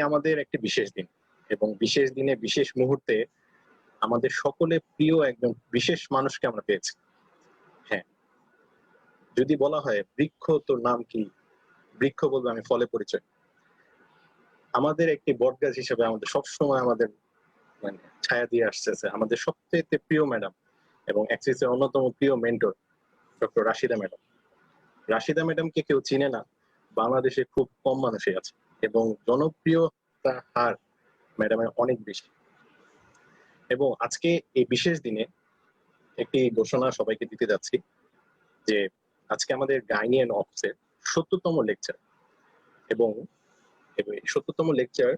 আমাদের একটি বিশেষ দিন, এবং বিশেষ দিনে বিশেষ মুহূর্তে আমাদের সকলে প্রিয় একজন বিশেষ মানুষকে আমরা পেয়েছি। হ্যাঁ, যদি বলা হয় বৃক্ষ তোর নাম কি, বৃক্ষ বলবে আমি ফলে পরিচয়। আমাদের একটি বটগাছ হিসেবে আমাদের সবসময় আমাদের মানে ছায়া দিয়ে আসতেছে আমাদের সবচেয়ে প্রিয় ম্যাডাম এবং অ্যাক্সিসের অন্যতম প্রিয় mentor doctor Rashida madam. Rashida ম্যাডামকে কেউ চিনে না, বাংলাদেশে খুব কম মানুষই আছে, এবং জনপ্রিয়তা হার ম্যাডামের অনেক বেশি। এবং আজকে এই বিশেষ দিনে একটি ঘোষণা সবাইকে দিতে যাচ্ছি যে আজকে আমাদের গাইনি অ্যান্ড অফিসের 70তম লেকচার, এবং 70তম লেকচার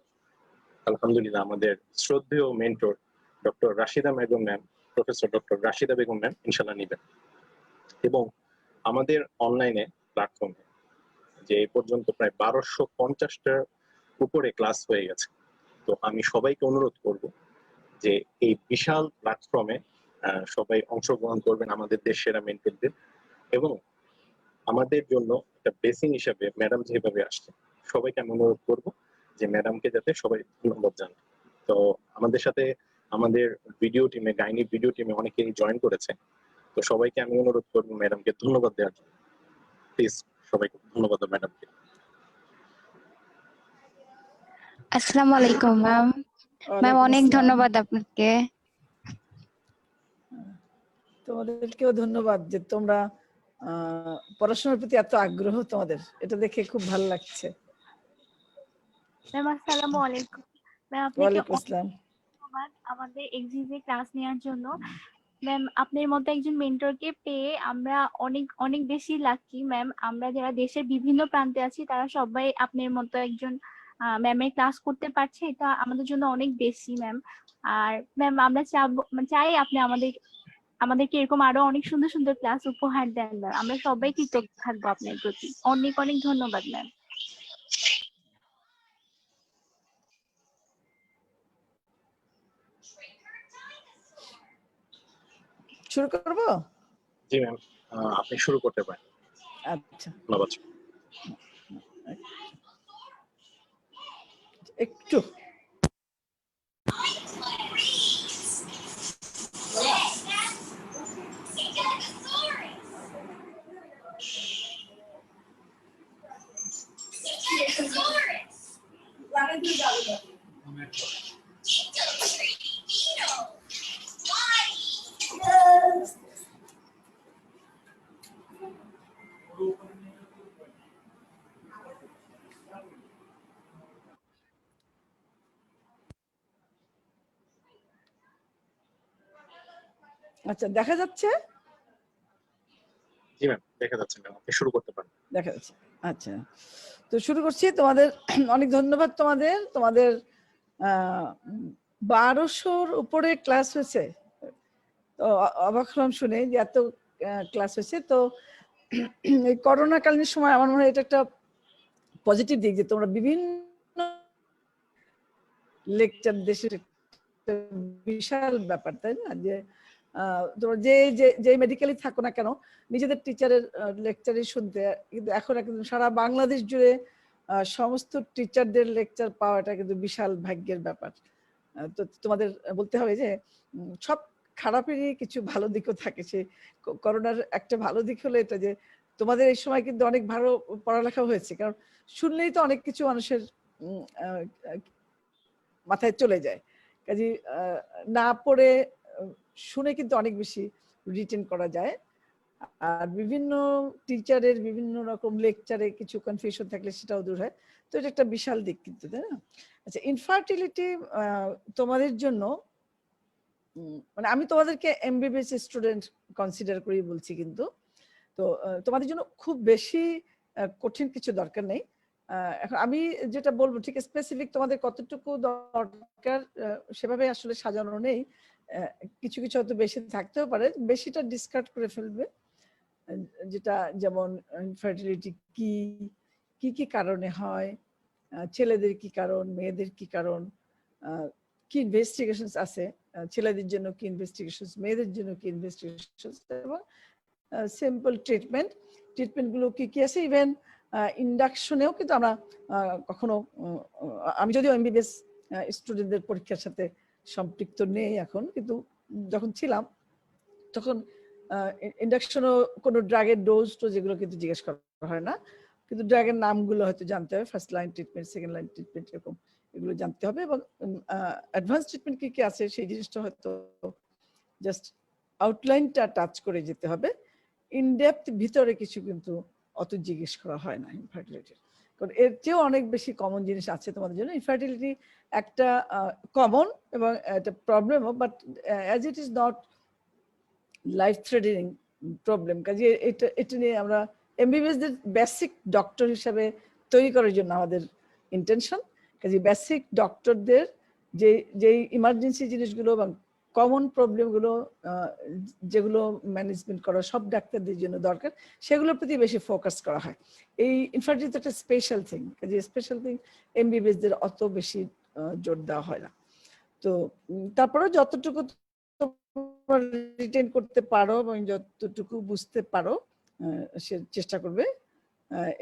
আলহামদুলিল্লাহ আমাদের শ্রদ্ধেয় mentor doctor Rashida Begum ma'am, professor doctor Rashida Begum ma'am ইনশাল্লাহ নিবেন। এবং আমাদের অনলাইনে প্ল্যাটফর্মে যে এই পর্যন্ত প্রায় 1250টার উপরে ক্লাস হয়ে গেছে। তো আমি সবাইকে অনুরোধ করব যে এই বিশাল প্ল্যাটফর্মে সবাই অংশগ্রহণ করবেন আমাদের দেশ সেরা মেন্টরদের, এবং আমাদের জন্য একটা ব্লেসিং হিসাবে ম্যাডাম যেভাবে আসছে সবাইকে আমি অনুরোধ করব যে ম্যাডামকে যাতে সবাই ধন্যবাদ জানান। তো আমাদের সাথে আমাদের ভিডিও টিমে, গাইনি ভিডিও টিমে অনেকেই জয়েন করেছে, তো সবাইকে আমি অনুরোধ করবো ম্যাডামকে ধন্যবাদ দেওয়ার জন্য। প্লিজ সবাইকে ধন্যবাদ ম্যাডামকে। আসসালামু আলাইকুম ম্যাম। ম্যাম অনেক ধন্যবাদ আপনাকে। তোমাদেরকেও ধন্যবাদ যে তোমরা পড়াশোনার প্রতি এত আগ্রহ তোমাদের, এটা দেখে খুব ভালো লাগছে। ম্যাম আসসালামু আলাইকুম। ম্যাম আপনাকে ধন্যবাদ আমাদের এক্সিজে ক্লাস নেওয়ার জন্য। ম্যাম আপনার মতো একজন মেন্টরকে পেয়ে আমরা অনেক অনেক বেশি লাকি ম্যাম। আমরা যারা দেশের বিভিন্ন প্রান্তে আছি তারা সবাই আপনার মতো একজন ম্যামের ক্লাস করতে পারছে, এটা আমাদের জন্য অনেক বেশি ম্যাম। আর ম্যাম আমরা চাই আপনি আমাদেরকে এরকম আরো অনেক সুন্দর সুন্দর ক্লাস উপহার দেন ম্যাম। আমরা সবাই কৃতজ্ঞ থাকবো আপনার প্রতি। অনেক অনেক ধন্যবাদ ম্যাম। শুরু করবো? জি ম্যাম, আপনি শুরু করতে পারেন। আচ্ছা, ধন্যবাদ। একটু আচ্ছা, দেখা যাচ্ছে? জি ম্যাম, দেখা যাচ্ছে ম্যাম, আপনি শুরু করতে পারেন। দেখা যাচ্ছে। আচ্ছা, তো শুরু করছি। তোমাদের অনেক ধন্যবাদ। তোমাদের 1200-র উপরে ক্লাস হয়েছে, তো অবাক হলাম শুনে যে এত ক্লাস হয়েছে। তো এই করোনাকালীন সময় আমার মনে হয় এটা একটা পজিটিভ দিক যে তোমরা বিভিন্ন লেকচার, দেশের বিশাল ব্যাপার, তাই না? যে তোমরা যে মেডিকেলই থাকো না কেন নিজেদের টিচারের লেকচারই শুনতে, কিন্তু এখন একদম সারা বাংলাদেশ জুড়ে সমস্ত টিচারদের লেকচার পাওয়াটা কিন্তু বিশাল ভাগ্যের ব্যাপার। তো তোমাদের বলতে হবে যে সব খারাপেরই কিছু ভালো দিকও থাকে। সে করোনার একটা ভালো দিক হলো এটা যে তোমাদের এই সময় কিন্তু অনেক ভালো পড়ালেখা হয়েছে, কারণ শুনলেই তো অনেক কিছু মানুষের মাথায় চলে যায়। কাজে না পড়ে শুনে কিন্তু অনেক বেশি রিটেন করা যায়। আর বিভিন্ন টিচারের বিভিন্ন রকম লেকচারে কিছু কনফিউশন থাকলে সেটাও দূর হয়। তো এটা একটা বিশাল দিক কিন্তু, তাই না? আচ্ছা, ইনফার্টিলিটি তোমাদের জন্য মানে আমি তোমাদেরকে এমবিবিএস স্টুডেন্ট কনসিডার করি বলছি, কিন্তু তো তোমাদের জন্য খুব বেশি কঠিন কিছু দরকার নেই। এখন আমি যেটা বলবো ঠিক স্পেসিফিক তোমাদের কতটুকু দরকার সেভাবে আসলে সাজানো নেই। কিছু কিছু হয়তো বেশি থাকতেও পারে, বেশিটা ডিসকার্ড করে ফেলবে। যেটা যেমন ইনফার্টিলিটি কি কি কি কারণে হয়, ছেলেদের কি কারণ, মেয়েদের কি কারণ, কি ইনভেস্টিগেশনস আছে, ছেলেদের জন্য কি ইনভেস্টিগেশনস, মেয়েদের জন্য কি ইনভেস্টিগেশনস, এবং সিম্পল ট্রিটমেন্টগুলো কি কি আছে। ইভেন ইন্ডাকশনেও কিন্তু আমরা কখনো আমি যদিও এমবিবিএস স্টুডেন্টদের পরীক্ষার সাথে সম্পৃক্ত নেই এখন, কিন্তু যখন ছিলাম তখন ইন্ডাকশনও কোনো ড্রাগের ডোজ টোজ এগুলো কিন্তু জিজ্ঞেস করা হয় না, কিন্তু ড্রাগের নামগুলো হয়তো জানতে হবে, first line treatment, second line treatment, এরকম এগুলো জানতে হবে। এবং অ্যাডভান্স ট্রিটমেন্ট কি কি আছে সেই জিনিসটা হয়তো জাস্ট আউটলাইনটা টাচ করে যেতে হবে, ইনডেপথ ভিতরে কিছু কিন্তু অত জিজ্ঞেস করা হয় না ইনফার্টিলিটির। কারণ এর চেয়েও অনেক বেশি কমন জিনিস আছে তোমাদের জন্য। ইনফার্টিলিটি একটা কমন এবং একটা প্রবলেমও, but as it is not life threatening problem, কাজে এটা নিয়ে আমরা এমবিবিএসদের বেসিক ডক্টর হিসাবে তৈরি করার জন্য আমাদের ইন্টেনশন। কাজে বেসিক ডক্টরদের যে ইমার্জেন্সি জিনিসগুলো বা কমন প্রবলেমগুলো যেগুলো ম্যানেজমেন্ট করা সব ডাক্তারদের জন্য দরকার, সেগুলোর প্রতি বেশি ফোকাস করা হয়। এই ইনফার্টিলিটি একটা স্পেশাল থিং, কাজে স্পেশাল থিং এমবিবিএসদের অত বেশি জোর দেওয়া হয় না। তো তারপরে যতটুকু রিটেন করতে পারো এবং যতটুকু বুঝতে পারো সে চেষ্টা করবে।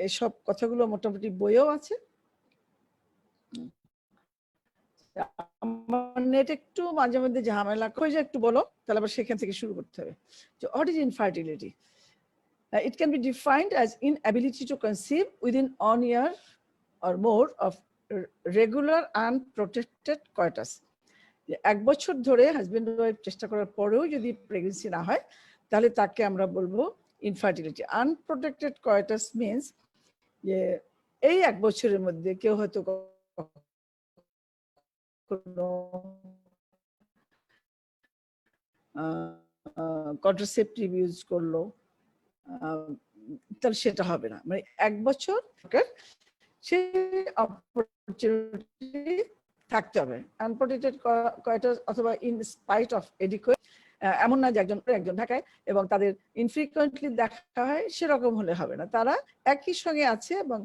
এসব কথাগুলো মোটামুটি বইও আছে। আমার নেট একটু মাঝে মধ্যে ঝামেলা করে, একটু বলো, তাহলে আবার সেখান থেকে শুরু করতে হবে। What is infertility? It can be defined as inability to conceive within 1 year or more of regular unprotected coitus. 1 বছর ধরে হাজবেন্ড ওয়াইফ চেষ্টা করার পরেও যদি প্রেগনেন্সি না হয়, তাহলে তাকে আমরা বলবো ইনফার্টিলিটি। আনপ্রোটেক্টেড কয়টাস মিনস যে এই 1 বছরের মধ্যে কেউ হয়তো কন্ট্রাসেপটিভ ইউজ করলো, তাহলে সেটা হবে না। মানে 1 বছর সেই অপরচুনিটি থাকতে হবে। আনপ্রোটেক্টেড কয়টাস অথবা ইন স্পাইট অফ এডিকুয়েট, এমন না যে একজন ঢাকায় এবং তাদের ইনফ্রিকুয়েন্টলি দেখা হয়, সেরকম হলে হবে না। তারা একই সঙ্গে আছে এবং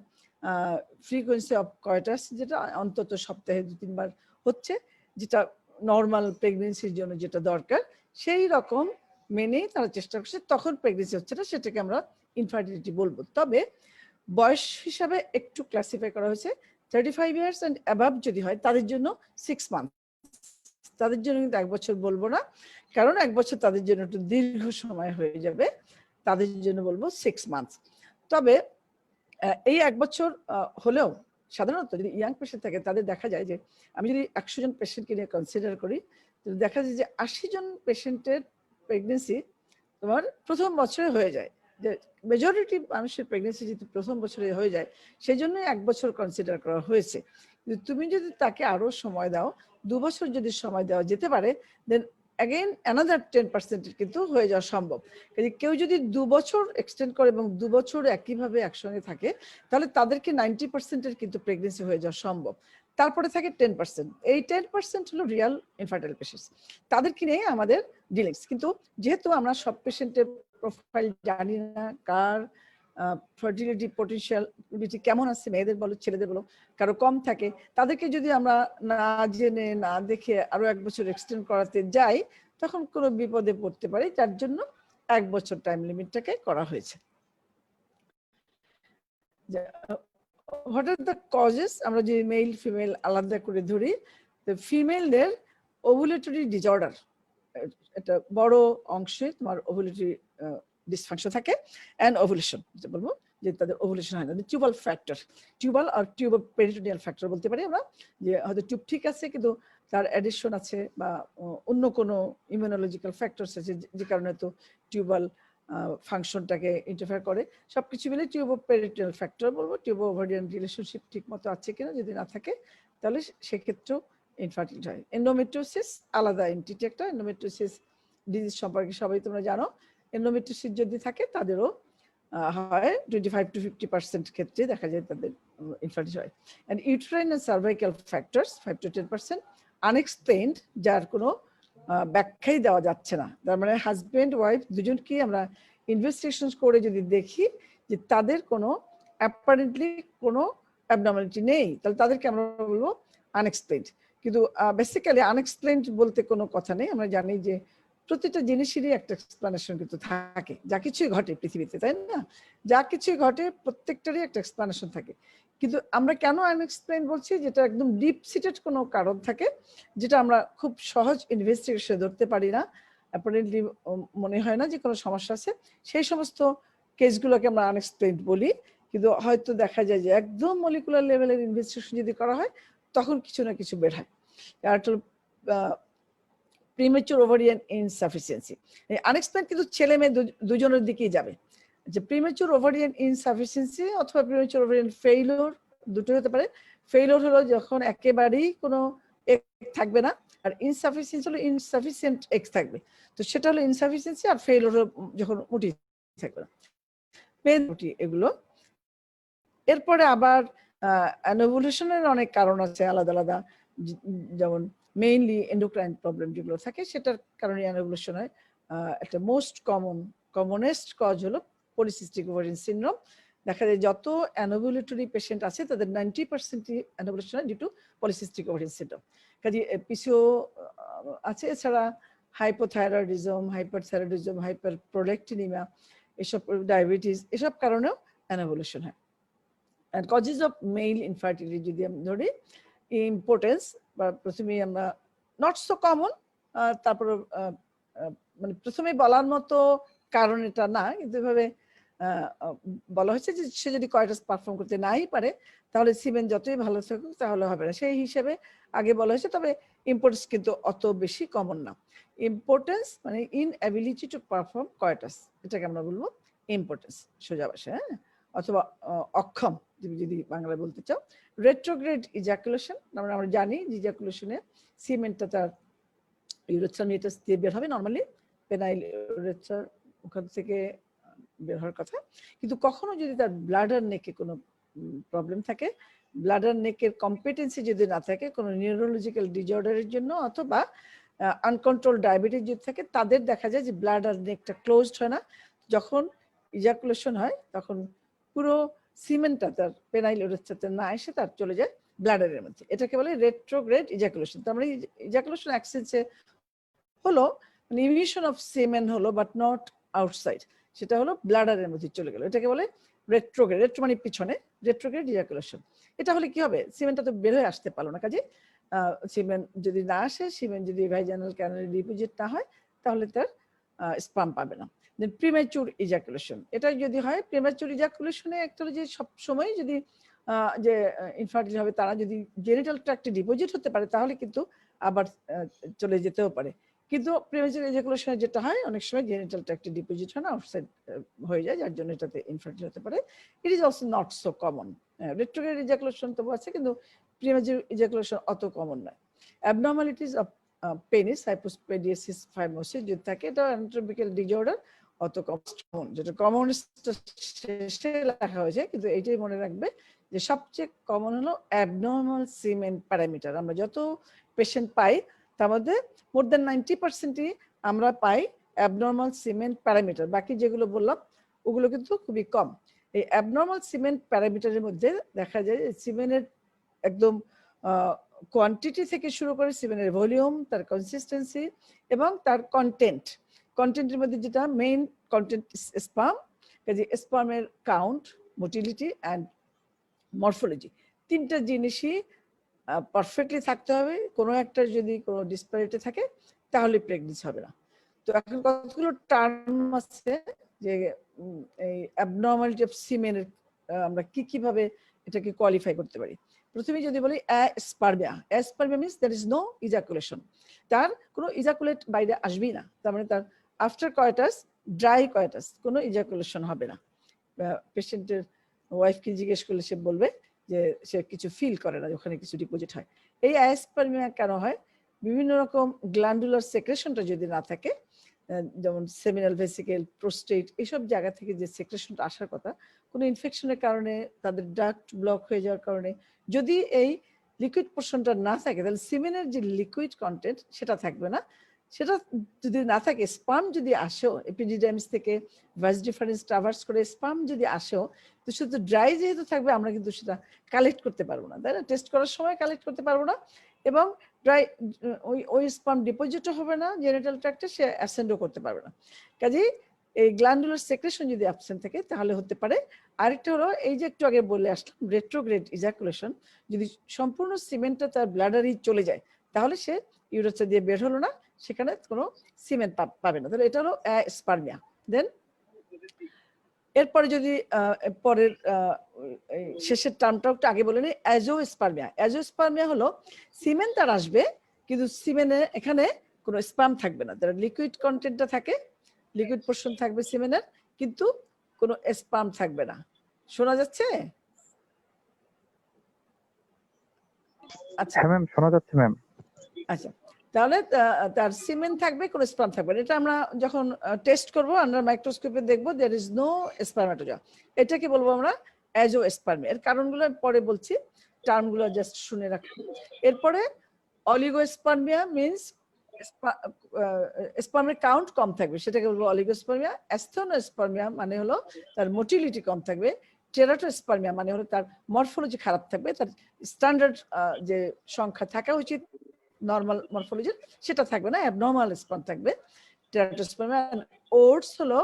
ফ্রিকোয়েন্সি অফ কয়টাস যেটা অন্তত সপ্তাহে 2-3 বার হচ্ছে, যেটা নর্মাল প্রেগনেন্সির জন্য যেটা দরকার, সেই রকম মেনে তারা চেষ্টা করছে, তখন প্রেগনেন্সি হচ্ছে না, সেটাকে আমরা ইনফার্টিলিটি বলবো। তবে বয়স হিসাবে একটু ক্লাসিফাই করা হয়েছে। 35 ইয়ার্স অ্যান্ড অ্যাবাভ যদি হয় তাদের জন্য 6 মান্থ, তাদের জন্য কিন্তু 1 বছর বলবো না, কারণ 1 বছর তাদের জন্য একটু দীর্ঘ সময় হয়ে যাবে, তাদের জন্য বলবো 6 মান্থ। তবে এই 1 বছর হলেও সাধারণত যদি ইয়াং পেশেন্ট থাকে, তাদের দেখা যায় যে আমি যদি 100 জন পেশেন্টকে নিয়ে কনসিডার করি, দেখা যায় যে 80 জন পেশেন্টের প্রেগনেন্সি তোমার প্রথম বছরে হয়ে যায়। যে মেজরিটি মানুষের প্রেগনেন্সি যদি প্রথম বছরে হয়ে যায়, সেই জন্য 1 বছর কনসিডার করা হয়েছে। কিন্তু তুমি যদি তাকে আরো সময় দাও, 2 বছর যদি সময় দেওয়া যেতে পারে, দেন অ্যাগেন অ্যানাদার 10% কিন্তু হয়ে যাওয়া সম্ভব। কেউ যদি 2 বছর এক্সটেন্ড করে এবং 2 বছর একইভাবে একসঙ্গে থাকে, তাহলে তাদেরকে 90% কিন্তু প্রেগনেন্সি হয়ে যাওয়া সম্ভব। তারপরে থাকে 10%। এই 10% হলো রিয়াল ইনফার্টাইল পেশেন্টস, তাদেরকে নিয়ে আমাদের ডিলিংস। কিন্তু যেহেতু আমরা সব পেশেন্টের প্রোফাইল জানি না, কার ফার্টিলিটি পটেনশিয়ালিটি কেমন আছে, মেয়েদের বলো ছেলেদের বলো, কারো কম থাকে, তাদেরকে যদি আমরা না জেনে না দেখে আরো 1 বছর এক্সটেন্ড করাতে যাই, তখন কোনো বিপদে পড়তে পারে। যার জন্য 1 বছর টাইম লিমিটটাকে করা হয়েছে। What are the causes? আমরা যে মেল ফিমেল আলাদা করে ধরি, ফিমেলদের ওভুলেটরি ডিসঅর্ডার, এটা বড় অংশে তোমার ওভুলেটরি ডিসফাংশন থাকে, এন্ড ওভুলেশন যেটা বলবো যে তাদের ওভুলেশন হয় না, টিউবাল ফ্যাক্টর, টিউবাল আর টিউবোপেরিটোনিয়াল ফ্যাক্টর বলতে পারি আমরা, যে হয়তো টিউব ঠিক আছে কিন্তু তার অ্যাডিশন আছে বা অন্য কোনো ইমিউনোলজিক্যাল ফ্যাক্টরস আছে, যে কারণে তো টিউবাল ফাংশনটাকে ইন্টারফেয়ার করে। সবকিছু মিলে টিউবোপেরিটোনিয়াল ফ্যাক্টর বলবো। টিউবো ওভারিয়ান রিলেশনশিপ ঠিক মতো আছে কিনা, যদি না থাকে তাহলে সেক্ষেত্রেও ইনফার্টিলিটি হয়। এন্ডোমেট্রিওসিস আলাদা এন্টিটি একটা, এন্ডোমেট্রিওসিস ডিজিজ সম্পর্কে সবাই তোমরা জানো। এন্ডোমেট্রিওসিস যদি থাকে তাদেরও হয় 25 to 50% ক্ষেত্রে দেখা যায় তাদের ইনফার্টিলিটি হয়। And uterine and cervical factors 5 to 10% unexplained, যার কোনো ব্যাখ্যাই দেওয়া যাচ্ছে না। তার মানে হাজবেন্ড ওয়াইফ দুজনকেই আমরা ইনভেস্টিগেশন করে যদি দেখি যে তাদের কোনো অ্যাপারেন্টলি কোনো অ্যাবনর্মালিটি নেই, তাহলে তাদেরকে আমরা বলবো আনএক্সপ্লেইনড। কিন্তু বেসিক্যালি আনএক্সপ্লেইনড বলতে কোনো কথা নেই। আমরা জানি যে প্রতিটা জিনিসেরই একটা এক্সপ্লানেশন কিন্তু থাকে, যা কিছুই ঘটে পৃথিবীতে, তাই না? যা কিছুই ঘটে প্রত্যেকটারই একটা এক্সপ্লানেশন থাকে। কিন্তু আমরা কেন আনএক্সপ্লেইন বলছি, যেটা একদম ডিপ সিটেড কোনো কারণ থাকে, যেটা আমরা খুব সহজ ইনভেস্টিগেশন ধরতে পারি না, অ্যাপারেন্টলি মনে হয় না যে কোনো সমস্যা আছে, সেই সমস্ত কেসগুলোকে আমরা আনএক্সপ্লেইনড বলি। কিন্তু হয়তো দেখা যায় যে একদম মলিকুলার লেভেলের ইনভেস্টিগেশন যদি করা হয় তখন কিছু না কিছু বের হয়। আর প্রিমেচুর ওভারিয়ান ইনসাফিসিয়েন্সি, আনএক্সপ্লেইনড কিন্তু ছেলে মেয়ে দুজনের দিকেই যাবে, যে প্রিমেচুর ওভারিয়ান ইনসাফিসিয়েন্সি অথবা প্রিমেচুর ওভারিয়ান ফেইলিওর, দুটো হতে পারে। ফেইলিওর হলো যখন একেবারেই কোনো এগ থাকবে না, আর ইনসাফিসিয়েন্সি হলো ইনসাফিসিয়েন্ট এগ থাকবে। তো সেটা হলো ইনসাফিসিয়েন্সি, আর ফেইলিওর যখন মুটি থাকবে না, মুটি এগুলো। এরপরে আবার অ্যানোভুলেশনের অনেক কারণ আছে আলাদা আলাদা, যেমন মেইনলি এন্ডোক্রাইন প্রবলেম যেগুলো থাকে সেটার কারণে অ্যানোভুলেশন হয়। একটা মোস্ট কমনেস্ট কজ হলো পলিসিস্টিক ওভারিয়ান সিনড্রোম। দেখা যায় যত অ্যানোভুলেটরি পেশেন্ট আছে তাদের 90% অ্যানোভুলেশন হয় due to polycystic ovarian syndrome. কাজে পিসিও আছে, এছাড়া হাইপোথাইরয়েডিজম, হাইপারথাইরয়েডিজম, হাইপারপ্রোলেক্টিনিমিয়া, এসব ডায়াবেটিস, এসব কারণেও অ্যানোভুলেশন হয়। and causes of male infertility যদি আমি ধরি, ইম্পর্টেন্স বা প্রথমেই আমরা নট সো কমন, তারপর মানে প্রথমে বলার মতো কারণ এটা না, কিন্তু এভাবে বলা হয়েছে যে সে যদি কয়টাস পারফর্ম করতে নাই পারে তাহলে সিমেন যতই ভালো থাকুক তাহলে হবে না, সেই হিসেবে আগে বলা হয়েছে। তবে ইম্পর্টেন্স কিন্তু অত বেশি কমন না। ইম্পর্টেন্স মানে ইনএবিলিটি টু পারফর্ম কয়টাস, এটাকে আমরা বলবো ইম্পর্টেন্স সোজা ভাষায়, হ্যাঁ, অথবা অক্ষম যদি বাংলায় বলতে চাও। রেট্রোগ্রেড ইজাকুলেশন, আমরা জানি যে ইজাকুলেশনে সিমেন্টটা তার ইউরেথ্রা মিউটাস দিয়ে বের হবে, নর্মালি পেনাইল ইউরেথ্রা ওখান থেকে বের হওয়ার কথা। কিন্তু কখনো যদি তার ব্লাডার নেকে কোনো প্রবলেম থাকে, ব্লাডার নেকের কম্পিটেন্সি যদি না থাকে কোনো নিউরোলজিক্যাল ডিজঅর্ডারের জন্য, অথবা আনকন্ট্রোল ডায়াবেটিস যদি থাকে, তাদের দেখা যায় যে ব্লাডার নেকটা ক্লোজড হয় না। যখন ইজাকুলেশন হয় তখন পুরো সিমেন্টটা তার পেনাইল ইউরেথ্রাতে না এসে তার চলে যায় ব্লাডারের মধ্যে, এটাকে বলে রেট্রোগ্রেড ইজাকুলেশন। তার মানে ইজাকুলেশন অ্যাক্সেসে হলো মানে ইমিশন অফ সিমেন হলো, বাট নট আউটসাইড, সেটা হলো ব্লাডারের মধ্যে চলে গেল, এটাকে বলে রেট্রোগ্রেড। রেট্রো মানে পিছনে, রেট্রোগ্রেড ইজাকুলেশন। এটা হলে কি হবে, সিমেন্টটা তো বের হয়ে আসতে পারলো না, কাজে সিমেন যদি না আসে, সিমেন যদি ভাইজানাল ক্যানালে ডিপোজিট না হয় তাহলে তার স্পাম পাবে না। দেন প্রিম্যাচুর ইজাকুলেশন, এটা যদি হয়, প্রিম্যাচুর ইজাকুলেশনে একটা যে সব সময় যদি যে ইনফার্টিল হবে তারা যদি জেনিটাল ট্র্যাক্টে ডিপোজিট হতে পারে তাহলে কিন্তু আবার চলে যেতেও পারে। কিন্তু প্রিম্যাচুর ইজাকুলেশনে যেটা হয় অনেক সময় জেনিটাল ট্র্যাক্টে ডিপোজিট হয় না, আউটসাইড হয়ে যায়, যার জন্য এটাতে ইনফার্টিল হতে পারে। It is also not so common. Retrograde ejaculation তবু আছে, কিন্তু প্রিম্যাচুর ইজাকুলেশন অত কমন নয়। অ্যাবনর্মালিটিস অফ পেনিস, হাইপোস্পেডিয়াসিস, ফাইমোসিস যদি থাকে, এটা অ্যানাটমিক্যাল ডিসঅর্ডার, অত কমন, যেটা কমন শেষে লেখা হয়েছে, কিন্তু এইটাই মনে রাখবে যে সবচেয়ে কমন হলো অ্যাবনর্মাল সিমেন প্যারামিটার। আমরা যত পেশেন্ট পাই তার মধ্যে মোর দেন 90%ই আমরা পাই অ্যাবনর্মাল সিমেন্ট প্যারামিটার, বাকি যেগুলো বললাম ওগুলো কিন্তু খুবই কম। এই অ্যাবনর্মাল সিমেন্ট প্যারামিটারের মধ্যে দেখা যায় যে সিমেন্টের একদম কোয়ান্টিটি থেকে শুরু করে সিমেন্টের ভলিউম, তার কনসিস্টেন্সি এবং তার কন্টেন্টের মধ্যে যেটা মেইন কন্টেন্ট স্পার্ম, কাজে স্পার্মের কাউন্ট, মোটিলিটি অ্যান্ড মরফোলজি, তিনটা জিনিসই পারফেক্টলি থাকতে হবে। কোনো একটা যদি কোনো ডিসপ্যারিটি থাকে তাহলে প্রেগনেন্সি হবে না। তো এখন কতগুলো টার্ম আছে যে এই অ্যাবনর্মালিটি অফ সিমেনের আমরা কিভাবে এটাকে কোয়ালিফাই করতে পারি। প্রথমে যদি বলি aspermia, aspermia means there is no ejaculation, তার কোনো ইজাকুলেট বাইরে আসবেই না, তার মানে তার আফটার কয়টাস, ড্রাই কয়টাস, কোনো ইজাকুলেশন হবে না। পেশেন্টের ওয়াইফকে জিজ্ঞেস করলে সে বলবে যে সে কিছু ফিল করে না ওখানে কিছু ডিপোজিট হয়। এই অ্যাসপারমিয়া কেন হয়, বিভিন্ন রকম গ্ল্যান্ডুলার সেক্রেশনটা যদি না থাকে, যেমন সেমিনাল ভেসিকেল, প্রোস্টেট, এইসব জায়গা থেকে যে সেক্রেশনটা আসার কথা, কোনো ইনফেকশনের কারণে, তাদের ডাক্ট ব্লক হয়ে যাওয়ার কারণে যদি এই লিকুইড পোর্শনটা না থাকে তাহলে সিমেনের যে লিকুইড কন্টেন্ট সেটা থাকবে না। সেটা যদি না থাকে, স্পার্ম যদি আসেও এপিডিডাইমিস থেকে ভাস ডিফারেন্স ট্রাভার্স করে স্পার্ম যদি আসেও, তো শুধু ড্রাই যেহেতু থাকবে আমরা কিন্তু সেটা কালেক্ট করতে পারবো না, তাই না, টেস্ট করার সময় কালেক্ট করতে পারবো না। এবং ড্রাই ওই স্পার্ম ডিপোজিটও হবে না জেনিটাল ট্র্যাক্টে, সে অ্যাসেন্ডও করতে পারবে না। কাজেই এই গ্ল্যান্ডুলার সেক্রেশন যদি অ্যাবসেন্ট থাকে তাহলে হতে পারে। আরেকটা হলো এই যে একটু আগে বলে আসলাম রেট্রোগ্রেড ইজাকুলেশন, যদি সম্পূর্ণ সিমেন্টটা তার ব্লাডারই চলে যায় তাহলে সে ইউরেথ্রা দিয়ে বের হলো না, সেখানে কোনো সিমেন্ট পাবে না, তাহলে এটা হলো অ্যাস্পার্মিয়া। দেন এরপরে যদি পরের শেষের টার্মটাও একটু আগে বলে নিই, অ্যাজোস্পার্মিয়া। অ্যাজোস্পার্মিয়া হলো সিমেন্ট আর আসবে কিন্তু সিমেন্টে এখানে কোনো স্পার্ম থাকবে না, তার লিকুইড কন্টেন্টটা থাকে, লিকুইড পোর্শন থাকবে সিমেন্টের, কিন্তু কোনো স্পার্ম থাকবে না। শোনা যাচ্ছে? আচ্ছা ম্যাম শোনা যাচ্ছে ম্যাম। আচ্ছা, তাহলে তার সিমেন্ট থাকবে, কোনো স্পার্ম থাকবে না। এটা আমরা যখন টেস্ট করব আন্ডার মাইক্রোস্কোপে দেখবো দেয়ার ইজ নো স্পার্মাটোজোয়া। এটাকে বলবো আমরা অ্যাজোস্পার্মিয়া। এর কারণগুলো পরে বলছি, টার্মগুলো জাস্ট শুনে রাখুন। এরপরে অলিগোস্পার্মিয়া মিন্স স্পার্মের কাউন্ট কম থাকবে, সেটাকে বলবো অলিগোস্পার্মিয়া। অ্যাস্থেনোস্পার্মিয়া মানে হলো তার মোটিলিটি কম থাকবে। টেরাটোস্পার্মিয়া মানে হলো তার মরফোলজি খারাপ থাকবে, তার স্ট্যান্ডার্ড যে সংখ্যা থাকা উচিত নর্মাল মরফোলজির সেটা থাকবে না, অ্যাবনর্মাল স্পার্ম থাকবে। টেরাটোস্পার্মিয়া। ওটস হলো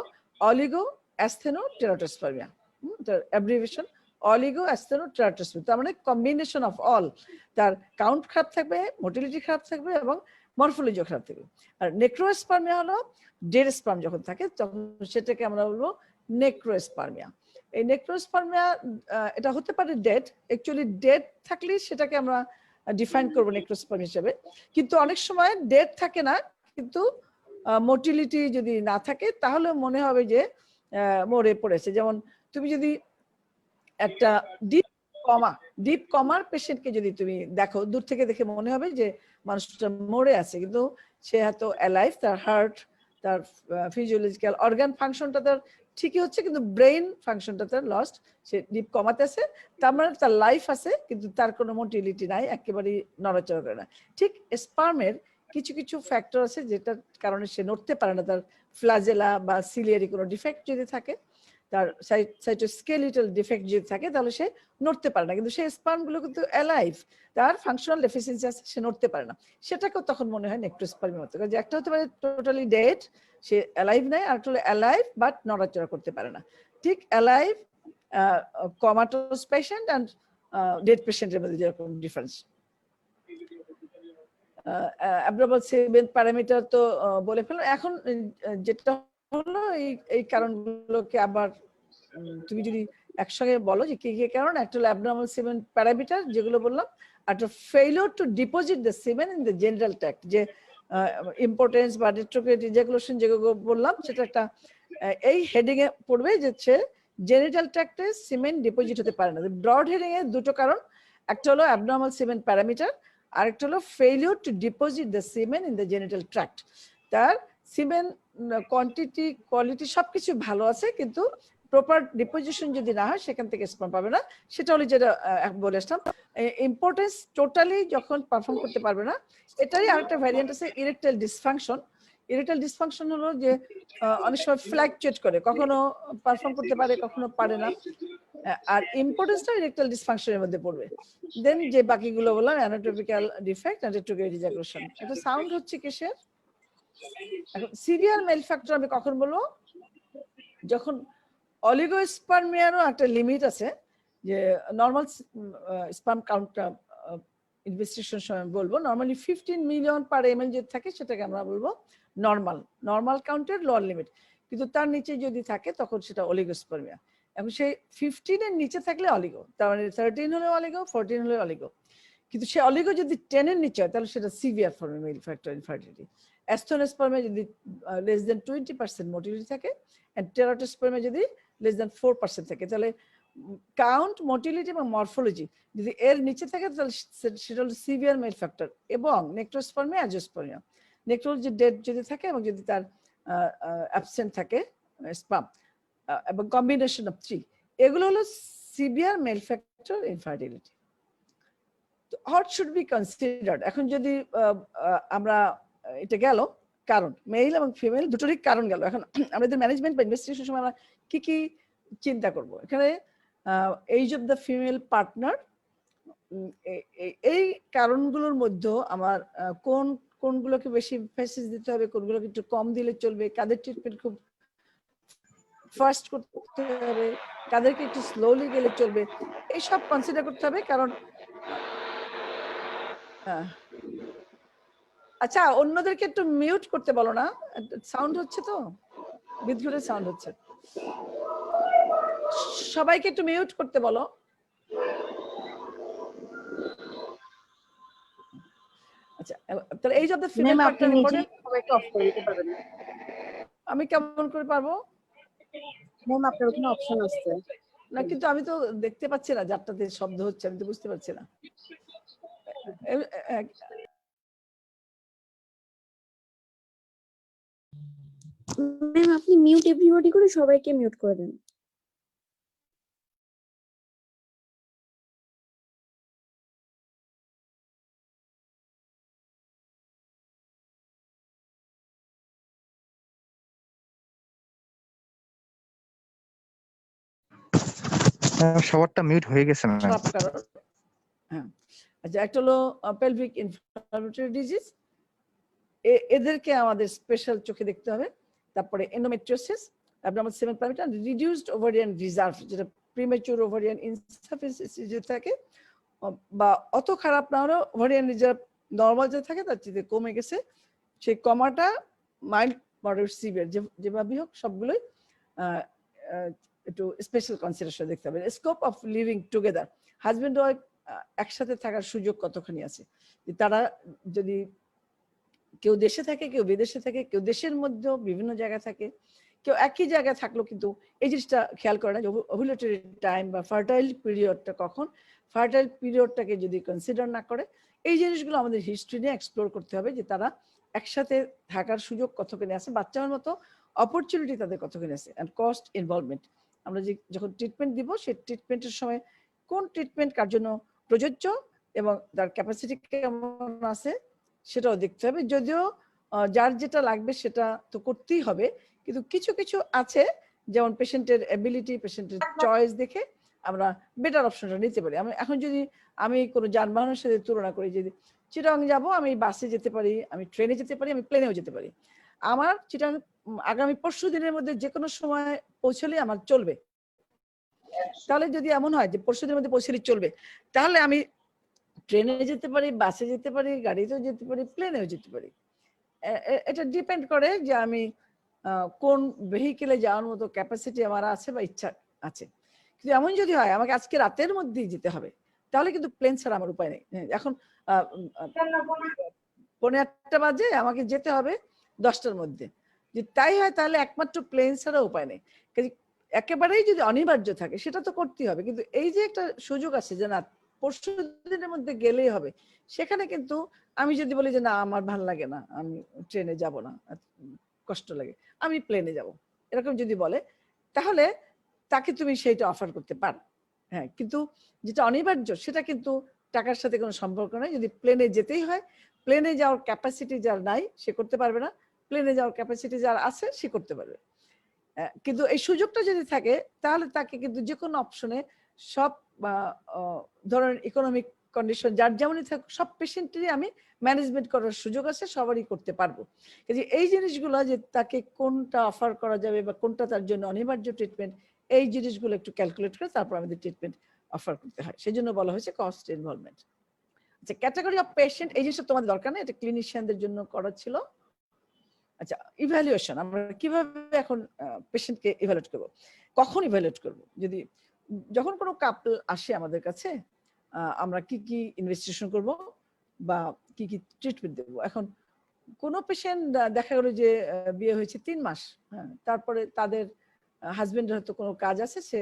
অলিগো অ্যাস্থেনো টেরাটোস্পার্মিয়া, তার অ্যাব্রিভিয়েশন অলিগো অ্যাস্থেনো টেরাটোস্পার্মিয়া, তার মানে কম্বিনেশন অফ অল, তার কাউন্ট খারাপ থাকবে, মোটিলিটি খারাপ থাকবে এবং মরফোলজিও খারাপ থাকবে। আর নেক্রোস্পার্মিয়া হলো ডেড স্পার্ম যখন থাকে তখন সেটাকে আমরা বলবো নেক্রোস্পার্মিয়া। এই নেক্রোস্পার্মিয়া এটা হতে পারে ডেড, অ্যাকচুয়ালি ডেড থাকলে সেটাকে আমরা ডিফাইন করবো নেক্রোস্পার্ম হিসেবে, কিন্তু অনেক সময় ডেড থাকে না কিন্তু মোটিলিটি যদি না থাকে তাহলে মনে হবে যে মরে পড়েছে। যেমন তুমি যদি একটা ডিপ কমার পেশেন্টকে যদি তুমি দেখো, দূর থেকে দেখে মনে হবে যে মানুষটা মরে আছে, কিন্তু সে এত অ্যালাইভ, তার হার্ট, তার ফিজিওলজিক্যাল অর্গান ফাংশনটা তার ঠিকই হচ্ছে কিন্তু ব্রেইন ফাংশনটা তার লস্ট, সে ডিপ কমাতে আছে, তার মানে তার লাইফ আছে কিন্তু তার কোনো মোটিলিটি নাই, একেবারেই নড়াচড়া করে না। ঠিক স্পার্মের কিছু কিছু ফ্যাক্টর আছে যেটার কারণে সে নড়তে পারে না, তার ফ্লাজেলা বা সিলিয়ারি কোনো ডিফেক্ট যদি থাকে, তার সাইটোস্কেলিটাল ডিফেক্ট যদি থাকে তাহলে সে নড়তে পারে না, কিন্তু সেই স্পার্মগুলো কিন্তু অ্যালাইভ, তার ফাংশনাল ডেফিসিয়েন্সি আছে, সে নড়তে পারে না, সেটাকেও তখন মনে হয় নেক্রোস্পার্মিয়া মতো। যে একটা হতে পারে টোটালি ডেড, সে অ্যালাইভ নাই, আর একটা হলো অ্যালাইভ বাট নড়াচড়া করতে পারে না। ঠিক অ্যালাইভ, কমাটোস পেশেন্ট অ্যান্ড ডেড পেশেন্টের মধ্যে যেরকম ডিফারেন্স। অ্যাবনর্মাল সিমেন্ট প্যারামিটার তো বলে ফেললাম। এখন যেটা হলো এই কারণগুলোকে আবার তুমি যদি একসঙ্গে বলো যে কি কি কারণ, একটা হলো অ্যাবনর্মাল সিমেন্ট প্যারামিটার যেগুলো বললাম, আর একটা failure to deposit the semen in the general tract, যে ইম্পর্টেন্স বা রেট্রোগ্রেড ইজাকুলেশন যেগুলো বললাম সেটা একটা এই হেডিং এ পড়বে যে জেনিটাল ট্র্যাক্টে সিমেন্ট ডিপোজিট হতে পারে না। ব্রড হেডিং এ দুটো কারণ, একটা হলো অ্যাবনর্মাল সিমেন্ট প্যারামিটার, আরেকটা হলো failure to deposit the semen in the genital tract. তার সিমেন্ট কোয়ান্টিটি কোয়ালিটি সবকিছু ভালো আছে কিন্তু প্রপার ডিপোজিশন যদি না হয় সেখান থেকে স্পার্ম পাবে না। সেটা হলো যেটা বলে আসলাম, ইম্পর্টেন্স টোটালি যখন পারফর্ম করতে পারবে না। এটারই আরেকটা ভ্যারিয়েন্ট আছে ইরেকটাইল ডিসফাংশন। ইরেকটাইল ডিসফাংশন হলো যে অনেক সময় ফ্ল্যাকচুয়েট করে, কখনো পারফর্ম করতে পারে কখনো পারে না, আর ইম্পর্টেন্সটা ইরেকটাইল ডিসফাংশনের মধ্যে পড়বে। দেন যে বাকিগুলো বললাম অ্যানাটমিক্যাল ডিফেক্ট আর রেট্রোগ্রেড ইজাকুলেশন। এটা সাউন্ড হচ্ছে কিসের? এখন সিভিয়ার মেল ফ্যাক্টর আমি কখন বলবো? যখন অলিগোস্পার্মিয়ারও একটা লিমিট আছে, যে নর্মাল স্পার্ম কাউন্টটা ইনভেস্টিগেশন সময় বলবো, নর্মালি 15 মিলিয়ন পার এমএল যদি থাকে সেটাকে আমরা বলবো নর্মাল কাউন্টের লোয়ার লিমিট, কিন্তু তার নিচে যদি থাকে তখন সেটা অলিগোস্পার্মিয়া। এখন সেই 15 এর নিচে থাকলে অলিগো, তার মানে 13 হলে অলিগো, 14 হলে অলিগো, কিন্তু সে অলিগো যদি 10 এর নিচে হয় তাহলে সেটা severe form male factor infertility. অ্যাস্থেনোস্পার্মে যদি লেস দেন 20% মোটিলিটি থাকে, এন্ড টেরাটোস্পার্মে যদি লেস দেন 4% থাকে, তাহলে কাউন্ট, মোটিলিটি এবং মরফোলজি যদি এর নিচে থাকে তাহলে সেটা হলো সিভিয়ার মেল ফ্যাক্টর। এবং নেক্রোস্পার্মে অ্যাজোস্পার্মিয়া, নেক্রোলজি ডেড যদি থাকে এবং যদি তার অ্যাবসেন্ট থাকে স্পার্ম এবং কম্বিনেশন অফ 3, এগুলো হলো severe male factor infertility. What should be considered? এখন যদি আমরা এটা গেল কারণ, মেল এবং ফিমেল দুটোরই কারণ গেল, এখন আমাদের ম্যানেজমেন্ট বা ইনভেস্টিগেশন সময় আমরা কি কি চিন্তা করব? এখানে age of the female partner, এই কারণগুলোর মধ্যে আমার কোনগুলোকে বেশি এমফাসিস দিতে হবে, কোনগুলোকে একটু কম দিলে চলবে, কাদের ট্রিটমেন্ট খুব ফাস্ট করতে হবে, কাদেরকে একটু স্লোলি গেলে চলবে, এইসব কনসিডার করতে হবে। কারণ আচ্ছা, অন্যদেরকে একটু মিউট করতে বলো না, সাউন্ড হচ্ছে তো, বিদ্যুতের সাউন্ড হচ্ছে, সবাইকে একটু মিউট করতে বলো। আচ্ছা, তাহলে এই যে ফিমেল পার্টটা ইম্পর্টেন্ট, সবাইকে অফ করে দিতে পারবেন। আমি কেমন করে পারবো ম্যাম? আপনার ওখানে অপশন আছে না, কিন্তু আমি তো দেখতে পাচ্ছি না, যারটাতে শব্দ হচ্ছে আমি তো বুঝতে পারছি না। ম্যাম আপনি মিউট এভরিবডি করে সবাইকে মিউট করে দেন। সবারটা মিউট হয়ে গেছে ম্যাম। হ্যাঁ, আচ্ছা, একটা হলো পেলভিক ইনফ্লামেটরি ডিজিজ, এদেরকে আমাদের স্পেশাল চোখে দেখতে হবে। তারপরে endometriosis, abnormal semen parameter, reduced ovarian reserve, যেটা প্রিমেচুর ওভারিয়ান ইনসাফিসিয়েন্সি যে থাকে, বা অত খারাপ না হলেও ওভারিয়ান রিজার্ভ নর্মাল যে থাকে তার চেয়ে কমে গেছে, সেই কমাটা মাইল্ড, মডারেট, সিভিয়ার যেভাবেই হোক সবগুলোই একটু স্পেশাল কনসিডারেশন দেখতে হবে। Scope of living together, husband wife একসাথে থাকার সুযোগ কতখানি আছে, তারা যদি কেউ দেশে থাকে, কেউ বিদেশে থাকে, কেউ দেশের মধ্যেও বিভিন্ন জায়গায় থাকে, কেউ একই জায়গায় থাকলো কিন্তু এই জিনিসটা খেয়াল করে না যে ওভুলেটরি টাইম বা ফার্টাইল পিরিয়ডটা কখন, ফার্টাইল পিরিয়ডটাকে যদি কনসিডার না করে, এই জিনিসগুলো আমাদের হিস্ট্রি নিয়ে এক্সপ্লোর করতে হবে, যে তারা একসাথে থাকার সুযোগ কতখানি আছে, বাচ্চার মতো অপরচুনিটি তাদের কতখানি আছে, অ্যান্ড কস্ট ইনভলভমেন্ট। আমরা যে যখন ট্রিটমেন্ট দিব, সেই ট্রিটমেন্টের সময় কোন ট্রিটমেন্ট কার জন্য প্রযোজ্য এবং তার ক্যাপাসিটি কেমন আছে সেটাও দেখতে হবে। যদিও যার যেটা লাগবে সেটা তো করতেই হবে, কিন্তু কিছু কিছু আছে যেমন পেশেন্টের এবিলিটি, পেশেন্টের চয়েস দেখে আমরা বেটার অপশনটা নিতে পারি। এখন যদি আমি কোনো যানবাহনের সাথে তুলনা করি, যদি চিটাং যাব, আমি বাসে যেতে পারি, আমি ট্রেনে যেতে পারি, আমি প্লেনেও যেতে পারি, আমার চিটাং আগামী 5 দিনের মধ্যে যে কোনো সময় পৌঁছলে আমার চলবে। তাহলে যদি এমন হয় যে 5 দিনের মধ্যে পৌঁছলে চলবে, তাহলে আমি ট্রেনে যেতে পারি, বাসে যেতে পারি, গাড়িতেও যেতে পারি, প্লেনেও যেতে পারি। এটা ডিপেন্ড করে যে আমি কোন ভেহিকেলে যাওয়ার মতো ক্যাপাসিটি আমার আছে বা ইচ্ছা আছে। কিন্তু এমন যদি হয় আমাকে আজকে রাতের মধ্যেই যেতে হবে, তাহলে কিন্তু প্লেন ছাড়া আমার উপায় নেই। এখন 8:45 বাজে, আমাকে যেতে হবে 10টার মধ্যে, যে তাই হয় তাহলে একমাত্র প্লেন ছাড়া উপায় নেই। একেবারেই যদি অনিবার্য থাকে সেটা তো করতেই হবে, কিন্তু এই যে একটা সুযোগ আছে যে না 5 দিনের মধ্যে গেলেই হবে, সেখানে কিন্তু আমি যদি বলি যে না আমার ভালো লাগে না, আমি ট্রেনে যাব না, কষ্ট লাগে, আমি প্লেনে যাব, এরকম যদি বলে, তাহলে তাকে তুমি সেইটা অফার করতে পারো। হ্যাঁ, কিন্তু যেটা অনিবার্য সেটা কিন্তু টাকার সাথে কোনো সম্পর্ক নাই। যদি প্লেনে যেতেই হয়, প্লেনে যাওয়ার ক্যাপাসিটি যার নাই সে করতে পারবে না, প্লেনে যাওয়ার ক্যাপাসিটি যার আছে সে করতে পারবে। কিন্তু এই সুযোগটা যদি থাকে তাহলে তাকে কিন্তু যে কোনো অপশনে সব ধরনের ইকোনমিক কন্ডিশন যার যেমনই থাকুক, সব পেশেন্টেরই আমি ম্যানেজমেন্ট করার সুযোগ আছে, সবারই করতে পারবো। এই জিনিসগুলো যে তাকে কোনটা অফার করা যাবে বা কোনটা তার জন্য অনিবার্য ট্রিটমেন্ট, এই জিনিসগুলো একটু ক্যালকুলেট করে তারপর আমাদের ট্রিটমেন্ট অফার করতে হয়, সেই জন্য বলা হয়েছে কস্ট ইনভলভমেন্ট। আচ্ছা, ক্যাটাগরি অফ পেশেন্ট, এই জিনিসটা তোমাদের দরকার নেই, এটা ক্লিনিশিয়ানদের জন্য করা ছিল। আচ্ছা, ইভ্যালুয়েশন, আমরা কিভাবে এখন পেশেন্টকে ইভ্যালুয়েট করব, কখন ইভ্যালুয়েট করব, যখন কোনো কাপল আসে আমাদের কাছে, আমরা কি কি ইনভেস্টিগেশন করব বা কি কি ট্রিটমেন্ট দেব। এখন কোনো পেশেন্ট দেখা গেল যে বিয়ে হয়েছে 3 মাস, হ্যাঁ, তারপরে তাদের হাজবেন্ডের হয়তো কোনো কাজ আছে, সে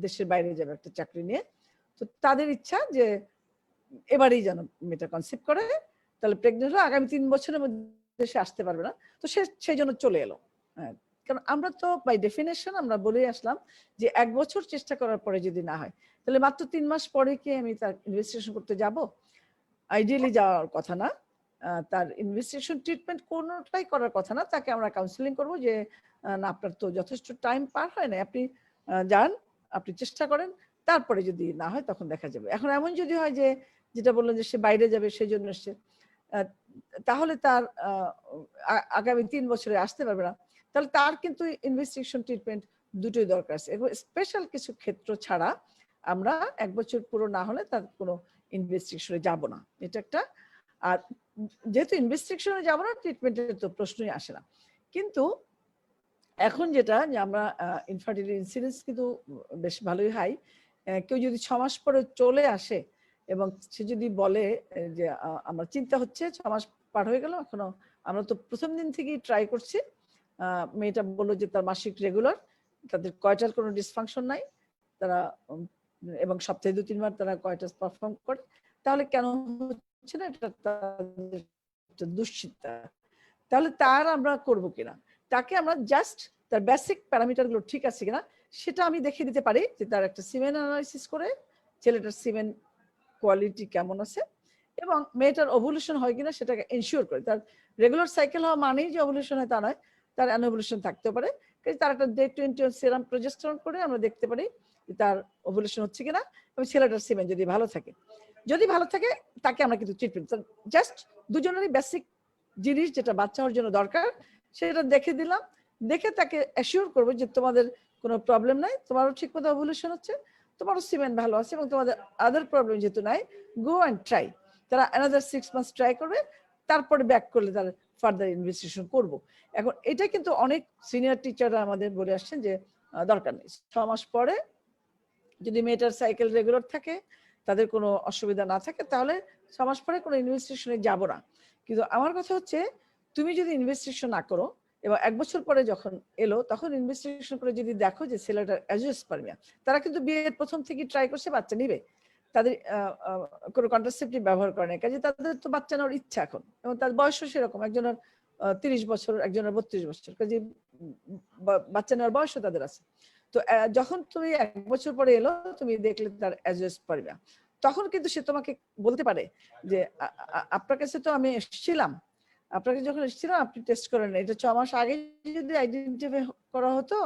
দেশের বাইরে যাবে একটা চাকরি নিয়ে, তো তাদের ইচ্ছা যে এবারেই যেন মেয়েটা কনসেপ্ট করে, তাহলে প্রেগনেন্ট হলে আগামী 3 বছরের মধ্যে সে আসতে পারবে না, তো সে সেই জন্য চলে এলো। হ্যাঁ, কারণ আমরা তো বাই ডেফিনেশন আমরা বলেই আসলাম যে 1 বছর চেষ্টা করার পরে যদি না হয়, তাহলে মাত্র 3 মাস পরে কি আমি তার ইনভেস্টিগেশন করতে যাব? আইডিয়ালি যাওয়ার কথা না। তার ইনভেস্টিগেশন ট্রিটমেন্ট কোনোটাই করার কথা না, তাকে আমরা কাউন্সেলিং করব যে না আপনার তো যথেষ্ট টাইম পার হয় না, আপনি যান, আপনি চেষ্টা করেন, তারপরে যদি না হয় তখন দেখা যাবে। এখন এমন যদি হয় যে যেটা বললেন যে সে বাইরে যাবে সেই জন্য এসছে, তাহলে তার আগামী 3 বছরে আসতে পারবে না, তাহলে তার কিন্তু ইনভেস্টিগেশন ট্রিটমেন্ট দুটোই দরকার আছে। স্পেশাল কিছু ক্ষেত্র ছাড়া আমরা 1 বছর পুরো না হলে তার কোনো ইনভেস্টিগেশনে যাব না, এটা একটা। আর যেহেতু ইনভেস্টিগেশনে যাব না, ট্রিটমেন্টের তো প্রশ্নই আসে না। কিন্তু এখন যেটা যে আমরা ইনফার্টিলিটি ইনসিডেন্স কিন্তু বেশ ভালোই হাই। কেউ যদি 6 মাস পরে চলে আসে এবং সে যদি বলে যে আমার চিন্তা হচ্ছে, 6 মাস পার হয়ে গেল এখনো, আমরা তো প্রথম দিন থেকেই ট্রাই করছি, মেয়েটা বললো যে তার মাসিক রেগুলার, তাদের কয়টার কোনো ডিসফাংশন নাই, তারা এবং সপ্তাহে 2-3 বার তারা কয়টাস পারফর্ম করে, তাহলে কেন হচ্ছে না এটা তাদের দুশ্চিন্তা। তাহলে তার আমরা করব কিনা, তাকে আমরা জাস্ট তার বেসিক প্যারামিটার গুলো ঠিক আছে কিনা সেটা আমি দেখে দিতে পারি, যে তার একটা সিমেন অ্যানালাইসিস করে ছেলেটার সিমেন কোয়ালিটি কেমন আছে এবং মেয়েটার ওভুলেশন হয় কিনা সেটাকে এনশিওর করে। তার রেগুলার সাইকেল হওয়া মানেই যে ওভুলেশন হয় তা নয়, তার অ্যানোভুলেশন থাকতেও পারে। তার একটা ডে 20 সেরাম প্রজেস্টেরন করে আমরা দেখতে পারি যে তার ওভুলেশন হচ্ছে কিনা, এবং ছেলেটার সিমেন যদি ভালো থাকে, তাকে আমরা কিন্তু ট্রিটমেন্ট জাস্ট দুজনেরই বেসিক জিনিস যেটা বাচ্চা হওয়ার জন্য দরকার সেটা দেখে দিলাম, দেখে তাকে অ্যাসিওর করবো যে তোমাদের কোনো প্রবলেম নাই, তোমারও ঠিক মতো ওভুলেশন হচ্ছে, তোমারও সিমেন্ট ভালো আছে এবং তোমাদের আদার প্রবলেম যেহেতু নাই, গো অ্যান্ড ট্রাই। তারা অ্যানাদার 6 মান্থস ট্রাই করবে, তারপরে ব্যাক করলে তারা ফার্দার ইনভেস্টিগেশন করবো। এখন এটা কিন্তু অনেক সিনিয়র টিচাররা আমাদের বলে আসছেন যে দরকার নেই, 6 মাস পরে যদি মেয়েটার সাইকেল রেগুলার থাকে, তাদের কোনো অসুবিধা না থাকে, তাহলে 6 মাস পরে কোনো ইনভেস্টিগেশনে যাব না। কিন্তু আমার কথা হচ্ছে তুমি যদি ইনভেস্টিগেশন না করো এবং 1 বছর পরে যখন এলো তখন ইনভেস্টিগেশন করে যদি দেখো যে ছেলেটার অ্যাজিওস্পার্মিয়া, তারা কিন্তু বিয়ের প্রথম থেকে ট্রাই করছে বাচ্চা নিবে, তাদের কোনো কন্ট্রাসেপটিভ ব্যবহার করে না, কাজে তাদের তো বাচ্চা নেওয়ার ইচ্ছা এখন, এবং তার বয়সও সেরকম, একজনের 30 বছর, একজনের 32 বছর, কাজে বাচ্চা নেওয়ার বয়সও তাদের আছে। তো যখন তুমি 1 বছর পরে এলো তুমি দেখলে তার অ্যাজিওস্পার্মিয়া, তখন কিন্তু সে তোমাকে বলতে পারে যে আপনার কাছে তো আমি এসেছিলাম, আপনাকে যখন এসেছিলাম আপনি টেস্ট করেন, এটা 6 মাস আগে যদি আইডেন্টিফাই করা হতো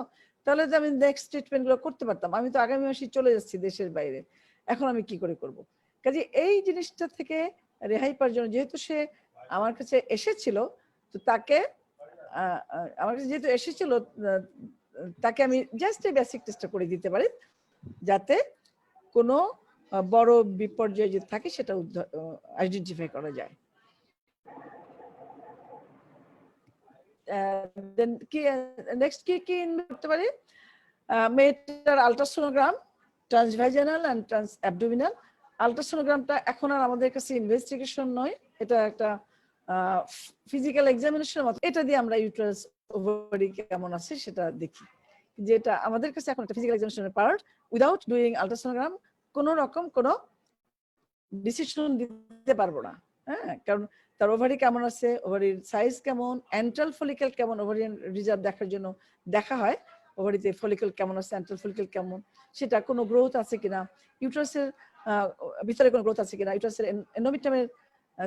তাহলে তো আমি নেক্সট ট্রিটমেন্ট গুলো করতে পারতাম, আমি তো আগামী মাসে চলে যাচ্ছি দেশের বাইরে, এখন আমি কি করে করব। কাজে এই জিনিসটা থেকে রেহাই পাওয়ার জন্য, যেহেতু সে আমার কাছে এসেছিল, তো তাকে আমার কাছে যেহেতু এসেছিল তাকে আমি জাস্ট এই বেসিক টেস্টটা করে দিতে পারি, যাতে কোনো বড় বিপর্যয় যদি থাকে সেটা আইডেন্টিফাই করা যায়। দেন কি নেক্সট কি করতে পারি, মেয়েটার আলট্রাসোনোগ্রাম, ট্রান্সভাইজানাল এন্ড ট্রান্স অ্যাবডোমিনাল। আলট্রাসোনোগ্রামটা এখন আর আমাদের কাছে ইনভেস্টিগেশন নয়, এটা একটা ফিজিক্যাল এক্সামিনেশনের মতো, এটা দিয়ে আমরা ইউটেরাস ওভারি কেমন আছে সেটা দেখি, যেটা আমাদের কাছে এখন একটা ফিজিক্যাল এক্সামিনেশনের পার্ট। উইদাউট ডুইং আলট্রাসোনোগ্রাম কোনো রকম কোনো ডিসিশন দিতে পারবো না, হ্যাঁ, কারণ তার ওভারি কেমন আছে, ওভারির সাইজ কেমন, অ্যান্ট্রাল ফলিকল কেমন, ওভারিয়ান রিজার্ভ দেখার জন্য দেখা হয়, ওভারিতে ফলিকল কেমন আছে, অ্যান্ট্রাল ফলিকল কেমন, সেটা কোনো গ্রোথ আছে কিনা, ইউটারাসের ভিতরে কোনো গ্রোথ আছে কিনা, ইউটারাসের এন্ডোমেট্রিয়ামের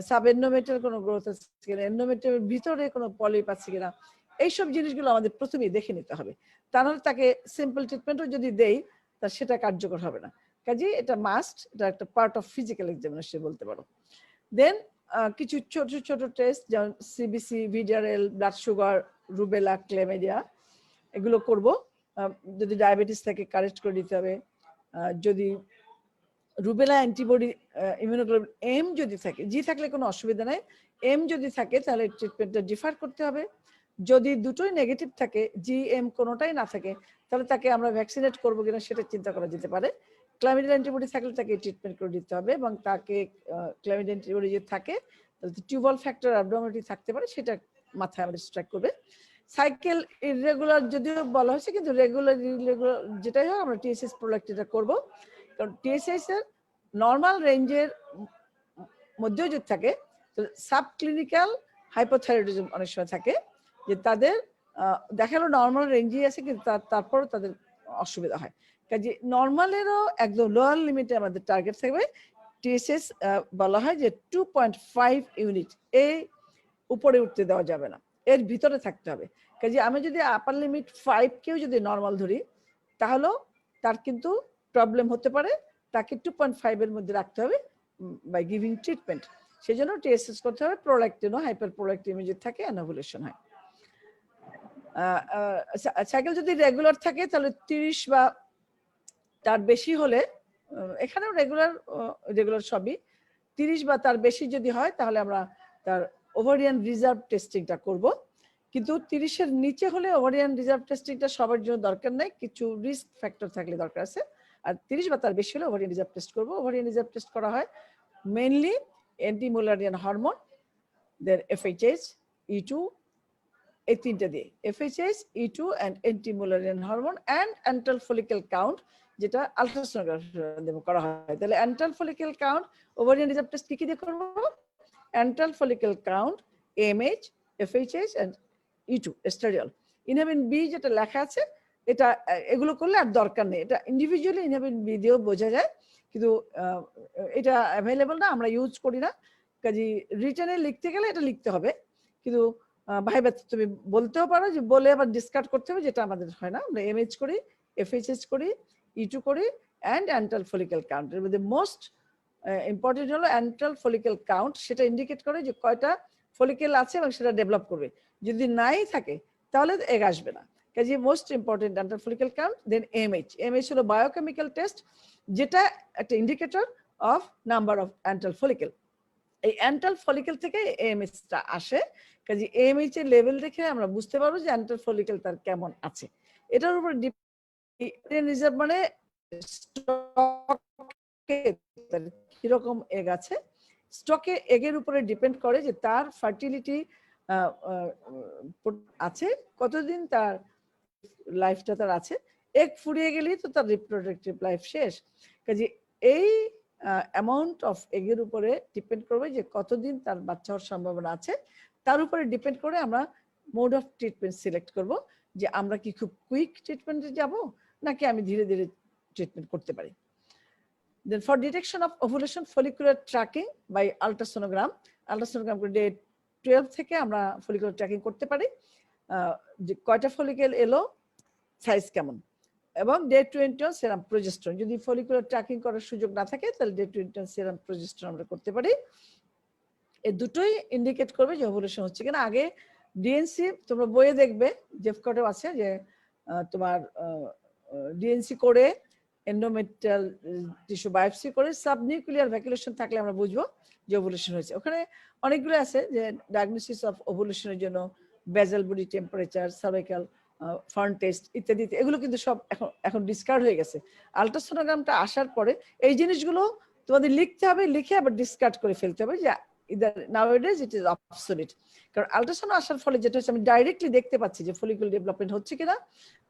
সাব এন্ডোমেট্রিয়াল কোনো গ্রোথ আছে কিনা, এন্ডোমেট্রিয়ামের ভিতরে কোনো পলিপ আছে কিনা, এইসব জিনিসগুলো আমাদের প্রথমেই দেখে নিতে হবে, তা নাহলে তাকে সিম্পল ট্রিটমেন্টও যদি দেই তা সেটা কার্যকর হবে না। কাজে এটা মাস্ট, এটা একটা পার্ট অফ ফিজিক্যাল এক্সামিনেশন বলতে পারো। দেন কিছু ছোট ছোট টেস্ট যেমন CBC, VDRL, blood sugar, rubella, chlamydia, এগুলো করব। যদি ডায়াবেটিস থাকে কারেক্ট করে দিতে হবে, যদি রুবেলা অ্যান্টিবডি ইমিউনোগ্লোবিন এম যদি থাকে, জি থাকলে কোনো অসুবিধা নাই, এম যদি থাকে তাহলে ট্রিটমেন্টটা ডিফার করতে হবে। যদি দুটোই নেগেটিভ থাকে, জি এম কোনোটাই না থাকে, তাহলে তাকে আমরা ভ্যাকসিনেট করবো কিনা সেটা চিন্তা করা যেতে পারে। ক্লামিডিয়াল অ্যান্টিবডি থাকলে তাকে ট্রিটমেন্ট করে দিতে হবে, এবং তাকে ক্লামিডিয়াল অ্যান্টিবডি যদি থাকে তাহলে টিউবল ফ্যাক্টর অ্যাবনর্মালিটি থাকতে পারে, সেটা মাথায় আমাদের স্ট্রাইক করবে। সাইকেল ইররেগুলার যদিও বলা হয়েছে, কিন্তু রেগুলার ইররেগুলার যেটাই হয় আমরা টিএসএস প্রোলাক্টিনটা করবো, কারণ টিএসএস এর নর্মাল রেঞ্জের মধ্যেও যদি থাকে তো সাব ক্লিনিক্যাল হাইপোথাইরয়েডিজম অনেক সময় থাকে, যে তাদের দেখালো নর্মাল রেঞ্জেই আছে কিন্তু তারপরও তাদের অসুবিধা হয়। কাজে নর্মালেরও একদম লোয়ার লিমিটে আমাদের টার্গেট থাকবে। টিএসএস বলা হয় যে 2.5 ইউনিট, এই উপরে উঠতে দেওয়া যাবে না, এর ভিতরে থাকতে হবে। কাজে আমি যদি আপার লিমিট 5 কেও যদি নর্মাল ধরি, তাহলেও তার কিন্তু প্রবলেম হতে পারে তাকে 2.5 এর মধ্যে রাখতে হবে বাই গিভিং ট্রিটমেন্ট। সেই জন্য টিএসএস করতে হবে, প্রোল্যাকটিন ও হাইপার প্রোল্যাকটিন যদি থাকে অ্যানোভুলেশন হয়। সাইকেল যদি রেগুলার থাকে তাহলে 30 বা তার বেশি হলে, এখানেও রেগুলার সবই 30 বা তার বেশি যদি হয় তাহলে আমরা তার ওভারিয়ান রিজার্ভ টেস্টিংটা করব। কিন্তু 30-এর নিচে হলে ওভারিয়ান রিজার্ভ টেস্টিংটা সবার জন্য দরকার নাই, কিছু রিস্ক ফ্যাক্টর থাকলে দরকার আছে। আর 30 বা তার বেশি হলে ওভারিয়ান রিজার্ভ টেস্ট করব। ওভারিয়ান রিজার্ভ টেস্ট করা হয় মেইনলি অ্যান্টিমুলারিয়ান হরমোন, দেন এফএইচএইচ, E2, এই তিনটা দিয়ে FHH, E2 and antimullerian hormone and antral follicle count, যেটা আলট্রাসোনোগ্রাফি করা হয়। তাহলে antral follicle count, ovarian reserve test কি দিয়ে করব? Antral follicle count, AMH, FHH and E2 estradiol. Inhibin B যেটা লেখা আছে এটা, এগুলো করলে আর দরকার নেই, এটা ইন্ডিভিজুয়ালি ইনহিবিন বি দিয়েও বোঝা যায়, কিন্তু এটা অ্যাভেলেবল না, আমরা ইউজ করি না। কাজে রিটেনে লিখতে গেলে এটা লিখতে হবে, কিন্তু ভাইবা তুমি বলতেও পারো যে বলে আবার ডিসকার্ড করতে হবে, যেটা আমাদের হয় না। আমরা এমএইচ করি, এফএইচএস করি, E2 করি অ্যান্ড অ্যান্টাল ফলিকেল কাউন্ট। এর মধ্যে মোস্ট ইম্পর্টেন্ট হলো অ্যান্টাল ফলিকেল কাউন্ট, সেটা ইন্ডিকেট করে যে কয়টা ফলিকেল আছে এবং সেটা ডেভেলপ করবে। যদি নাই থাকে তাহলে এগ আসবে না। কাজে most important antral follicle count, then MH. MH হলো বায়োকেমিক্যাল টেস্ট, যেটা একটা indicator of number of antral follicle. এই অ্যান্টাল ফলিকেল থেকে এএমএইচটা আসে। কাজে এএমএইচ এর লেভেল দেখে আমরা বুঝতে পারবো যে অ্যান্টাল ফলিকেল তার কেমন আছে। এটার উপর রিজার্ভ মানে স্টকে কিরকম এগ আছে, স্টকে এগের উপরে ডিপেন্ড করে যে তার ফার্টিলিটি আছে, কতদিন তার লাইফটা তার আছে। এগ ফুরিয়ে গেলেই তো তার রিপ্রোডাক্টিভ লাইফ শেষ। কাজে এই অ্যামাউন্ট অফ এগের উপরে ডিপেন্ড করবে যে কতদিন তার বাচ্চা হওয়ার সম্ভাবনা আছে। তার উপরে ডিপেন্ড করে আমরা মোড অফ ট্রিটমেন্ট সিলেক্ট করব, যে আমরা কি খুব কুইক ট্রিটমেন্টে যাব নাকি আমি ধীরে ধীরে ট্রিটমেন্ট করতে পারি। Then for detection of ovulation, follicular tracking by ultrasonogram. Ultrasonogram করে ডে 12 থেকে আমরা ফলিকুলার ট্র্যাকিং করতে পারি, যে কয়টা ফলিকেল এলো, সাইজ কেমন, এবং ডে 21 সেরাম প্রজেস্টেরন। যদি ফলিকুলার ট্র্যাকিং করার সুযোগ না থাকে তাহলে ডে 21 সেরাম প্রজেস্টেরন আমরা করতে পারি। এই দুটোই ইন্ডিকেট করবে যে ওভুলেশন হচ্ছে কিনা। আগে ডিএনসি তোমরা বইয়ে দেখবে, জেফকটেও আছে, যে তোমার ডিএনসি করে এন্ডোমেট্রিয়াল টিস্যু বায়োপসি করে সাবনিউক্লিয়ার ভ্যাকুলেশন থাকলে আমরা বুঝবো যে ওভুলেশন হয়েছে। ওখানে অনেকগুলো আছে যে ডায়াগনোসিস অফ ওভুলেশনের জন্য বেজাল body temperature, cervical fern test ইত্যাদি, এগুলো কিন্তু সব এখন ডিসকার্ড হয়ে গেছে। আলট্রাসোনোগ্রামটা আসার পরে এই জিনিসগুলো তোমাদের লিখতে হবে, লিখে আবার ডিসকার্ড করে ফেলতে হবে, যে either nowadays it is obsolete। কারণ আলট্রাসাউন্ড আসার ফলে যেটা হচ্ছে আমি ডাইরেক্টলি দেখতে পাচ্ছি যে ফলিকুল ডেভেলপমেন্ট হচ্ছে কিনা।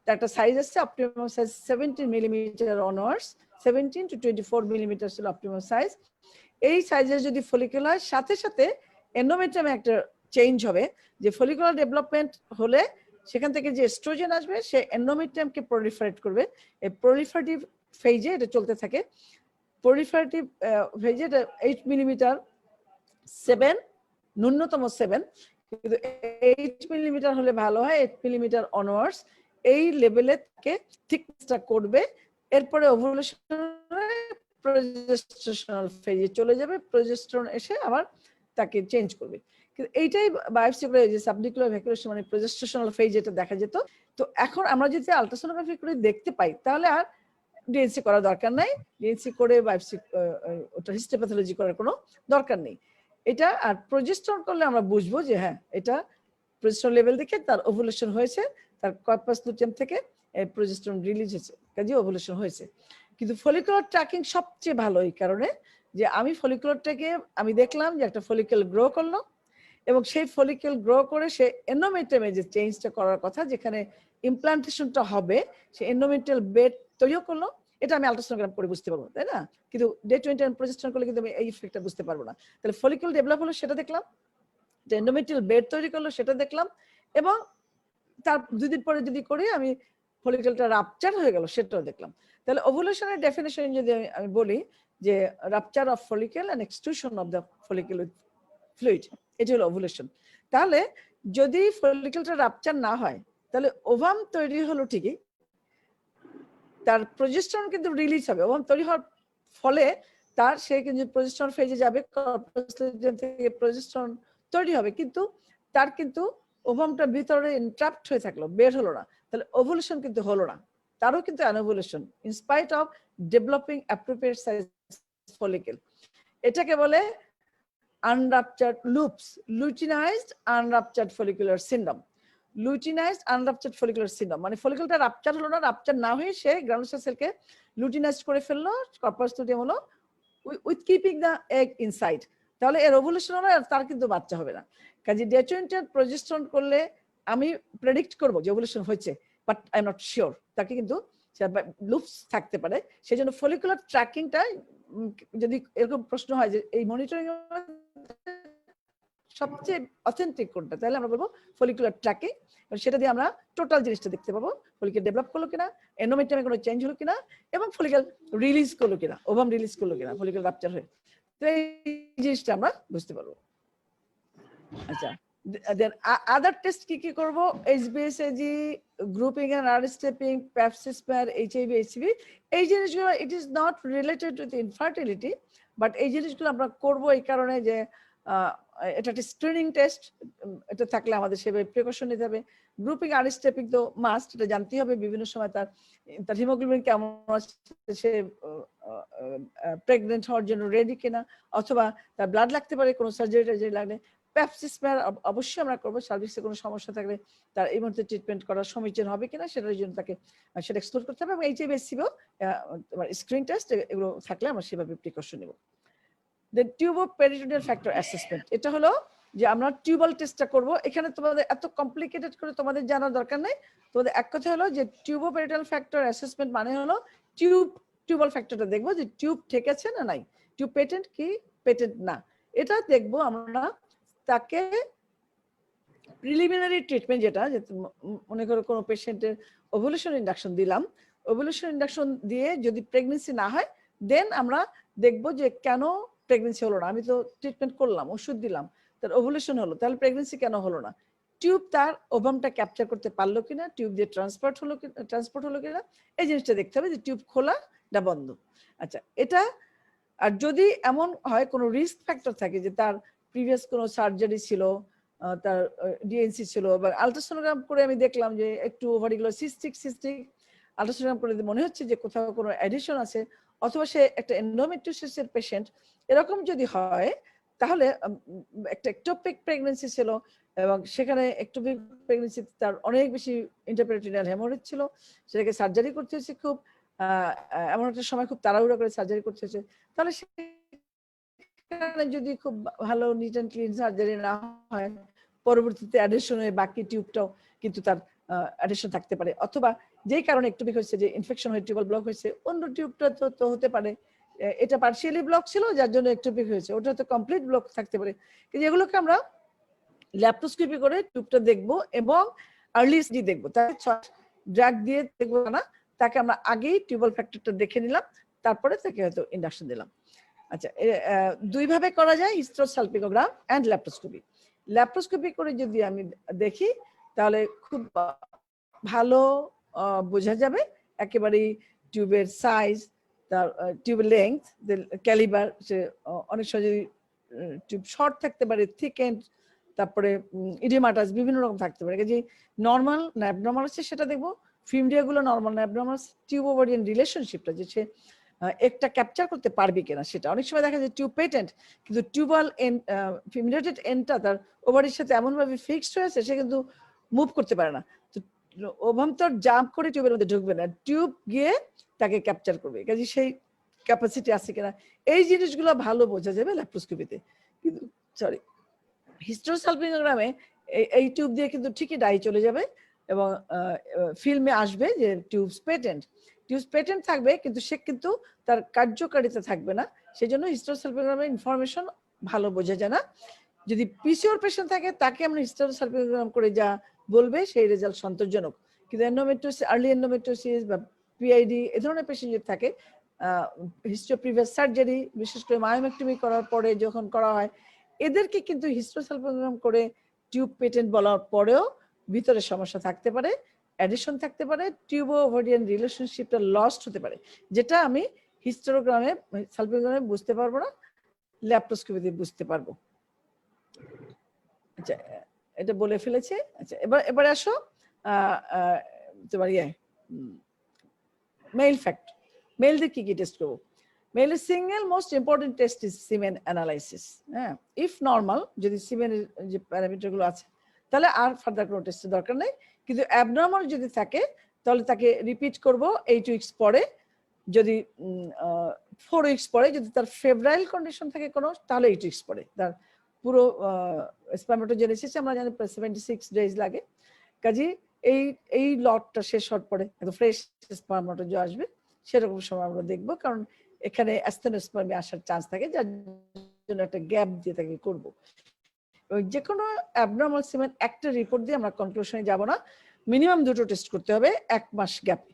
তার একটা সাইজ আছে, optimum size 17 millimetre onwards, 17 to 24 millimetre ছিল অপটিমাম সাইজ। এই সাইজের যদি ফলিকুল হয়, সাথে সাথে এন্ডোমেট্রিয়ামে একটা চেঞ্জ হবে, যে ফলিকুলার ডেভেলপমেন্ট হলে সেখান থেকে যে এস্ট্রোজেন আসবে সে এন্ডোমেট্রিয়ামকে প্রলিফারেট করবে। এই প্রলিফারেটিভ ফেজে এটা চলতে থাকে। প্রলিফারেটিভ ফেজে 8 মিলিমিটার 7, ন্যূনতম 7, কিন্তু 8 মিলিমিটার হলে ভালো হয়, 8 মিলিমিটার অনওয়ার্ডস এই লেভেলে থেকে থিকনেসটা করবে। এরপরে ওভুলেশন প্রজেস্টেশনাল ফেজে চলে যাবে, প্রজেস্টেরন এসে আবার তাকে চেঞ্জ করবে। কিন্তু এইটাই বায়োপসি করে যে সাবনিউক্লিয়ার ভ্যাকুলেশন মানে প্রজেস্টেশনাল ফেজ যেটা দেখা যেত। তো এখন আমরা যদি আলট্রাসোনোগ্রাফি করে দেখতে পাই তাহলে আর ডিএনসি করার দরকার নাই, ডিএনসি করে বায়োপসি ওটা হিস্টোপ্যাথোলজি করার কোনো দরকার নেই। এটা আর প্রজেস্টেরন করলে আমরা বুঝবো যে হ্যাঁ এটা প্রজেস্টেরন লেভেল দেখে তার ওভুলেশন হয়েছে, তার কর্পাস লুটিয়াম থেকে প্রজেস্টেরন রিলিজ হয়েছে, কাজে ওভুলেশন হয়েছে। কিন্তু ফলিকুলার ট্র্যাকিং সবচেয়ে ভালো এই কারণে যে আমি ফলিকুলারটাকে আমি দেখলাম যে একটা ফলিকেল গ্রো করলো, এবং সেই ফলিকেল গ্রো করে সে এন্ডোমেট্রিয়ামে যে চেঞ্জটা করার কথা, যেখানে ইমপ্লান্টেশনটা হবে, সে এন্ডোমেট্রিয়াল বেড তৈরিও করলো। এটা আমি আলট্রাসোনোগ্রাম করে বুঝতে পারবো, তাই না? কিন্তু ডে 21 প্রজেস্টেরন করলে কিন্তু আমি এই ইফেক্টটা বুঝতে পারবো না। তাহলে ফলিকুল ডেভেলপ হলো সেটা দেখলাম, এন্ডোমেট্রিয়াল বেড তৈরি করলো সেটা দেখলাম, এবং তার 2 দিন পরে যদি করি আমি ফলিকুলটা রাপচার হয়ে গেল সেটাও দেখলাম। তাহলে ওভুলেশনের ডেফিনেশন যদি আমি বলি যে rupture of follicle and extrusion of the follicle with fluid, এটা হলো ওভুলেশন। তাহলে যদি ফলিকেলটা রাপচার না হয় তাহলে ওভাম তৈরি হলো ঠিকই, তার প্রজেস্টেরন কিন্তু রিলিজ হবে ওভাম তৈরি হওয়ার ফলে তার সে কিন্তু প্রজেস্টেরন ফেজে যাবে, কর্পাস লুটিয়াম থেকে প্রজেস্টেরন তৈরি হবে, কিন্তু তার কিন্তু ওভামটা ভিতরে ইন্ট্রাপ্ট হয়ে থাকলো, বের হলো না, তাহলে ওভুলেশন কিন্তু হলো না, তারও কিন্তু anovulation in spite of developing appropriate size follicle. এটাকে বলে unruptured loops, luteinized unruptured follicular syndrome. Luteinized unruptured follicular syndrome মানে ফলিকুলটা রাপচার হলো না, রাপচার না হয়ে সে গ্রানুলোসার সেলকে লুটিনাইজড করে ফেললো, কর্পাস লুটিয়াম হলো, with keeping the egg inside, তাহলে এর ওভুলেশন হলো, আর তার কিন্তু বাচ্চা হবে না। কাজে ডেচুয়েন্টেড প্রজেস্টেরন করলে আমি প্রেডিক্ট করব যে ওভুলেশন হয়েছে, but I am not sure, তাকে কিন্তু লুপস থাকতে পারে। সেই জন্য ফলিকুলার ট্র্যাকিংটা যদি এরকম প্রশ্ন হয় যে এই মনিটরিং সবচেয়ে অথেন্টিক কোনটা, তাহলে আমরা বলবো ফলিকুলার ট্র্যাকিং। সেটা দিয়ে আমরা টোটাল জিনিসটা দেখতে পাবো, ফলিকেল ডেভেলপ করলো কিনা, এন্ডোমেট্রিয়ামে কোনো চেঞ্জ হলো কিনা, এবং ফলিকেল রিলিজ করলো কিনা, ওভাম রিলিজ করলো কিনা, ফলিকেল রাপচার হয়ে, তো এই জিনিসটা আমরা বুঝতে পারবো। আচ্ছা, দেন আদার টেস্ট কি কি করবো? HbSAg, grouping and R stepping, Pap's smear, HIV, HCV, এই জিনিসগুলো it is not related with infertility, but এই জিনিসগুলো আমরা করবো এই কারণে যে এটা একটা স্ক্রিনিং টেস্ট, এটা থাকলে আমাদের সেভাবে প্রিকশন নিতে হবে। গ্রুপিং আর স্টেপিং তো মাস্ট, এটা জানতেই হবে বিভিন্ন সময় তার হিমোগ্লোবিন কেমন আছে, সে প্রেগনেন্ট হওয়ার জন্য রেডি কিনা, অথবা তার ব্লাড লাগতে পারে কোনো সার্জারি টার্জারি লাগলে। প্যাপসি স্মেয়ার অবশ্যই আমরা করবো, সার্ভিসে কোনো সমস্যা থাকলে তার এই মুহূর্তে ট্রিটমেন্ট করা সমীচীন হবে কিনা সেটার জন্য তাকে সেটা এক্সপ্লোর করতে হবে, এবং HIV, HCV স্ক্রিন টেস্ট এগুলো থাকলে আমরা সেভাবে প্রিকশন নেব। The tuboperitoneal factor assessment, এটা হলো যে আমরা টিউবাল টেস্টটা করব। এখানে তোমাদের এত কমপ্লিকেটেড করে তোমাদের জানার দরকার নেই, তোমাদের এক কথা হলো যে টিউবোপেরিটোনিয়াল ফ্যাক্টর অ্যাসেসমেন্ট মানে হলো টিউবাল ফ্যাক্টরটা দেখবো যে টিউব ঠিক আছে না নাই, টিউব পেটেন্ট কি পেটেন্ট না, এটা দেখবো আমরা। তাকে প্রিলিমিনারি ট্রিটমেন্ট যেটা, যে মনে করো কোনো পেশেন্টের ওভুলেশন ইন্ডাকশন দিলাম, ওভুলেশন ইন্ডাকশন দিয়ে যদি প্রেগনেন্সি না হয়, দেন আমরা দেখবো যে কেন প্রেগনেন্সি হলো না। আমি তো ট্রিটমেন্ট করলাম, ওষুধ দিলাম, তার ওভুলেশন হলো, তাহলে প্রেগনেন্সি কেন হলো না? টিউব তার ওভামটা ক্যাপচার করতে পারলো কিনা, টিউব দিয়ে ট্রান্সপোর্ট হলো কিনা, এই জিনিসটা দেখতে হবে যে টিউব খোলা না বন্ধ। আচ্ছা, এটা আর যদি এমন হয় কোনো রিস্ক ফ্যাক্টর থাকে যে তার প্রিভিয়াস কোনো সার্জারি ছিল, তার ডিএনসি ছিল, বা আলট্রাসোনোগ্রাম করে আমি দেখলাম যে একটু ওভারিগুলো সিস্টিক আলট্রাসোনোগ্রাম করে মনে হচ্ছে যে কোথাও কোনো অ্যাডিশন আছে, অথবা সে একটা এন্ডোমেট্রিওসিসের পেশেন্ট, এরকম যদি হয় তাহলে একটা একটোপিক প্রেগনেন্সি ছিল, এবং সেখানে একটোপিক প্রেগনেন্সি তার অনেক বেশি ইন্টারপেরিটোনিয়াল হেমোরেজ ছিল, সেটাকে সার্জারি করতে হয়েছে, খুব এমন একটা সময় খুব তাড়াহুড়া করে সার্জারি করতে হয়েছে, তাহলে সেখানে যদি খুব ভালো নিট অ্যান্ড ক্লিন সার্জারি না হয়, পরবর্তীতে অ্যাডিশন হয়ে বাকি টিউবটাও কিন্তু তার অ্যাডিশন থাকতে পারে, অথবা যেই কারণে একটোপিক হয়েছে, যে ইনফেকশন হয়ে টিউবাল ব্লক হয়েছে, অন্য টিউবটা তো হতে পারে এটা পার্শিয়ালি ব্লক ছিল যার জন্য একটোপিক হয়েছে, ওটা তো কমপ্লিট ব্লক থাকতে পারে। কিন্তু এগুলোকে আমরা ল্যাপ্রোস্কোপি করে টিউবটা দেখবো, এবং আর্লি স্টেজ দেখবো, তাকে ড্রাগ দিয়ে দেখবো না, তাকে আমরা আগেই টিউবাল ফ্যাক্টরটা দেখে নিলাম, তারপরে তাকে হয়তো ইন্ডাকশন দিলাম। আচ্ছা, দুই ভাবে করা যায়, হিস্টোসালপিঙ্গোগ্রাম এন্ড ল্যাপ্রোস্কোপি। ল্যাপ্রোস্কোপি করে যদি আমি দেখি তাহলে খুব ভালো বোঝা যাবে একেবারেই টিউবের সাইজ, তার টিউবের লেংথ, ক্যালিবার, সে অনেক সময় টিউব শর্ট থাকতে পারে, থিক এন্ড, তারপরে ইডিমাটাস বিভিন্ন রকম থাকতে পারে, যে নর্মাল না অ্যাবনর্মাল আছে সেটা দেখবো, ফিমডিয়া গুলো নর্মাল না অ্যাবনর্মাল, টিউব ওভারিয়ান রিলেশনশিপটা যে সে একটা ক্যাপচার করতে পারবে কিনা সেটা। অনেক সময় দেখা যায় টিউব পেটেন্ট, কিন্তু টিউবাল ফিমুলেটেড এন্ডটা তার ওভারির সাথে এমন ভাবে ফিক্সড হয়েছে সে কিন্তু মুভ করতে পারে না, তো ওভাম তো জাম্প করে টিউবের মধ্যে ঢুকবে না, টিউব গিয়ে তাকে ক্যাপচার করবে, কাজে সেই ক্যাপাসিটি আছে কিনা, এই জিনিসগুলো ভালো বোঝা যাবে ল্যাপ্রোস্কোপিতে। কিন্তু সরি, হিস্টোসালপিঙ্গোগ্রামে এই টিউব দিয়ে কিন্তু ঠিকই ডাই চলে যাবে, এবং ফিল্মে আসবে যে টিউবস পেটেন্ট থাকবে, কিন্তু সে কিন্তু তার কার্যকারিতা থাকবে না, সেই জন্য হিস্টোসালপিঙ্গোগ্রামে ইনফরমেশন ভালো বোঝা যায় না। যদি পিসিওর পেশেন্ট থাকে তাকে আমরা হিস্টোসালপিঙ্গোগ্রাম করে যা বলবে সেই রেজাল্ট সন্তোষজনক, কিন্তু এন্ডোমেট্রিওসিস, আর্লি এন্ডোমেট্রিওসিস বা পিআইডি এ ধরনের পেশেন্ট যদি থাকে, হিস্ট্রি প্রিভিয়াস সার্জারি, বিশেষ করে মায়োমেক্টমি করার পরে যখন করা হয়, এদেরকে কিন্তু হিস্টোসালপিঙ্গোগ্রাম করে টিউব পেটেন্ট বলার পরেও ভিতরে সমস্যা থাকতে পারে, অ্যাডিশন থাকতে পারে, টিউবো ওভারিয়ান রিলেশনশিপটা লস্ট হতে পারে, যেটা আমি হিস্টোগ্রামে সালপিঙ্গোগ্রামে বুঝতে পারবো না, ল্যাপ্রোস্কোপি দিয়ে বুঝতে পারবো। আচ্ছা, এটা বলে ফেলেছে। আচ্ছা, এবারে আসো তোমার মেল ফ্যাক্ট। মেলদের কি কি টেস্ট করবো? মেলের single most important test is semen analysis. হ্যাঁ, ইফ নর্মাল, যদি সিমেনের যে প্যারামিটার গুলো আছে তাহলে আর ফার্দার কোনো টেস্টের দরকার নেই। কিন্তু অ্যাবনর্মাল যদি থাকে তাহলে তাকে রিপিট করব 8 উইকস পরে, যদি 4 উইকস পরে, যদি তার ফেব্রাইল কন্ডিশন থাকে কোনো, তাহলে 8 উইকস পরে। তার পুরো স্পার্মাটোজেনেসিস আমরা জানি 76 ডেজ লাগে। কাজে এই লটটা শেষ হওয়ার পরে একদম ফ্রেশ স্পার্মাটোজো আসবে, সেরকম সময় আমরা দেখবো, কারণ এখানে অ্যাসথেনোস্পার্মি আসার চান্স থাকে, যার জন্য একটা গ্যাপ দিয়ে তাকে করবো। যে কোনো অ্যাবনর্মাল সিমেন একটা রিপোর্ট দিয়ে আমরা কনক্লুশনে যাব না, মিনিমাম 2টো টেস্ট করতে হবে 1 মাস গ্যাপে।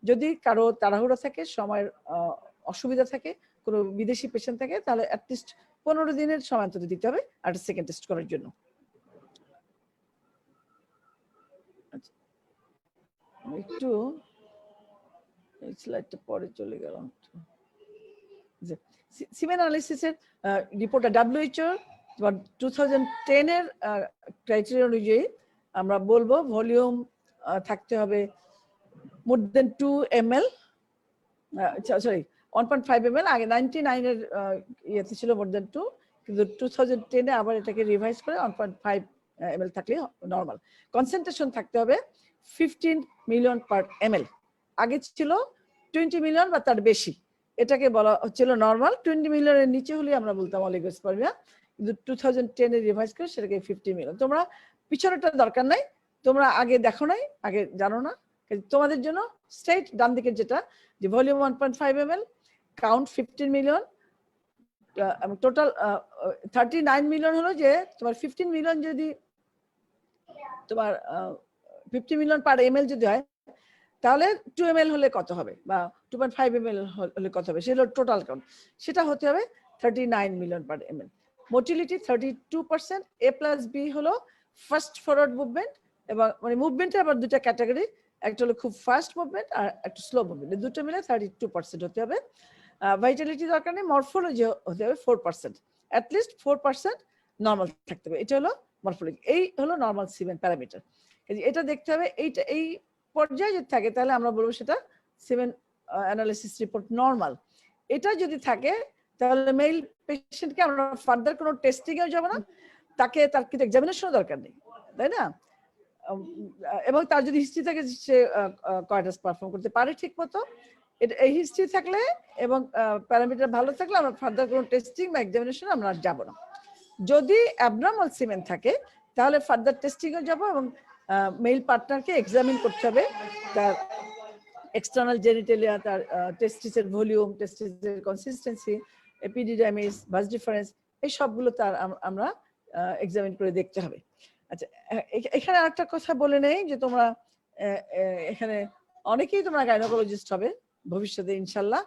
যদি কারো তাড়াহুড়া থাকে, সময়ের অসুবিধা থাকে, কোনো বিদেশি পেশেন্ট থাকে, তাহলে অ্যাটলিস্ট 15 দিনের সময়ান্তর দিতে হবে আর সেকেন্ড টেস্ট করার জন্য। একটু এই স্লাইডটা পরে চলে গেলাম। সিমেন অ্যানালিসিসের রিপোর্টটা WHO 2010 এর ক্রাইটেরিয়া অনুযায়ী আমরা বলবো ভলিউম থাকতে হবে মোর দেন 2 ml, সরি 1.5 ml। আগে 99 এর ইয়েতে ছিল মোর দেন 2, কিন্তু 2010 এ আবার এটাকে রিভাইজ করে 1.5 ml থাকলে নর্মাল। কনসেন্ট্রেশন থাকতে হবে 15 মিলিয়ন পার ml। আগে ছিল 20 মিলিয়ন বা তার বেশি, এটাকে বলা হচ্ছিল নর্মাল। 20 মিলিয়নের নিচে হলে আমরা বলতাম অলিগোস্পার্মিয়া, কিন্তু 2010 এ রিভাইজ করে সেটাকে 15 মিলিয়ন। তোমরা পিছনেটা দরকার নাই, তোমরা আগে দেখো নাই, আগে জানো না, তোমাদের জন্য স্ট্রেট ডান দিকের যেটা, যে ভলিউম 1.5 ml, কাউন্ট 15 মিলিয়ন, এবং টোটাল 39 মিলিয়ন হলো। যে তোমার 15 মিলিয়ন যদি তোমার 50 মিলিয়ন পার ml যদি হয়, তাহলে 2 ml হলে কত হবে, বা 2.5 ml হলে কত হবে, সেটা টোটাল কাউন্ট, সেটা হতে হবে 39 মিলিয়ন পার ml। মোটিলিটি 32%। A+B হলো ফার্স্ট ফরওয়ার্ড মুভমেন্ট, এবং মানে মুভমেন্টে আবার দুটা ক্যাটাগরি, একটা হলো খুব ফাস্ট মুভমেন্ট আর একটা স্লো মুভমেন্ট, দুটো মিলে 32% হতে হবে। ভাইটালিটি দরকার নেই, মরফোলজি হতে হবে 4%, অ্যাটলিস্ট 4% নর্মাল থাকতে হবে। এটা হলো মরফোলজি, এই হলো নর্মাল সিমেন প্যারামিটার। এটা দেখতে হবে, এইটা এই পর্যায়ে যদি থাকে তাহলে আমরা বলবো সেটা সিমেন অ্যানালিসিস রিপোর্ট নর্মাল। এটা যদি থাকে তাহলে মেল পেশেন্টকে আমরা ফার্দার কোনো টেস্টিং এও যাব না, তাকে তার কিন্তু এক্সামিনেশনও দরকার নেই, তাই না? এবং তার যদি হিস্ট্রি থাকে সে কয়টাস পারফর্ম করতে পারে ঠিক মতো, এই হিস্ট্রি থাকলে এবং প্যারামিটার ভালো থাকলে আমরা ফার্দার কোনো টেস্টিং বা এক্সামিনেশন আমরা যাব না। যদি অ্যাবনর্মাল সিমেন থাকে তাহলে ফার্দার টেস্টিংও যাব, এবং মেল পার্টনারকে এক্সামিন করতে হবে, তার এক্সটার্নাল জেনিটালিয়া, তার টেস্টিসের ভলিউম, টেস্টিসের কনসিস্টেন্সি, এপিডিডার্মিস, ভাস ডিফারেন্স, এই সবগুলো তার আমরা এক্সামিন করে দেখতে হবে। আচ্ছা, এখানে আরেকটা কথা বলে নেই যে তোমরা এখানে অনেকেই তোমরা গাইনোকোলজিস্ট হবে ভবিষ্যতে ইনশাল্লাহ,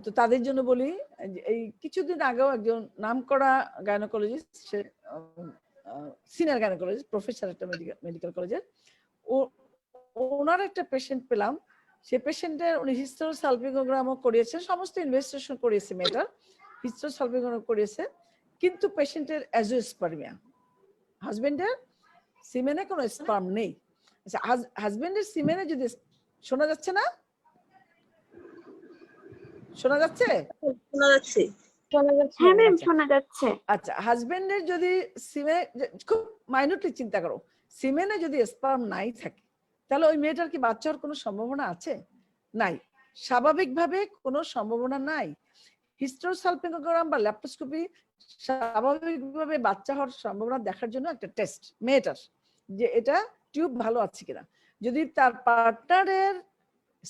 তো তাদের জন্য বলি, এই কিছুদিন আগেও একজন নামকরা গাইনোকোলজিস্ট, সে সিনিয়র গাইনোকোলজিস্ট, প্রফেসর একটা মেডিকেল কলেজের, ওনার একটা পেশেন্ট পেলাম, সে পেশেন্টের উনি হিস্টোসালপিঙ্গোগ্রামও করিয়েছেন, সমস্ত ইনভেস্টিগেশন করিয়েছে, মেয়েটার হিস্টোসালপিঙ্গোগ্রাম করিয়েছে, কিন্তু পেশেন্টের অ্যাজিওস্পার্মিয়া, হাজবেন্ডের সিমেনে কোনো স্পার্ম নেই। আচ্ছা, হাজবেন্ডের সিমেনে যদি, শোনা যাচ্ছে না? শোনা যাচ্ছে? শোনা যাচ্ছে। হ্যাঁ ম্যাম, শোনা যাচ্ছে। আচ্ছা, হাজবেন্ডের যদি সিমেনে, খুব মাইনরলি চিন্তা করো, সিমেনে যদি স্পার্ম নাই থাকে তাহলে ওই মেয়েটার কি বাচ্চা হওয়ার কোনো সম্ভাবনা আছে? নাই, স্বাভাবিকভাবে কোনো সম্ভাবনা নাই। হিস্টোসালপিঙ্গোগ্রাম বা ল্যাপ্রোস্কোপি স্বাভাবিকভাবে বাচ্চা হওয়ার সম্ভাবনা দেখার জন্য একটা টেস্ট মেয়েটার, যে এটা টিউব ভালো আছে কিনা। যদি তার পার্টনারের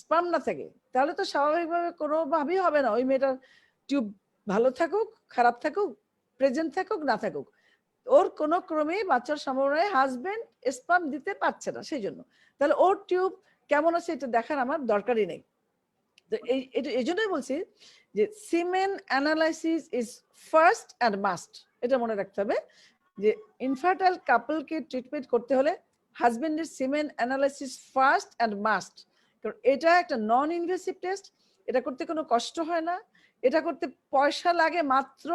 স্পার্ম না থাকে তাহলে তো স্বাভাবিকভাবে কোনোভাবেই হবে না, ওই মেয়েটার টিউব ভালো থাকুক, খারাপ থাকুক, প্রেজেন্ট থাকুক, না থাকুক, ওর কোনো ক্রমেই বাচ্চার সম্ভাবনায় হাজবেন্ড স্পার্ম দিতে পারছে না, সেই জন্য। তাহলে ওর টিউব কেমন আছে এটা দেখার আমার দরকারই নেই। তো এই জন্যই বলছি যে semen analysis is first and must. এটা মনে রাখতে হবে যে ইনফার্টাইল কাপলকে ট্রিটমেন্ট করতে হলে হাজবেন্ডের সিমেন অ্যানালাইসিস ফার্স্ট অ্যান্ড মাস্ট। কারণ এটা একটা নন ইনভেসিভ টেস্ট, এটা করতে কোনো কষ্ট হয় না, এটা করতে পয়সা লাগে মাত্র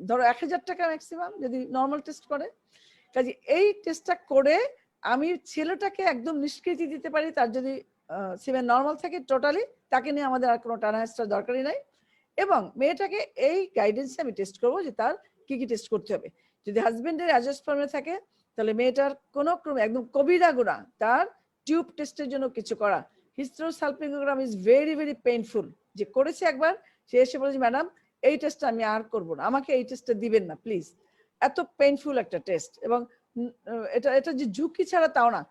ধরো 1000 টাকা ম্যাক্সিমাম যদি নর্মাল টেস্ট করে। কাজে এই টেস্টটা করে আমি ছেলেটাকে একদম নিষ্কৃতি দিতে পারি, তার যদি সিমেন নর্মাল থাকে টোটালি, তাকে নিয়ে আমাদের আর কোনো টানা হেঁচড়ার দরকারই নাই। এবং মেয়েটাকে এই গাইডেন্সে আমি টেস্ট করবো যে তার কি কি টেস্ট করতে হবে। যদি হাজবেন্ডের অ্যাজোস্পার্মিয়া থাকে তাহলে মেয়েটার কোনো ক্রমে একদম কবিরা গুণা তার টিউব টেস্টের জন্য কিছু করা। হিস্টেরোসালপিঙ্গোগ্রাম ইজ ভেরি ভেরি পেইনফুল। যে করেছে একবার সে এসে বলেছে ম্যাডাম এই টেস্টটা আমি আর করবো না, আমাকে এই টেস্টটা দিবেন না প্লিজ, এত পেইনফুল একটা টেস্ট। এবং এটা যে ঝুঁকি ছাড়া তাও না,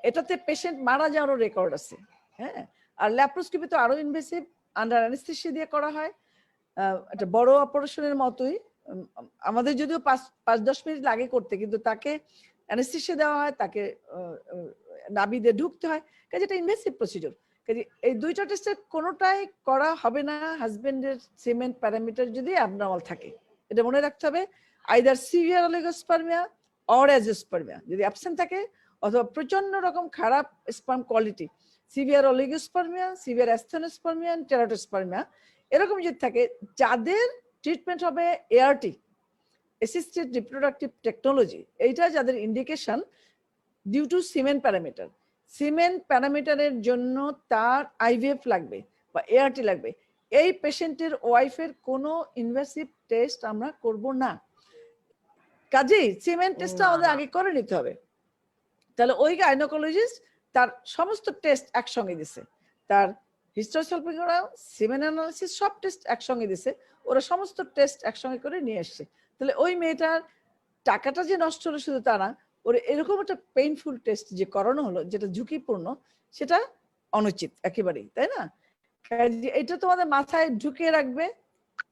এটাতে পেশেন্ট মারা যাওয়ারও রেকর্ড আছে। হ্যাঁ, আর ল্যাপ্রোস্কোপি তো আরো ইনভেসিভ, আন্ডার অ্যানেস্থেসিয়া দিয়ে করা হয়, একটা বড় অপারেশনের মতোই। আমাদের যদিও 5-10 মিনিট লাগে করতে, কিন্তু তাকে অ্যানেস্থেসিয়া দেওয়া হয়, তাকে নাভি দিয়ে ঢুকতে হয়, কাজে এটা ইনভেসিভ প্রসিডিউর। কাজে এই দুইটা টেস্টের কোনোটাই করা হবে না হাজবেন্ডের সিমেন্ট প্যারামিটার যদি অ্যাবনর্মাল থাকে। এটা মনে রাখতে হবে, either severe oligospermia or azoospermia যদি অ্যাবসেন্ট থাকে, অথবা প্রচন্ড রকম খারাপ sperm quality, severe oligospermia, severe asthenospermia, teratospermia, এরকম যদি থাকে, যাদের ট্রিটমেন্ট হবে এআরটি, অ্যাসিস্টেড রিপ্রোডাক্টিভ টেকনোলজি, এইটা যাদের indication due to semen parameter, semen প্যারামিটারের জন্য তার আইভিএফ লাগবে বা এআরটি লাগবে, এই পেশেন্টের ওয়াইফের কোনো ইনভেসিভ টেস্ট আমরা করব না। কাজেই সিমেন্ট টেস্টটা আমাদের আগে করে নিতে হবে। তাহলে ওই গাইনোকোলজিস্ট তার সমস্ত টেস্ট একসঙ্গে দিছে, তার হিস্টোসালপিঙ্গোগ্রাম, সিমেন অ্যানালিসিস সব টেস্ট একসঙ্গে দিছে, ওরা সমস্ত টেস্ট একসঙ্গে করে নিয়ে এসছে। তাহলে ওই মেয়েটার টাকাটা যে নষ্ট হলো শুধু তা না, ওর এরকম একটা পেইনফুল টেস্ট যে করানো হলো যেটা ঝুঁকিপূর্ণ, সেটা অনুচিত একেবারেই, তাই না? এটা তোমাদের মাথায় ঢুকিয়ে রাখবে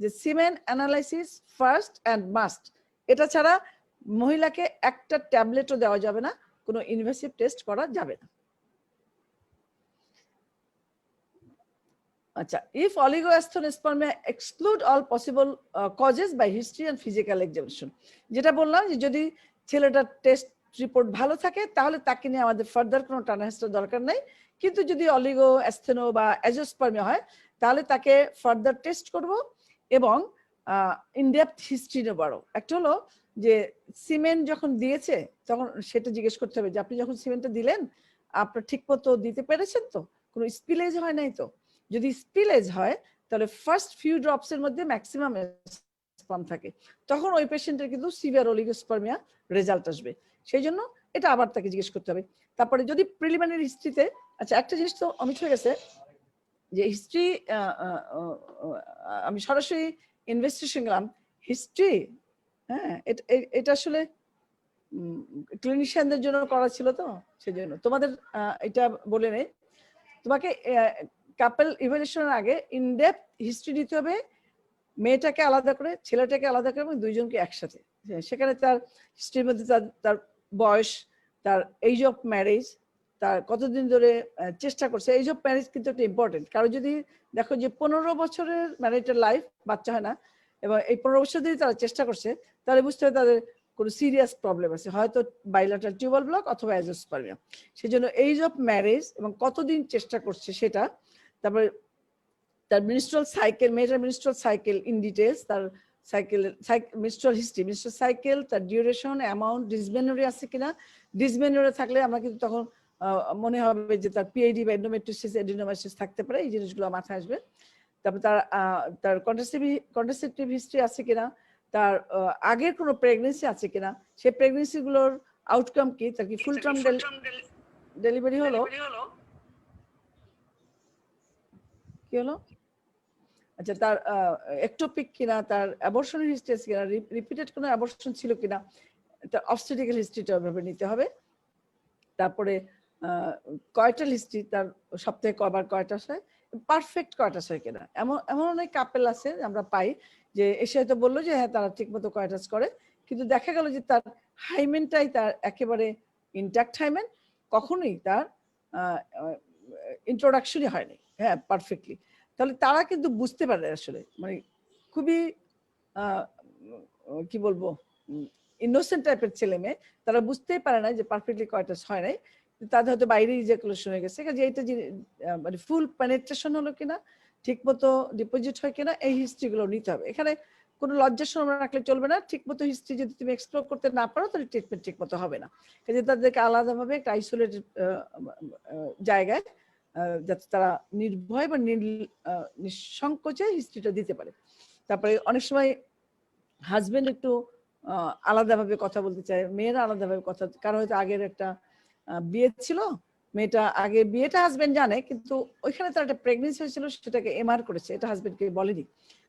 যে semen analysis first and must, এটা ছাড়া মহিলাকে একটা ট্যাবলেটও দেওয়া যাবে না, কোনো ইনভেসিভ টেস্ট করা যাবে না। আচ্ছা, if oligoasthenospermia exclude all possible causes by history and physical examination, যেটা বললাম যে যদি ছেলেটার টেস্ট রিপোর্ট ভালো থাকে তাহলে তাকে নিয়ে আমাদের ফার্দার কোনো টানাহেঁচড়ার দরকার নেই। কিন্তু যদি অলিগোঅ্যাস্থেনো বা অ্যাজোস্পার্মিয়া হয় তাহলে তাকে ফার্দার টেস্ট করব এবং ইনডেপথ হিস্ট্রি নেব। একটা হলো যে সিমেন্ট যখন দিয়েছে তখন সেটা জিজ্ঞেস করতে হবে যে আপনি যখন সিমেন্টটা দিলেন আপনার ঠিক মতো দিতে পেরেছেন তো, কোনো স্পিলেজ হয় নাই তো? যদি স্পিলেজ হয় তাহলে ফার্স্ট ফিউ ড্রপস এর মধ্যে ম্যাক্সিমাম স্পার্ম থাকে, তখন ওই পেশেন্টের কিন্তু সিভিয়ার অলিগোস্পার্মিয়া রেজাল্ট আসবে। সেই জন্য এটা আবার তাকে জিজ্ঞেস করতে হবে। তারপরে যদি প্রিলিমিনারি হিস্ট্রিতে, আচ্ছা একটা জিনিস তো অমিট হয়ে গেছে, যে হিস্ট্রি আমি সরাসরি ইনভেস্টিগেশন গেলাম, হিস্ট্রি হ্যাঁ এটা আসলে ক্লিনিশিয়ানদের জন্য করা ছিল, তো সেজন্য তোমাদের এটা বলে নেই। তোমাকে কাপল ইভ্যালুয়েশনের আগে ইনডেপথ হিস্ট্রি দিতে হবে, মেয়েটাকে আলাদা করে ছেলেটাকে আলাদা করে এবং দুইজনকে একসাথে। সেখানে তার হিস্ট্রির মধ্যে তার বয়স, তার এজ অফ ম্যারেজ, তার কতদিন ধরে চেষ্টা করছে, এজ অফ ম্যারেজ কিন্তু একটা ইম্পর্টেন্ট। কারো যদি দেখো যে 15 বছরের ম্যারিটাল লাইফ, বাচ্চা হয় না, এবং এই 15 বছর ধরে তারা চেষ্টা করছে, তাহলে বুঝতে হবে তাদের কোনো সিরিয়াস প্রবলেম আছে, হয়তো বাইলেটারাল টিউবাল ব্লক অথবা অ্যাজোস্পার্মিয়া। সেই জন্য এজ অফ ম্যারেজ এবং কতদিন চেষ্টা করছে সেটা, তারপরে তার মিনিস্ট্রাল সাইকেল, মেয়েটার মিনিস্ট্রাল সাইকেল ইন ডিটেলস, তার সাইকেল মিনিস্ট্রাল হিস্ট্রি, মিনিস্ট্রাল সাইকেল, তার ডিউরেশন, অ্যামাউন্ট, ডিসমেনোরিয়া আছে কিনা। ডিসমেনোরিয়া থাকলে আমরা কিন্তু তখন মনে হবে যে তার পিআইডি বা এন্ডোমেট্রিওসিস, এডিনোমাইসিস থাকতে পারে, এই জিনিসগুলো মাথায় আসবে। তারপর তার কন্ট্রাসেপটিভ হিস্ট্রি আছে কিনা, তার আগের কোনো প্রেগনেন্সি আছে কিনা, সেই প্রেগনেন্সি গুলোর আউটকাম কি, তার কি ফুল টার্ম ডেলিভারি হলো, কি হলো, আচ্ছা তার একটোপিক কিনা, তার অ্যাবর্শনের হিস্ট্রি আছে কিনা, রিপিটেড কোনো অ্যাবর্শন ছিল কিনা, তার অবস্টেটিক্যাল হিস্ট্রিটা ওইভাবে নিতে হবে। তারপরে কয়টাল হিস্ট্রি, তার সপ্তাহে কবার কয়টাস হয়, পারফেক্ট কয়টাস হয় কিনা। এমন অনেক কাপেল আছে আমরা পাই যে এসে হয়তো বললো যে হ্যাঁ তারা ঠিক মতো কয়টাস করে, কিন্তু দেখা গেল যে তার হাইমেনটাই তার একেবারে ইনট্যাক্ট হাইমেন, কখনোই তার ইন্ট্রোডাকশনই হয়নি হ্যাঁ পারফেক্টলি। তাহলে তারা কিন্তু বুঝতে পারে আসলে, মানে খুবই কি বলবো, ইনোসেন্ট টাইপের ছেলে মেয়ে, তারা বুঝতেই পারে না যে পারফেক্টলি কয়টাস হয় নাই, তাদের হয়তো বাইরেই ইজাকুলেশন হয়ে গেছে। কাজে এইটা মানে ফুল পেনেট্রেশন হলো কিনা, ঠিক মতো ডিপোজিট হয় কিনা, এই হিস্ট্রিগুলো নিতে হবে। এখানে কোনো লজ্জার সময় রাখলে চলবে না। ঠিক মতো হিস্ট্রি যদি তুমি এক্সপ্লোর করতে না পারো তাহলে ট্রিটমেন্ট ঠিক মতো হবে না। কাজে তাদেরকে আলাদাভাবে একটা আইসোলেটেড জায়গায় যাতে তারা নির্ভয় বা নিঃসংকোচে হিস্ট্রিটা দিতে পারে। তারপরে অনেক সময় হাজবেন্ড একটু আলাদাভাবে কথা বলতে চায়, মেয়েরা আলাদাভাবে কথা, কারো হয়তো আগের একটা বিয়ে ছিল, মেয়েটা আগে বিয়েটা হাজবেন্ড জানে, কিন্তু ওইখানে তার একটা প্রেগনেন্সি হয়েছিল, সেটাকে এমআর করেছে, এটা হাজবেন্ডকে বলেনি,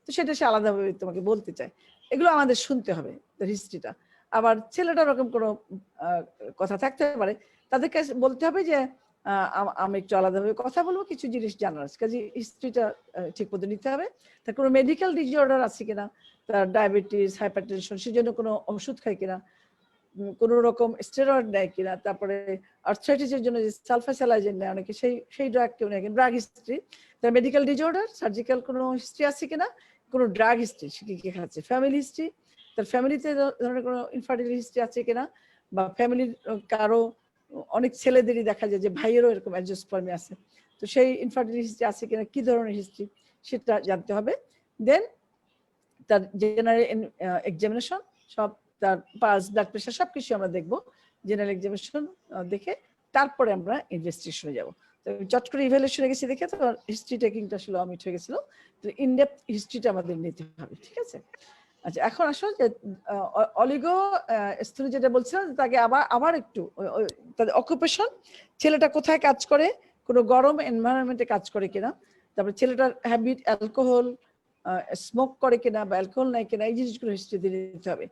তো সেটা সে আলাদাভাবে তোমাকে বলতে চায়। এগুলো আমাদের শুনতে হবে তার হিস্ট্রিটা। আবার ছেলেটা ওরকম কোনো কথা থাকতে পারে, তাদেরকে বলতে হবে যে আমি একটু আলাদাভাবে কথা বলবো, কিছু জিনিস জানার আছে। কাজে হিস্ট্রিটা ঠিক মতো নিতে হবে। তার কোনো মেডিকেল ডিসঅর্ডার আছে কিনা, তার ডায়াবেটিস, হাইপারটেনশন, সেজন্য কোনো ওষুধ খায় কিনা, কোনো রকম স্টেরয়েড নেয় কিনা, তারপরে আর্থ্রাইটিসের জন্য যে সালফাসালাইজিন নেয় অনেকে, সেই ড্রাগ কেউ নেয় কিনা, ড্রাগ হিস্ট্রি, তার মেডিকেল ডিসঅর্ডার, সার্জিক্যাল কোনো হিস্ট্রি আছে কিনা, কোনো ড্রাগ হিস্ট্রি, সে কি খাচ্ছে, ফ্যামিলি হিস্ট্রি, তার ফ্যামিলিতে ধরনের কোনো ইনফার্টিলিটি হিস্ট্রি আছে কিনা, বা ফ্যামিলির কারো, অনেক ছেলেদেরই দেখা যায় যে ভাইয়েরও এরকম অ্যাঞ্জিওস্পার্মি আছে, তো সেই ইনফার্টিলিটি হিস্ট্রি আছে কিনা, কি ধরনের হিস্ট্রি, সেটা জানতে হবে। দেন তার জেনারেল এক্সামিনেশন, সব তার পালস, ব্লাড প্রেশার সবকিছু আমরা দেখবো, জেনারেল এক্সামিনেশন দেখে তারপরে আমরা ইনভেস্টিগেশনে যাব। তো চট করে ইভ্যালুয়েশনে গেছি দেখে তো হিস্ট্রি টেকিংটা আসলে অমিট হয়ে গেছিল, তো ইনডেপথ হিস্ট্রিটা আমাদের নিতে হবে, ঠিক আছে? আচ্ছা, এখন আসো যে অলিগো স্থূল যেটা বলছিলাম, তাকে আবার একটু তাদের অকুপেশন, ছেলেটা কোথায় কাজ করে, কোনো গরম এনভায়রনমেন্টে কাজ করে কিনা, তারপরে ছেলেটার হ্যাবিট, অ্যালকোহল স্মোক করে কিনা বা অ্যালকোহল নাই কিনা, এই জিনিসগুলো হিস্ট্রি দিতে হবে।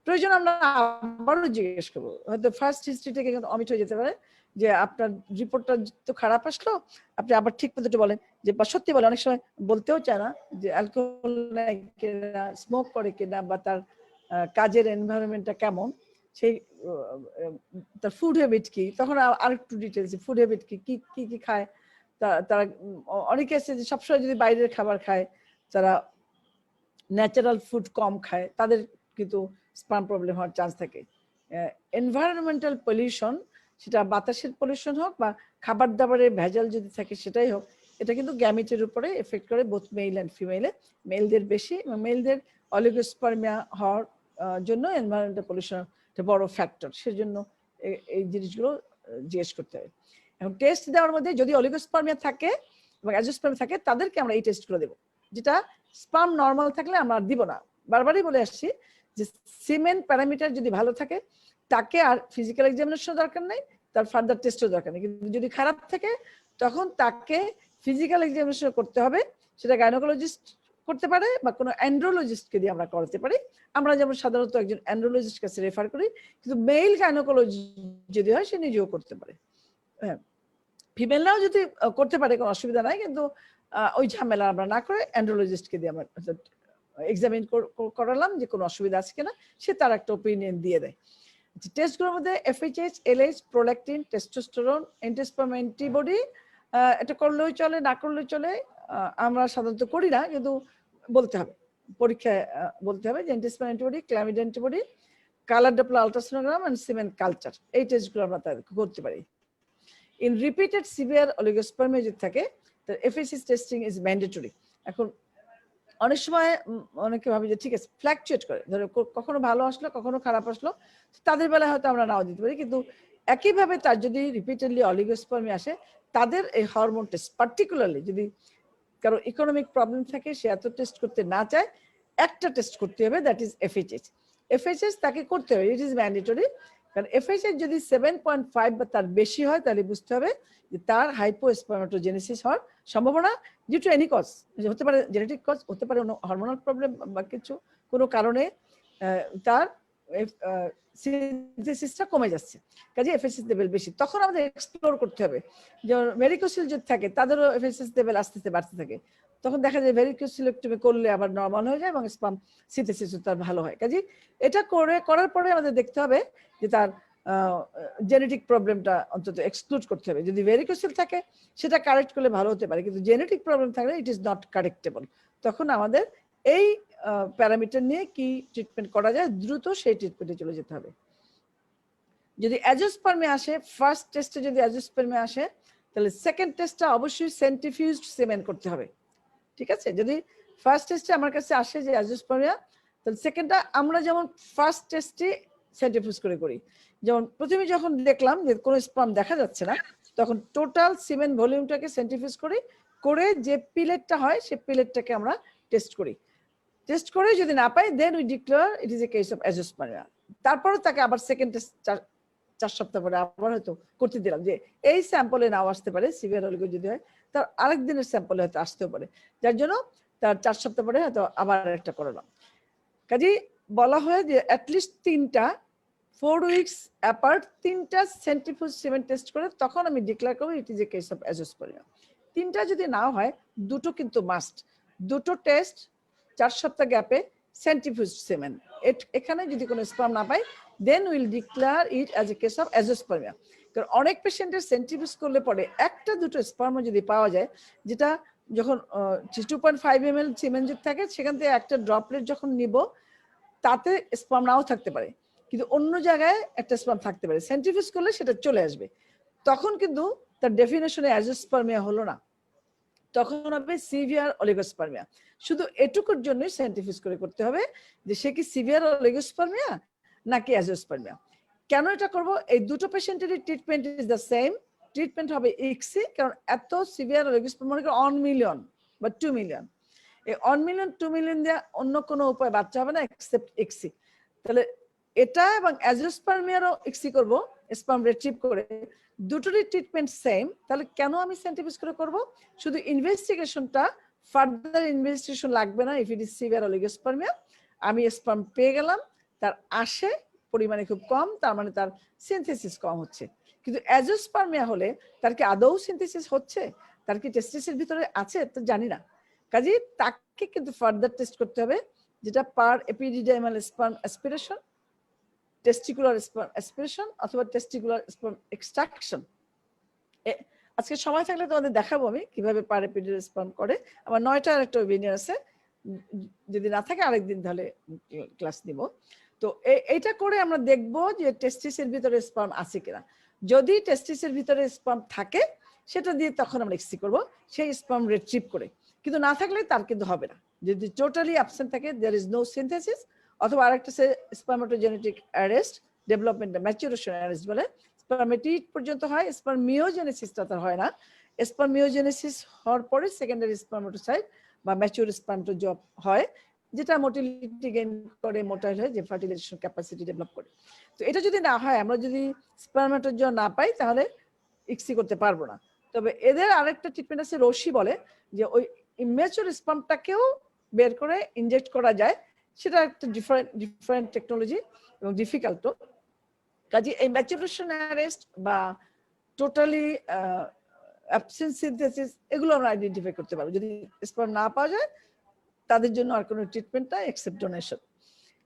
প্রয়োজন আমরা আবারও জিজ্ঞেস করবো, হয়তো ফার্স্ট হিস্ট্রি থেকে কিন্তু অমিট হয়ে যেতে পারে, যে আপনার রিপোর্টটা তো খারাপ আসলো, আপনি আবার ঠিক মতো বলেন, যে বা সত্যি বলে, অনেক সময় বলতেও চায় না যে অ্যালকোহল নেয় কিনা, স্মোক করে কিনা, বা তার কাজের এনভায়রনমেন্টটা কেমন, সেই তার ফুড হ্যাবিট কি, তখন আরেকটু ডিটেলস, ফুড হ্যাবিট কি কি কি খায়, তারা অনেকে আছে যে সবসময় যদি বাইরের খাবার খায়, তারা ন্যাচারাল ফুড কম খায়, তাদের কিন্তু স্পার্ম প্রবলেম হওয়ার চান্স থাকে। এনভায়রনমেন্টাল পলিউশন, সেটা বাতাসের পলিউশন হোক বা খাবার দাবারের ভেজাল যদি থাকে সেটাই হোক, এটা কিন্তু গ্যামিটের উপরে এফেক্ট করে, বোথ মেল অ্যান্ড ফিমেলে। মেলদের বেশি, মেলদের অলিগোস্পার্মিয়া হওয়ার জন্য এনভায়রনমেন্টাল পলিউশন একটা বড় ফ্যাক্টর, সেজন্য এই জিনিসগুলো জিজ্ঞেস করতে হবে। এখন টেস্ট দেওয়ার মধ্যে যদি অলিগোস্পার্মিয়া থাকে এবং অ্যাজিওস্পার্মিয়া থাকে, তাদেরকে আমরা এই টেস্টগুলো দেবো। যেটা স্পার্ম নর্মাল থাকলে আমরা দিবো না, বারবারই বলে আসছি যে সিমেন প্যারামিটার যদি ভালো থাকে, তাকে আর ফিজিক্যাল এক্সামিনেশন দরকার নেই, তার ফার্দার টেস্টও দরকার নেই। কিন্তু যদি খারাপ থাকে, তখন তাকে ফিজিক্যাল এক্সামিনেশন করতে হবে, সেটা গাইনোকোলজিস্ট করতে পারে বা কোনো অ্যান্ড্রোলজিস্টকে দিয়ে আমরা করাতে পারি। আমরা যেমন সাধারণত একজন অ্যান্ড্রোলজিস্ট কাছে রেফার করি, কিন্তু মেল গাইনোকোলজি যদি হয় সে নিজেও করতে পারে। হ্যাঁ, ফিমেলরাও যদি করতে পারে, কোনো অসুবিধা নাই, কিন্তু ওই ঝামেলা আমরা না করে অ্যান্ড্রোলজিস্টকে দিয়ে আমরা এক্সামিন করালাম যে কোনো অসুবিধা আছে কিনা, সে তার একটা ওপিনিয়ন দিয়ে দেয়। টেস্টগুলোর মধ্যে এফএইচএইচ, এলএইচ, প্রোল্যাকটিন, টেস্টোস্টেরন, এন্টিস্পার্ম অ্যান্টিবডি, এটা করলেও চলে, না করলেও চলে, আমরা সাধারণত করি না, কিন্তু বলতে হবে, পরীক্ষায় বলতে হবে যে antisperm antibody, chlamydia antibody, colour Doppler ultrasonogram and semen culture, এই টেস্টগুলো আমরা করতে পারি। ইন রিপিটেড সিভিয়ার অলিগোস্পার্মিয়া যদি থাকে, এফএইচএইচ টেস্টিং ইজ ম্যান্ডেটরি। এখন অনেক সময় অনেকে ভাবে যে ঠিক আছে, ফ্ল্যাকচুয়েট করে, ধরো কখনো ভালো আসলো, কখনো খারাপ আসলো, তাদের বেলায় হয়তো আমরা নাও দিতে পারি, কিন্তু একইভাবে তার যদি রিপিটেডলি অলিগোস্পার্মি আসে, তাদের এই হরমোন টেস্ট, পার্টিকুলারলি যদি কারো ইকোনমিক প্রবলেম থাকে, সে এত টেস্ট করতে না চায়, একটা টেস্ট করতে হবে, দ্যাট ইজ এফএইচএইচ। এফএইচএইচ তাকে করতে হবে, ইট ইজ ম্যান্ডেটরি। কারণ এফএইচএইচ যদি 7.5 বা তার বেশি হয়, তাহলে বুঝতে হবে যে তার হাইপোস্পার্মাটোজেনেসিস হওয়ার সম্ভাবনা, ডিউ টু এনি কজ, হতে পারে জেনেটিক কজ, হতে পারে হরমোনাল প্রবলেম বা কিছু কোনো কারণে তার সিনথেসিসটা কমে যাচ্ছে, কাজে এফএইচএইচ লেভেল বেশি। তখন আমাদের এক্সপ্লোর করতে হবে, যেমন ভেরিকোসিল যদি থাকে, তাদেরও এফএইচএইচ লেভেল আস্তে আস্তে বাড়তে থাকে, তখন দেখা যায় ভেরিকোসিলেক্টমি করলে আবার নর্মাল হয়ে যায় এবং স্পার্ম সিনথেসিসও তার ভালো হয়। কাজে এটা করার পরে আমাদের দেখতে হবে যে তার জেনেটিক প্রবলেমটা অন্তত এক্সক্লুড করতে হবে। যদি ভেরিকোসিল থাকে, সেটা কারেক্ট করলে ভালো হতে পারে, কিন্তু জেনেটিক প্রবলেম থাকলে ইট ইজ নট কারেক্টেবল। তখন আমাদের এই প্যারামিটার নিয়ে কি ট্রিটমেন্ট করা যায়, দ্রুত সেই ট্রিটমেন্টে চলে যেতে হবে। যদি অ্যাজিওস্পার্মিয়া আসে, ফার্স্ট টেস্টে যদি অ্যাজিওস্পার্মিয়া আসে, তাহলে সেকেন্ড টেস্টটা অবশ্যই সেন্ট্রিফিউজড সিমেন করতে হবে। ঠিক আছে, যদি ফার্স্ট টেস্টে আমার কাছে আসে যে অ্যাজিওস্পার্মিয়া, তাহলে সেকেন্ডটা আমরা যেমন ফার্স্ট টেস্টে সেন্ট্রিফিউজ করে করি। যেমন প্রথমে যখন দেখলাম যে কোনো স্পার্ম দেখা যাচ্ছে না, তখন টোটাল সিমেন ভলিউমটাকে সেন্ট্রিফিউজ করি, করে যে পিলেটটা হয় সেই পিলেটটাকে আমরা টেস্ট করি। টেস্ট করে যদি না পাই, then we declare it is a case of azoospermia. তারপরে তাকে আবার সেকেন্ড টেস্ট 4 সপ্তাহ পরে আবার হয়তো করতে দিলাম, যে এই স্যাম্পলে নাও আসতে পারে, সিভিয়ার অলিগো যদি হয় তার আরেক দিনের স্যাম্পলে হয়তো আসতেও পারে, যার জন্য তার 4 সপ্তাহ পরে হয়তো আবার একটা করলাম। কাজে বলা হয় যে অ্যাটলিস্ট 3টা 4 উইকস অ্যাপার্ট 3টা সেন্ট্রিফিউজ সিমেন্ট টেস্ট করে তখন আমি ডিক্লেয়ার করবো it is a case of azoospermia. 3টা যদি না হয়, 2টো কিন্তু মাস্ট, 2টো টেস্ট 4 সপ্তাহ গ্যাপে সেন্ট্রিফিউজ সিমেন। এখানে যদি কোনো স্পার্ম না পাই, then will declare it as a case of azoospermia. কারণ অনেক পেশেন্টের সেন্ট্রিফিউজ করলে পরে 1টা 2টো স্পার্মও যদি পাওয়া যায়, যেটা যখন 2.5 ml সিমেন যদি থাকে, সেখান থেকে একটা ড্রপলেট যখন নিব, তাতে স্পার্ম নাও থাকতে পারে, কিন্তু অন্য জায়গায় একটা স্পার্ম থাকতে পারে। সেন্ট্রিফিউজ করলে সেটা চলে আসবে, তখন কিন্তু তার ডেফিনেশনে অ্যাজিওস্পার্মিয়া হলো না, তখন হবে সিভিয়ার অলিগোস্পার্মিয়া। শুধু এটুকুর জন্য সেন্ট্রিফিউজ করে করতে হবে যে সে কি সিভিয়ার অলিগোস্পার্মিয়া নাকি অ্যাজিওস্পার্মিয়া। কেন এটা করব? এই দুটো পেশেন্টেরই treatment is the same, treatment হবে ইক্সি। কারণ এত সিভিয়ার অলিগোস্পার্মিয়া মনে করেন 1 মিলিয়ন বা 2 মিলিয়ন, এই 1 মিলিয়ন 2 মিলিয়ন দিয়ে অন্য কোনো উপায় বাচ্চা হবে না এক্সেপ্ট ইক্সি। তাহলে এটা এবং অ্যাজিওস্পার্মিয়ারও ইক্সি করব, স্পার্ম রিট্রিভ করে, দুটোরই ট্রিটমেন্ট সেম। তাহলে কেন আমি সেন্ট্রিফিউজ করে করব? শুধু ইনভেস্টিগেশনটা, ফার্দার ইনভেস্টিগেশন লাগবে না। If it is severe oligospermia, আমি স্পার্ম পেয়ে গেলাম, তার আসে পরিমাণে খুব কম, তার মানে তার সিনথেসিস কম হচ্ছে। কিন্তু অ্যাজিওস্পার্মিয়া হলে তার কি আদৌ সিনথেসিস হচ্ছে, তার কি টেস্টিসের ভিতরে আছে, তো জানি না। কাজে তাকে কিন্তু ফার্দার টেস্ট করতে হবে, যেটা per epididymal sperm aspiration, testicular sperm aspiration অথবা টেস্টিকুলার স্পার্ম এক্সট্রাকশন। আজকে সময় থাকলে তোমাদের দেখাবো আমি কিভাবে পার এপিডিডাইমাল স্পার্ম করে। আমার 9টা আর একটা ওয়েবিনার আছে, যদি না থাকে আরেকদিন তাহলে ক্লাস নিব। তো এইটা করে আমরা দেখব যে টেস্টিসের ভিতরে স্পার্ম আছে কিনা। যদি টেস্টিসের ভিতরে স্পার্ম থাকে, সেটা দিয়ে তখন আমরা এক্সি করব, সেই স্পার্ম রিট্রিভ করে। কিন্তু না থাকলে তার কিন্তু হবে না। যদি টোটালি অ্যাবসেন্ট থাকে, দেয়ার ইজ নো সিনথেসিস, অথবা আরেকটা স্পার্মাটোজেনেটিক অ্যারেস্ট, ডেভেলপমেন্ট ম্যাচুরেশন অ্যারেস্ট বলে, স্পার্মেটিড পর্যন্ত হয়, স্পার্মিওজেনেসিসটা তার হয় না। স্পার্মিওজেনেসিস হওয়ার পরে সেকেন্ডারি স্পার্মাটোসাইট বা ম্যাচিউর স্পার্মাটোজোয়া হয়, যেটা মোটিলিটি গেইন করে, মোটাইল হয়, যে ফার্টিলাইজেশন ক্যাপাসিটি ডেভেলপ করে। তো এটা যদি না হয়, আমরা যদি স্পার্মাটোজোয়া না পাই, তাহলে ইক্সি করতে পারবো না। তবে এদের আরেকটা ট্রিটমেন্ট আছে, রশি বলে, যে ওই ইম্যাচিউর স্পার্মটাকেও বের করে ইনজেক্ট করা যায়। সেটা একটা ডিফারেন্ট টেকনোলজি এবং ডিফিকাল্টও। কাজে এই ম্যাচুরেশন অ্যারেস্ট বা টোটালি অ্যাবসেন্ট সিনথেসিস, এগুলো আমরা আইডেন্টিফাই করতে পারবো। যদি স্পার্ম না পাওয়া যায়, তাদের জন্য আর কোনো ট্রিটমেন্ট নাই এক্সেপ্ট ডোনেশন।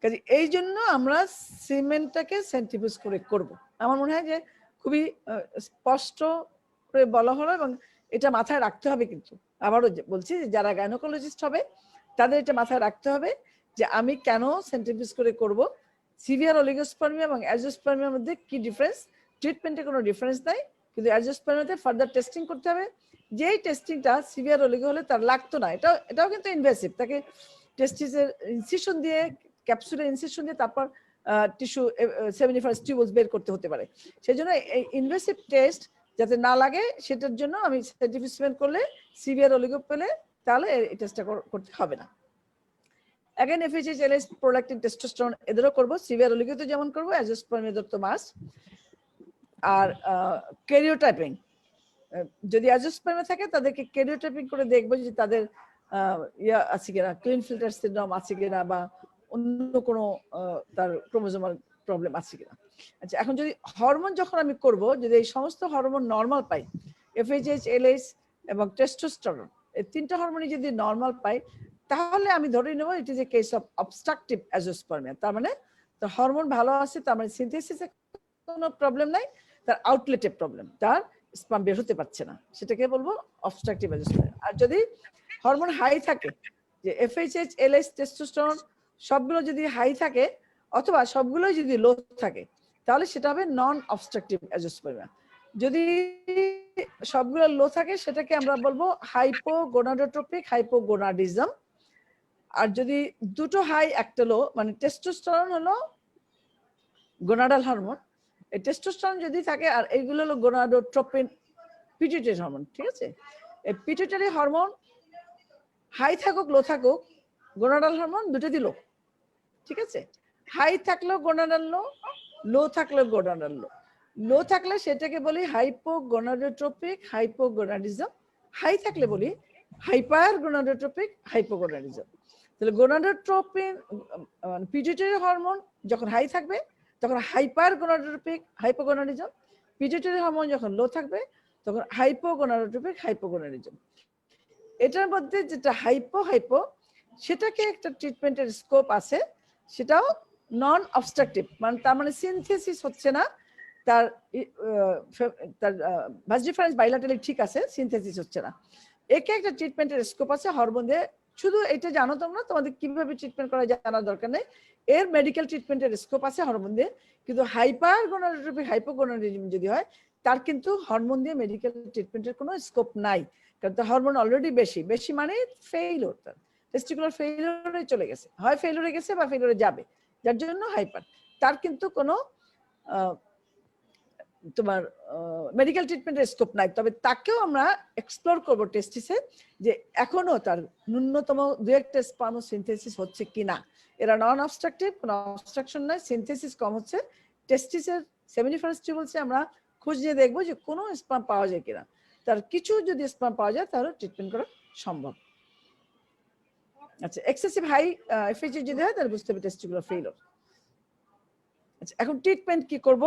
কাজে এই জন্য আমরা সিমেন্টটাকে সেন্ট্রিফিউজ করে করব। আমার মনে হয় যে খুবই স্পষ্ট করে বলা হলো, এবং এটা মাথায় রাখতে হবে। কিন্তু আবারও বলছি, যারা গাইনোকোলজিস্ট হবে তাদের এটা মাথায় রাখতে হবে যে আমি কেন সেন্ট্রিফিউজ করে করব। সিভিয়ার অলিগোস্পার্মিয়া এবং অ্যাজিওস্পার্মিয়ার মধ্যে কি ডিফারেন্স? ট্রিটমেন্টে কোনো ডিফারেন্স নাই, কিন্তু অ্যাজিওস্পার্মিয়াতে ফার্দার টেস্টিং করতে হবে। যেই টেস্টিংটা সিভিয়ার অলিগো হলে তার লাগতো না, এটাও কিন্তু ইনভেসিভ। তাকে টেস্টিসের ইনসিশন দিয়ে, ক্যাপসুলের ইনসিশন দিয়ে, তারপর টিস্যু সেমিনিফারাস টিউবুলস বের করতে হতে পারে। সেই জন্য এই ইনভেসিভ টেস্ট যাতে না লাগে, সেটার জন্য আমি সার্টিফিকেট করলে, সিভিয়ার অলিগো পেলে, তাহলে এই টেস্টটা করতে হবে না। Again, FSH, LH, prolactin, testosterone, এদেরও করবো। সিভিয়ার অলিগোতে যেমন করবো, অ্যাজিওস্পার্মিয়াদের তো মাস্ট। আর ক্যারিওটাইপিং, যদি অ্যাজিওস্পার্মিয়া থাকে তাদেরকে ক্যারিওটাইপিং করে দেখবো যে তাদের ইয়া আছে কিনা, ক্লিন ফিল্টার সিনড্রোম আছে কিনা, বা অন্য কোনো তার ক্রোমোজোমাল প্রবলেম আছে কিনা। আচ্ছা, এখন যদি হরমোন যখন আমি করব, যদি এই সমস্ত হরমোন নর্মাল পাই, FSH, LH এবং টেস্টোস্টেরন, এই 3টা হরমোনই যদি নর্মাল পাই, তাহলে আমি ধরে নেব it is a case of obstructive azoospermia. তার মানে তার হরমোন ভালো আছে, তার মানে সিনথেসিসে কোনো প্রবলেম নাই, তার আউটলেটে প্রবলেম, তার স্পার্ম বের হতে পারছে না, সেটাকে বলবো অবস্ট্রাকটিভ অ্যাজিওস্পার্মিয়া। আর যদি হরমোন হাই থাকে, যে FSH, LH, টেস্টোস্টেরন সবগুলো যদি হাই থাকে অথবা সবগুলোই যদি লো থাকে তাহলে সেটা হবে নন অবস্ট্রাকটিভ অ্যাজিওস্পার্মিয়া। যদি সবগুলো লো থাকে সেটাকে আমরা বলবো হাইপোগোনাডোট্রপিক হাইপোগোনাডিজম। আর যদি দুটো হাই একটা লো, মানে টেস্টোস্টেরন হলো গোনাডাল হরমোন, এই টেস্টোস্টেরন যদি থাকে আর এইগুলো হলো গোনাডোট্রপিন পিটুইটারি হরমোন, ঠিক আছে? এই পিটুইটারি হরমোন হাই থাকুক লো থাকুক, গোনাডাল হরমোন দুটোই লো, ঠিক আছে? হাই থাকলেও গোনাডাল লো, লো থাকলেও গোনাডাল লো। লো থাকলে সেটাকে বলি হাইপোগোনাডোট্রপিক হাইপোগোনাডিজম, হাই থাকলে বলি হাইপার গোনাডোট্রপিক হাইপোগোনাডিজম। তাহলে গোনাডোট্রপিন পিটুইটারি হরমোন যখন হাই থাকবে তখন hyper gonadotropic hypogonadism, pituitary hormone যখন লো থাকবে তখন হাইপোগোনাডোট্রপিক হাইপোগোনাডিজম। এটার মধ্যে যেটা হাইপো সেটাকে একটা ট্রিটমেন্টের স্কোপ আছে, সেটাও নন অবস্ট্রাকটিভ, মানে তার মানে সিনথেসিস হচ্ছে না, তার তার ভাস ডিফারেন্স বাইলাটারালি ঠিক আছে, সিনথেসিস হচ্ছে না। একে একটা ট্রিটমেন্টের স্কোপ আছে হরমোন দিয়ে। শুধু এটা জানো তোমরা, তোমাদের কিভাবে ট্রিটমেন্ট করা জানার দরকার নেই, এর মেডিকেল ট্রিটমেন্টের স্কোপ আছে হরমোন দিয়ে। কিন্তু হাইপার গোনাডোট্রপিক হাইপোগোনাডিজম যদি হয় তার কিন্তু হরমোন দিয়ে মেডিকেল ট্রিটমেন্টের কোনো স্কোপ নাই, কারণ তার হরমোন অলরেডি বেশি মানে ফেইলিওর, তার টেস্টিকুলার ফেইলিওরে চলে গেছে, হয় ফেইলিওরে গেছে বা ফেইলিওরে যাবে, যার জন্য হাইপার। তার কিন্তু কোনো তোমার মেডিকেল ট্রিটমেন্টের স্কোপ নাই। তবে তাকেও আমরা এক্সপ্লোর করবো টেস্টিসে, যে এখনো তার ন্যূনতম 2-1টা স্পার্ম সিনথেসিস হচ্ছে কিনা। এরা নন অবস্ট্রাকটিভ, কোনো অবস্ট্রাকশন নাই, সিনথেসিস কম হচ্ছে। টেস্টিসের সেমিনিফারাস টিউবুলসে আমরা খোঁজ নিয়ে দেখবো যে কোনো স্পার্ম পাওয়া যায় কিনা। তার কিছু যদি স্পার্ম পাওয়া যায় তাহলে ট্রিটমেন্ট করা সম্ভব। আচ্ছা, এক্সেসিভ হাই FSH যদি হয় তাহলে বুঝতে হবে টেস্টিকুলার ফেইলিওর। আচ্ছা, এখন ট্রিটমেন্ট কি করব?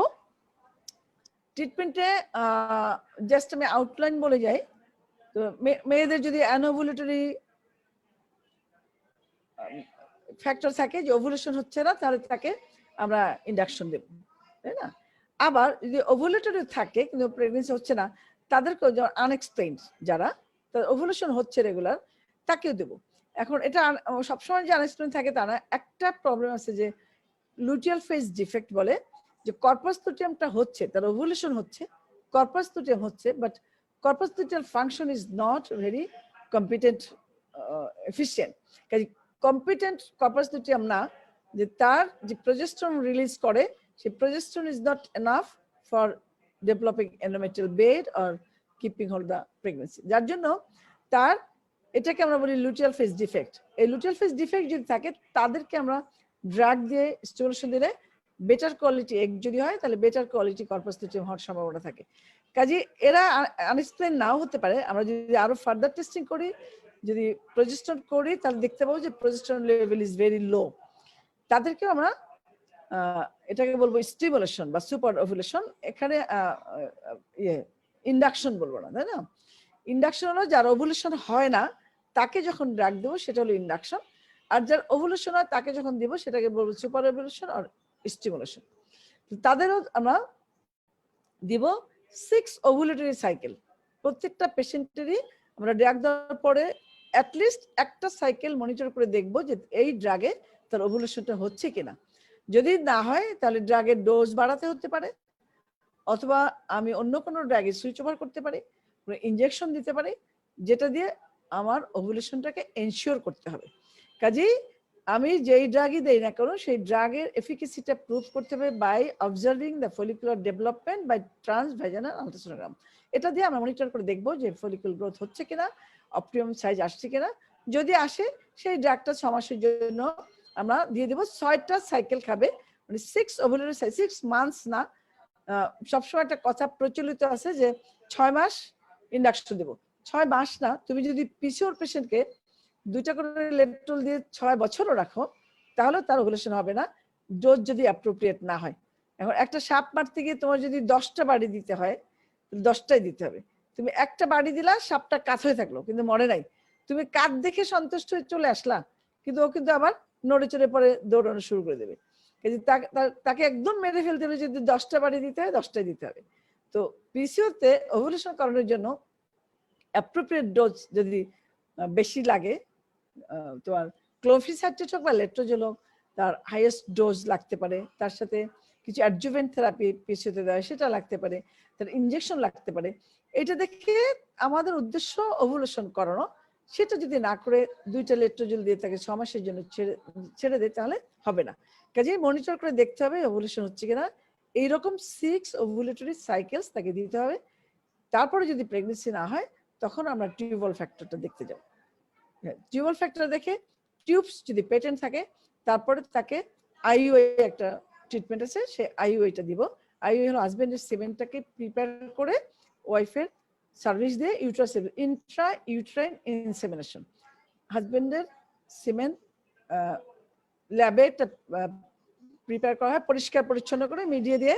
ট্রিটমেন্টে জাস্ট আমি আউটলাইন বলে যাই। তো মেয়েদের যদি অ্যানোভুলেটরি ফ্যাক্টর থাকে, যে ওভুলেশন হচ্ছে না, তাহলে তাকে আমরা ইন্ডাকশন দেব, তাই না? আবার যদি ওভুলেটরি থাকে কিন্তু প্রেগনেন্সি হচ্ছে না, তাদেরকে আনএক্সপ্লেইনড যারা, তাদের ওভুলেশন হচ্ছে রেগুলার, তাকেও দেব। এখন এটা সবসময় যে আনএক্সপ্লেইন থাকে তা না, একটা প্রবলেম আছে যে লুটিয়াল ফেজ ডিফেক্ট বলে, যে কর্পাস লুটিয়ামটা হচ্ছে, তার ওভুলেশন হচ্ছে, কর্পাস লুটিয়াম হচ্ছে, but corpus luteal function is not very competent efficient. কাজে কম্পিটেন্ট কর্পাস লুটিয়াম না, যে তার যে প্রজেস্টেরন রিলিজ করে, সেই progesterone is not enough for developing endometrial bed or keeping hold the pregnancy, যার জন্য তার এটাকে আমরা বলি লুটিয়াল ফেজ ডিফেক্ট। এই লুটিয়াল ফেজ ডিফেক্ট যদি থাকে তাদেরকে আমরা ড্রাগ দিয়ে স্টিমুলেশন দিলে বেটার কোয়ালিটি এগ যদি হয় তাহলে বেটার কোয়ালিটি কর্পাস লুটিয়াম হওয়ার সম্ভাবনা থাকে। কাজে এরা আনএক্সপ্লেইন নাও হতে পারে। আমরা যদি আরো ফার্দার টেস্টিং করি, যদি প্রজেস্টেরন করি, তাহলে দেখতে পাবো যে progesterone level is very low. তাদেরকে আমরা এটাকে বলবো স্টিমুলেশন বা সুপার ওভুলেশন। এখানে ইন্ডাকশন বলবো না, তাই না? ইন্ডাকশন হলো যার ওভুলেশন হয় না তাকে যখন ড্রাগ দেবো সেটা হলো ইন্ডাকশন, আর যার ওভুলেশন হয় তাকে যখন দিব সেটাকে বলবো সুপার ওভুলেশন আর স্টিমুলেশন। তাদেরও আমরা দিব 6 ওভুলেটরি সাইকেল। প্রত্যেকটা পেশেন্টেরই আমরা ড্রাগ দেওয়ার পরে অ্যাটলিস্ট একটা সাইকেল মনিটর করে দেখবো যে এই ড্রাগে তার ওভুলেশনটা হচ্ছে কিনা। যদি না হয় তাহলে ড্রাগের ডোজ বাড়াতে হতে পারে, অথবা আমি অন্য কোনো ড্রাগে সুইচ ওভার করতে পারি, ইনজেকশন দিতে পারি, যেটা দিয়ে আমার ওভুলেশনটাকে এনশিওর করতে হবে। কাজেই আমি যেই ড্রাগই দেই না কেন সেই ড্রাগের এফিকেসিটা প্রুভ করতে হবে by observing the follicular development by transvaginal ultrasonogram. এটা দিয়ে আমরা মনিটর করে দেখবো যে ফলিকুল গ্রোথ হচ্ছে কিনা, অপটিমাম সাইজ আসছে কিনা। যদি আসে সেই ড্রাগটা 6 মাসের জন্য আমরা দিয়ে দেবো। 6টা সাইকেল খাবে, মানে 6 ওভুলেটরি সাইকেল, 6 মান্থস না। সবসময় একটা কথা প্রচলিত আছে যে 6 মাস ইন্ডাকশন দেবো, 6 মাস না। তুমি যদি পিসিওর পেশেন্টকে 2টা করে লেট্রল দিয়ে 6 বছরও রাখো তাহলে তার ওভুলেশন হবে না, ডোজ যদি অ্যাপ্রোপ্রিয়েট না হয়। এখন একটা সাপ মারতে গিয়ে তোমার যদি 10টা বাড়ি দিতে হয়, 10টাই দিতে হবে। তুমি একটা বাড়ি দিলা, সাপটা কাত হয়ে থাকলো কিন্তু মরে নাই, তুমি কাত দেখে সন্তুষ্ট হয়ে চলে আসলা, কিন্তু ও কিন্তু আবার নড়ে চড়ে পরে দৌড়ানো শুরু করে দেবে। তাকে একদম মেরে ফেলতে হবে, যদি 10টা বাড়ি দিতে হয় 10টাই দিতে হবে। তো পিসিওতে ওভুলেশন করানোর জন্য অ্যাপ্রোপ্রিয়েট ডোজ যদি বেশি লাগে তোমার ক্লোফিসাইটেট হোক বা লেট্রোজেল হোক, তার হাইয়েস্ট ডোজ লাগতে পারে, তার সাথে কিছু অ্যাডজুভেন্ট থেরাপি পিসিওতে দেওয়া সেটা লাগতে পারে, তার ইনজেকশন লাগতে পারে। এটা দেখে আমাদের উদ্দেশ্য ওভুলেশন করানো, সেটা যদি না করে 2টা লেট্রোজেল দিয়ে তাকে 6 মাসের জন্য ছেড়ে দেয় তাহলে হবে না। কাজেই মনিটর করে দেখতে হবে ওভুলেশন হচ্ছে কিনা। এইরকম 6 ওভুলেটরি সাইকেলস তাকে দিতে হবে। তারপরে যদি প্রেগনেন্সি না হয় তখন আমরা টিউবল ফ্যাক্টরটা দেখতে যাব। টিউবল ফ্যাক্টর দেখে টিউবস যদি পেটেন্ট থাকে তারপরে তাকে আইইউআই একটা ট্রিটমেন্ট আছে, সে আইইউআইটা দিব। আইইউআই হলো হাজবেন্ডের সিমেন্টটাকে প্রিপেয়ার করে ওয়াইফের সার্ভিস দিয়ে ইন্ট্রা ইউট্রাইন ইনসেমিনেশন, হাজবেন্ডের সিমেন্ট ল্যাবে প্রিপেয়ার করা হয় পরিষ্কার পরিচ্ছন্ন করে মিডিয়া দিয়ে,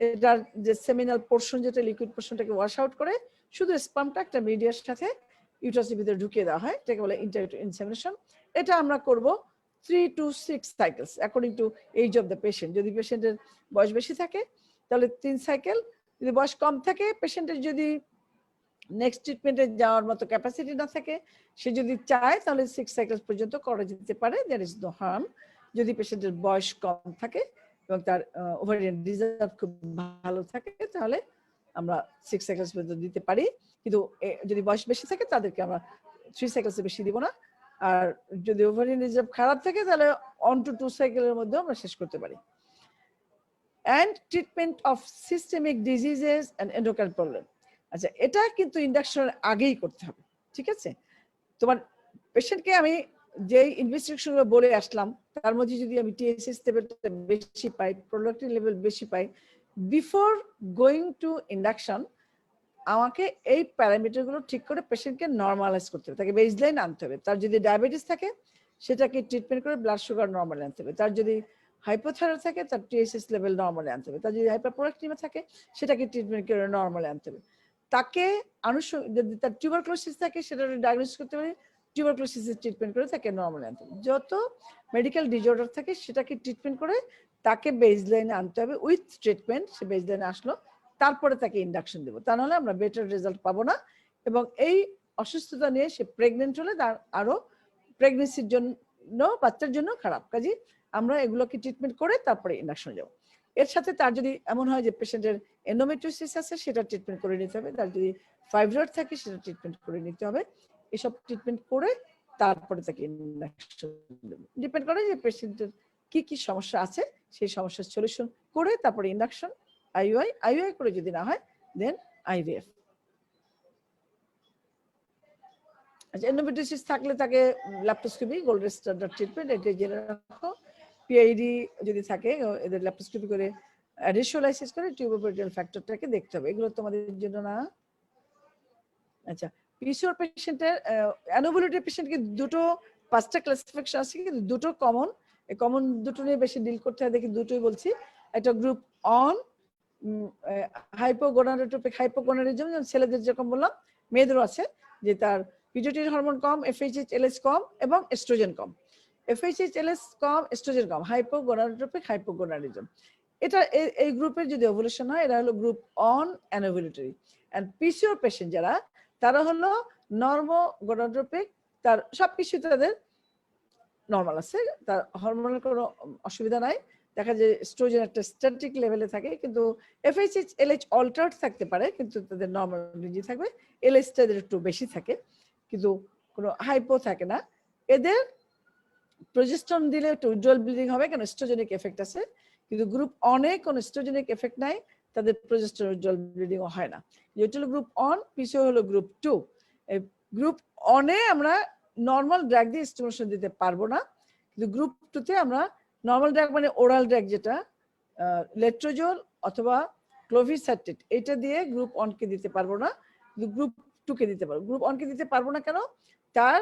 এটার যে সেমিনাল পোর্শন যেটা লিকুইড পোর্শনটাকে ওয়াশ আউট করে শুধু স্পামটা একটা মিডিয়ার সাথে ইউটারাসের ভিতরে ঢুকিয়ে দেওয়া হয়, এটাকে বলে ইন্টার ইনসেমিনেশন। এটা আমরা করব 3 to 6 cycles according to age of the patient. যদি পেশেন্টের বয়স বেশি থাকে তাহলে 3 সাইকেল, যদি বয়স কম থাকে, পেশেন্টের যদি নেক্সট ট্রিটমেন্টে যাওয়ার মতো ক্যাপাসিটি না থাকে, সে যদি চায় তাহলে 6 সাইকেলস পর্যন্ত করা যেতে পারে, দেয়ার ইজ নো হার্ম। যদি পেশেন্টের বয়স কম থাকে এবং তার ওভারিয়ান রিজার্ভ খুব ভালো থাকে তাহলে আমরা 6 সাইকেলস পর্যন্ত দিতে পারি। কিন্তু যদি বয়স বেশি থাকে তাদেরকে আমরা 3 সাইকেলস বেশি দিব না। আর যদি ওভারিয়ান রিজার্ভ খারাপ থাকে তাহলে 1 to 2 সাইকেলের মধ্যে আমরা শেষ করতে পারি। And treatment of systemic diseases and endocrine problem, আচ্ছা এটা কিন্তু ইন্ডাকশনের আগেই করতে হবে, ঠিক আছে? তোমার পেশেন্টকে আমি যে ইনভেস্টিগেশনগুলো বলে আসলাম তার মধ্যে যদি আমি টিএসএস লেভেলটা বেশি পাই, প্রোডাক্টিভ লেভেল বেশি পাই, বিফোর গোয়িং টু ইন্ডাকশন আমাকে এই প্যারামিটারগুলো ঠিক করে পেশেন্টকে নর্মালাইজ করতে হবে, তাকে বেসলাইন আনতে হবে। তার যদি ডায়াবেটিস থাকে সেটাকে ট্রিটমেন্ট করে ব্লাড সুগার নর্মালি আনতে হবে। তার যদি হাইপোথাইরয়েড থাকে তার টিএসএস লেভেল নর্মালি আনতে হবে। তার যদি হাইপারপ্রোডাক্টিভা থাকে সেটাকে ট্রিটমেন্ট করে নর্মালি আনতে হবে। তাকে যদি তার টিউবারক্লোসিস থাকে সেটা ডায়াগনোসিস করতে পারি, টিউবারক্লোসিসের ট্রিটমেন্ট করে তাকে নর্মালি আনতে হবে। যত মেডিকেল ডিসঅর্ডার থাকে সেটাকে ট্রিটমেন্ট করে তাকে বেসলাইনে আনতে হবে উইথ ট্রিটমেন্ট। সে বেসলাইনে আসলো তারপরে তাকে ইন্ডাকশন দেবো, তা নাহলে আমরা বেটার রেজাল্ট পাবো না। এবং এই অসুস্থতা নিয়ে সে প্রেগনেন্ট হলে তার আরো প্রেগনেন্সির জন্য বাচ্চার জন্য খারাপ। কাজে আমরা এগুলোকে ট্রিটমেন্ট করে তারপরে ইন্ডাকশন যাবো। এর সাথে তার যদি এমন হয় যে পেশেন্টের এন্ডোমেট্রিওসিস আছে সেটা ট্রিটমেন্ট করে নিতে হবে, তার যদি ফাইব্রয়েড থাকে সেটা ট্রিটমেন্ট করে নিতে হবে। এসব ট্রিটমেন্ট করে তারপরে তাকে ইন্ডাকশন দেবো। ডিপেন্ড করে যে পেশেন্টের কি কি সমস্যা আছে সেই সমস্যার সলিউশন করে তারপরে ইন্ডাকশন, আইইউআই করে যদি না হয় দেন আইভিএফ। আচ্ছা, এন্ডোমেট্রিওসিস থাকলে তাকে ল্যাপ্রোস্কোপি গোল্ড স্ট্যান্ডার্ড ট্রিটমেন্ট, এটা জেনে রাখো। পিআইডি যদি থাকে এদের ল্যাপ্রোস্কোপি করে রেশিওলাইসিস করে টিউবোপেরিটাল ফ্যাক্টরটাকে দেখতে হবে। এগুলো তোমাদের জন্য না। আচ্ছা, পিসিওর পেশেন্টের অ্যানোভুলিটি পেশেন্টকে দুটো 5টা ক্লাসিফিকেশন আছে কিন্তু দুটো কমন, এই কমন দুটো নিয়ে বেশি ডিল করতে হয় দেখি দুটোই বলছি। একটা গ্রুপ অন হাইপোগোনাডোট্রপিক হাইপোগোনাডিজম, ছেলেদের যেরকম বললাম মেয়েদেরও আছে, যে তার পিটুইটারি হরমোন কম, এফএইচএইচ এলএস কম এবং এস্ট্রোজেন কম। এফএইচএইচ এলএস কম, এস্ট্রোজেন কম, হাইপোগোনাডোট্রপিক হাইপোগোনাডিজম। এটা এই গ্রুপের যদি ওভুলেশন হয় এরা হলো গ্রুপ অন অ্যানোভুলিটরি। অ্যান্ড পিসিওর পেশেন্ট যারা তারা হলো নর্মোগোনাডোট্রপিক, তার সবকিছু তাদের নর্মাল আছে, তার হরমোনের কোনো অসুবিধা নাই। দেখা যায় এস্ট্রোজেন একটা স্ট্যাটিক লেভেলে থাকে কিন্তু এফএইচএইচ এলএইচ অল্টার্ড থাকতে পারে কিন্তু তাদের নর্মাল রেঞ্জে থাকবে। এলএইচটা এদের একটু বেশি থাকে কিন্তু কোনো হাইপো থাকে না। এদের প্রজেস্টেরন দিলে একটু উজ্জ্বল ব্লিডিং হবে কারণ এস্ট্রোজেনিক এফেক্ট আছে, কিন্তু গ্রুপ অনে কোনো এস্ট্রোজেনিক এফেক্ট নাই, তাদের প্রজেস্টেরন উজ্জ্বল ব্লিডিংও হয় না। যেটা হলো গ্রুপ অন, পিসিও হলো গ্রুপ 2। গ্রুপ অনে আমরা নর্মাল ড্রাগ দিয়ে স্টিমুলেশন দিতে পারবো না, কিন্তু গ্রুপ 2তে আমরা নর্মাল ড্রাগ মানে ওরাল ড্রাগ যেটা লেট্রোজোল অথবা ক্লোভিসাইটেট এটা দিয়ে গ্রুপ 1কে দিতে পারবো না, কিন্তু গ্রুপ 2কে দিতে পারবো। গ্রুপ 1কে দিতে পারবো না কেন? তার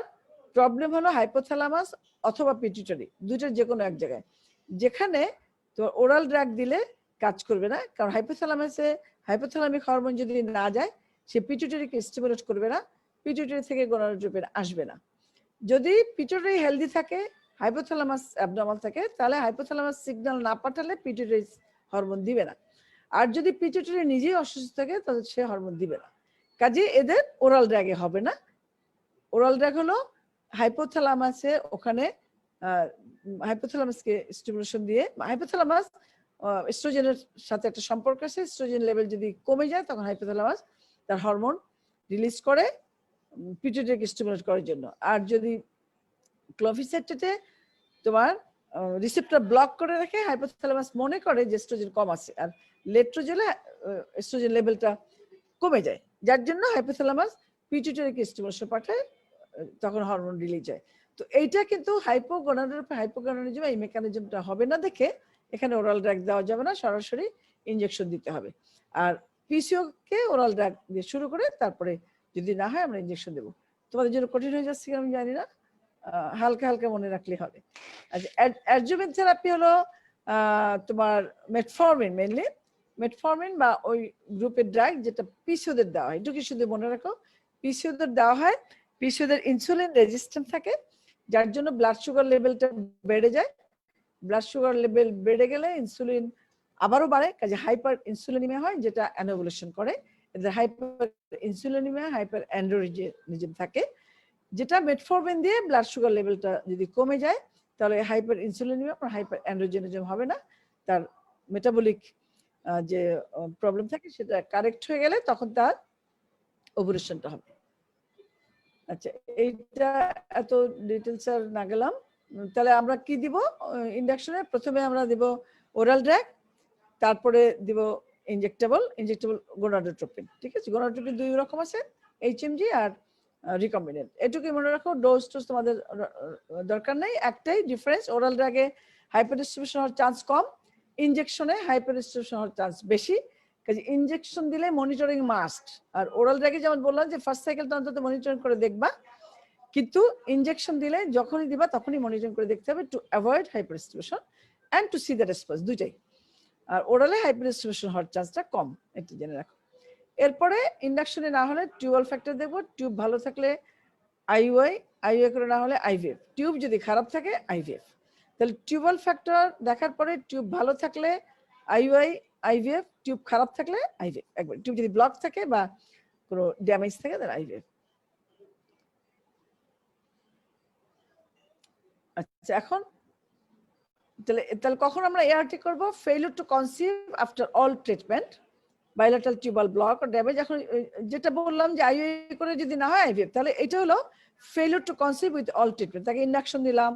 প্রবলেম হলো হাইপোথ্যালামাস অথবা পিটুইটারি, দুইটার যে কোনো এক জায়গায়, যেখানে তো ওরাল ড্রাগ দিলে কাজ করবে না কারণ হাইপোথ্যালামিক হরমোন যদি না যায় সে পিটুইটারিকে স্টিমুলেট করবে না, পিটুইটারি থেকে গোনাডোট্রপিন আসবে না। যদি পিটুইটারি হেলদি থাকে, হাইপোথ্যালামাস অ্যাবনর্মাল থাকে, তাহলে হাইপোথ্যালামাস সিগন্যাল না পাঠালে পিটুইটারি হরমোন দিবে না। আর যদি পিটুইটারি নিজেই অসুস্থ থাকে তাহলে সে হরমোন দিবে না। কাজে এদের ওরাল ড্রাগে হবে না। ওরাল ড্রাগ হলো হাইপোথ্যালামাসে ওখানে হাইপোথ্যালামাসকে স্টিমুলেশন দিয়ে, হাইপোথ্যালামাস এস্ট্রোজেনের সাথে একটা সম্পর্ক আছে, এস্ট্রোজেন লেভেল যদি কমে যায় তখন হাইপোথ্যালামাস তার হরমোন রিলিজ করে পিটুইটারিকে স্টিমুলেট করার জন্য। আর যদি ক্লোফিসেটে তোমার রিসেপ্টর ব্লক করে রাখে, হাইপোথ্যালামাস মনে করে যে এস্ট্রোজেন কম আছে, আর লেট্রোজেলে এস্ট্রোজেন লেভেলটা কমে যায়, যার জন্য হাইপোথ্যালামাস পিটুইটারিকে স্টিমুলেশন পাঠায়, তখন হরমোন রিলিজ হয়। তো এইটা কিন্তু হাইপোগোনাডোট্রপিক এই মেকানিজমটা হবে না দেখে এখানে ওরাল ড্রাগ দেওয়া যাবে না, সরাসরি ইনজেকশন দিতে হবে। আর পিসিও কে ওরাল ড্রাগ দিয়ে শুরু করে তারপরে যদি না হয় আমরা ইনজেকশন দেবো। তোমাদের জন্য কঠিন হয়ে যাচ্ছে আমি জানি না, হালকা হালকা মনে রাখলে হবে। আচ্ছা, অ্যাডজুভেন্ট থেরাপি হলো তোমার মেটফর্মিন, মেইনলি মেটফর্মিন বা ওই গ্রুপের ড্রাগ যেটা পিসিওদের দেওয়া হয়। এটুকু শুধু মনে রাখো, পিসিওদের দেওয়া হয়, পিসিওদের ইনসুলিন রেজিস্ট্যান্ট থাকে, যার জন্য ব্লাড সুগার লেভেলটা বেড়ে যায়। ব্লাড সুগার লেভেল বেড়ে গেলে ইনসুলিন আবারও বাড়ে, কাজে হাইপার ইনসুলিনিমিয়া হয়, যেটা অ্যানোভুলেশন করে। এদের হাইপার ইনসুলিনিমিয়া, হাইপার অ্যান্ড্রোজেনিজম থাকে, যেটা মেটফর্মিন দিয়ে ব্লাড সুগার লেভেলটা যদি কমে যায় তাহলে হাইপার ইনসুলিনিমিয়া আর হাইপার অ্যান্ড্রোজেনিজম হবে না, তার মেটাবলিক যে প্রবলেম থাকে সেটা কারেক্ট হয়ে গেলে তখন তার ওভুলেশনটা হবে। আচ্ছা, এইটা এত ডিটেলস আর না গেলাম। তাহলে আমরা কি দিব ইন্ডাকশনে? প্রথমে আমরা দিব ওরাল ড্রাগ, তারপরে দিব ইনজেক্টেবল গোনাডোট্রপিন। ঠিক আছে, গোনাডোট্রপিন দুই রকম আছে, এইচএমজি আর রিকম্বিনেন্ট। এটুকু মনে রাখো, ডোজ টোজ তোমাদের দরকার নেই, একটাই ডিফারেন্স, ওরাল ড্রাগে হাইপার ডিস্ট্রিবিউশন হওয়ার চান্স কম, ইনজেকশনে হাইপার ডিস্ট্রিবিউশন হওয়ার চান্স বেশি। কাজে ইনজেকশন দিলে মনিটরিং মাস্ট, আর ওরাল ড্রাগে যেমন বললাম যে ফার্স্ট সাইকেলটা অন্তত মনিটরিং করে দেখবা, কিন্তু ইনজেকশন দিলে যখনই দিবা তখনই মনিটরিং করে দেখতে হবে, to avoid hyper distribution and to see the response, দুইটাই। আর ওরালে হাইপার ডিস্ট্রিবিউশন হওয়ার চান্সটা কম, একটু জেনে রাখো। এরপরে ইন্ডাকশনে না হলে টিউবওয়েল ফ্যাক্টর দেখবো, টিউব ভালো থাকলে আইইউআই করে না হলে আইভিএফ, টিউব যদি খারাপ থাকে আইভিএফ। তাহলে টিউবওয়েল ফ্যাক্টর দেখার পরে টিউব ভালো থাকলে আইভিএফ, টিউব খারাপ থাকলে আইভিএফ একবার, টিউব যদি ব্লক থাকে বা কোনো ড্যামেজ থাকে তাহলে আইভিএফ। আচ্ছা, এখন তাহলে কখন আমরা এআরটি করব? Failure to conceive after all treatment, bilateral tubal block ও ড্যামেজ। এখন যেটা বললাম যে আইইউআই করে যদি না হয় আইভিএফ, তাহলে এটা হলো failure to conceive with all treatment. তাকে ইন্ডাকশন দিলাম,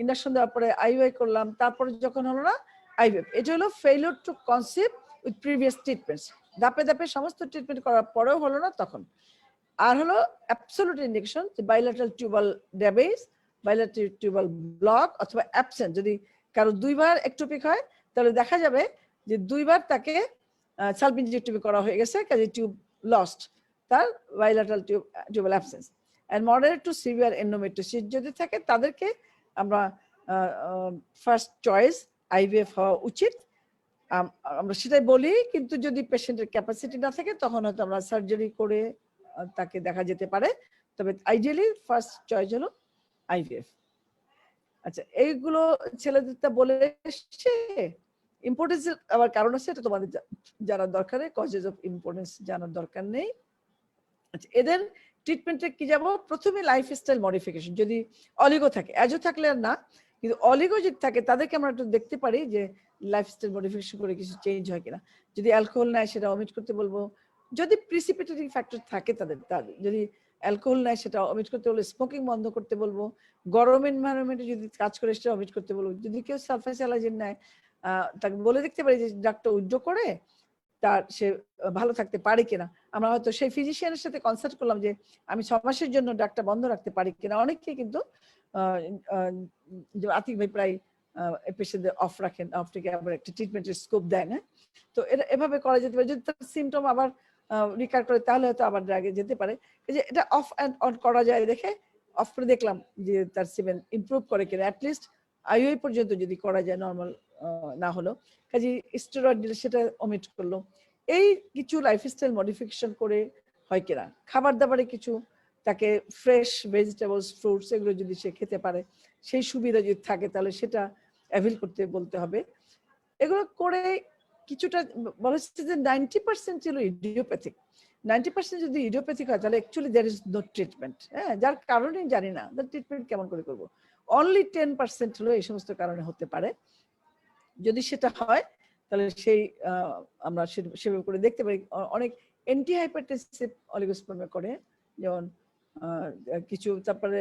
ইন্ডাকশন দেওয়ার পরে আইইউআই করলাম, তারপরে যখন হলো না আইভিএফ, এটা হলো failure to conceive with previous treatments. ধাপে ধাপে সমস্ত ট্রিটমেন্ট করার পরেও হলো না তখন। আর হলো অ্যাবসলিউট ইন্ডিকেশন, যে bilateral tubal damage, bilateral tubal block অথবা অ্যাবসেন্ট। যদি কারো দুইবার একটোপিক হয় তাহলে দেখা যাবে যে দুইবার তাকে সালপিনজেক্টমি করা হয়ে গেছে, কাজে টিউব লস্ট, তার bilateral tubal absence. And moderate to severe endometriosis যদি থাকে তাদেরকে আমরা ফার্স্ট চয়েস আইভিএফ হওয়া উচিত, আমরা সেটাই বলি। কিন্তু যদি পেশেন্টের ক্যাপাসিটি না থাকে তখন হয়তো আমরা সার্জারি করে তাকে দেখা যেতে পারে, তবে আইডিয়ালি ফার্স্ট চয়েস হলো আইভিএফ। আচ্ছা, এইগুলো ছেলেদেরটা বলে এসছে। ইম্পর্টেন্স আবার কারণ আছে, এটা তোমাদের জানার দরকার, কজেস অফ ইম্পর্টেন্স জানার দরকার নেই। আচ্ছা, এদের ট্রিটমেন্টে কি যাব? প্রথমে লাইফস্টাইল মডিফিকেশন, যদি অলিগো থাকে, অ্যাজো থাকলে আর না, কিন্তু অলিগো যদি থাকে তাদেরকে আমরা একটু দেখতে পারি যে লাইফস্টাইল মডিফিকেশন করে কিছু চেঞ্জ হয় কিনা। যদি অ্যালকোহল নেয় সেটা অমিট করতে বলবো, যদি প্রিসিপিটেটিং ফ্যাক্টর থাকে তাদের, যদি অ্যালকোহল নেয় সেটা অমিট করতে বলবো, স্মোকিং বন্ধ করতে বলবো, গরম এনভায়রনমেন্টে যদি কাজ করে সেটা অমিট করতে বলবো। যদি কেউ সালফাইসালাজিন নেয় তাকে বলে দেখতে পারি যে ডাক্তার উইথড্র করে তার সে ভালো থাকতে পারে কিনা। আমরা হয়তো সেই ফিজিশিয়ানের সাথে কনসাল্ট করলাম যে আমি 6 মাসের জন্য ডাক্তার বন্ধ রাখতে পারি কিনা। অনেকেই কিন্তু আতিক ভাই প্রায় পেশেন্টদের অফ রাখেন, অফ থেকে আবার একটা ট্রিটমেন্টের স্কোপ দেন। হ্যাঁ, তো এটা এভাবে করা যেতে পারে। যদি তার সিমটম আবার রিকার করে তাহলে হয়তো আবার ড্রাগে যেতে পারে। যে এটা অফ অ্যান্ড অন করা যায়, দেখে অফ করে দেখলাম যে তার সিমেন ইমপ্রুভ করে কিনা, অ্যাটলিস্ট আইইউআই পর্যন্ত যদি করা যায়, নর্মাল না হলো, কাজে স্টেরয়েড দিলে সেটা অমিট করলো। এই কিছু লাইফস্টাইল মডিফিকেশন করে হয় কিনা, খাবার দাবারে কিছু তাকে ফ্রেশ ভেজিটেবলস, ফ্রুটস এগুলো যদি সে খেতে পারে, সেই সুবিধা যদি থাকে তাহলে সেটা অ্যাভেল করতে বলতে হবে। এগুলো করে কিছুটা বলা হচ্ছে যে 90% ছিল ইডিওপ্যাথিক, 90% যদি ইডিওপ্যাথিক হয় তাহলে actually there is no treatment, হ্যাঁ, যার কারণে জানি না, ট্রিটমেন্ট কেমন করে করবো। অনলি 10% হলো এই সমস্ত কারণে হতে পারে। যদি সেটা হয় তাহলে সেই আমরা সেভাবে করে দেখতে পারি। অনেক অ্যান্টি হাইপারটেনসিভ অলিগোস্পার্মিয়া করে, যেমন কিছু, তারপরে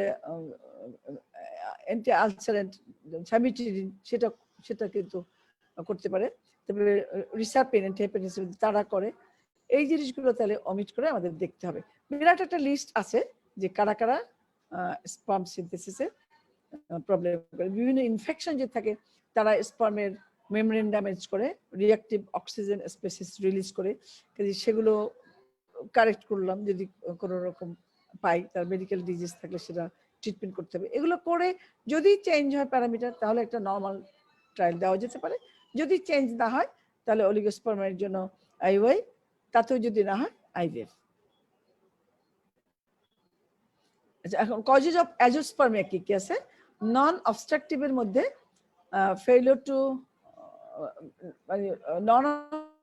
অ্যান্টি আলসারেন্ট সামিটিডিন সেটা কিন্তু করতে পারে। তারপরে রিসাপিন অ্যান্টি হাইপারটেনসিভ তারা করে। এই জিনিসগুলো তাহলে অমিট করে আমাদের দেখতে হবে। বিরাট একটা লিস্ট আছে যে কারা কারা স্পার্ম সিনথেসিসে প্রবলেম করে। বিভিন্ন ইনফেকশন যে থাকে তারা স্পার্মের মেমব্রেন ড্যামেজ করে, রিঅ্যাক্টিভ অক্সিজেন স্পেসিস রিলিজ করে। সেগুলো কারেক্ট করলাম, যদি কোনো রকম পাই তার মেডিকেল ডিজিজ থাকলে সেটা ট্রিটমেন্ট করতে হবে। এগুলো করে যদি চেঞ্জ হয় প্যারামিটার তাহলে একটা নর্মাল ট্রায়াল দেওয়া যেতে পারে। যদি চেঞ্জ না হয় তাহলে অলিগোস্পার্মের জন্য আইওআই, তাতেও যদি না হয় আইভিএফ। আচ্ছা, এখন কজেস অফ অ্যাজোস্পার্মিয়া কি কি আছে? নন অবস্ট্রাকটিভের মধ্যে failure to non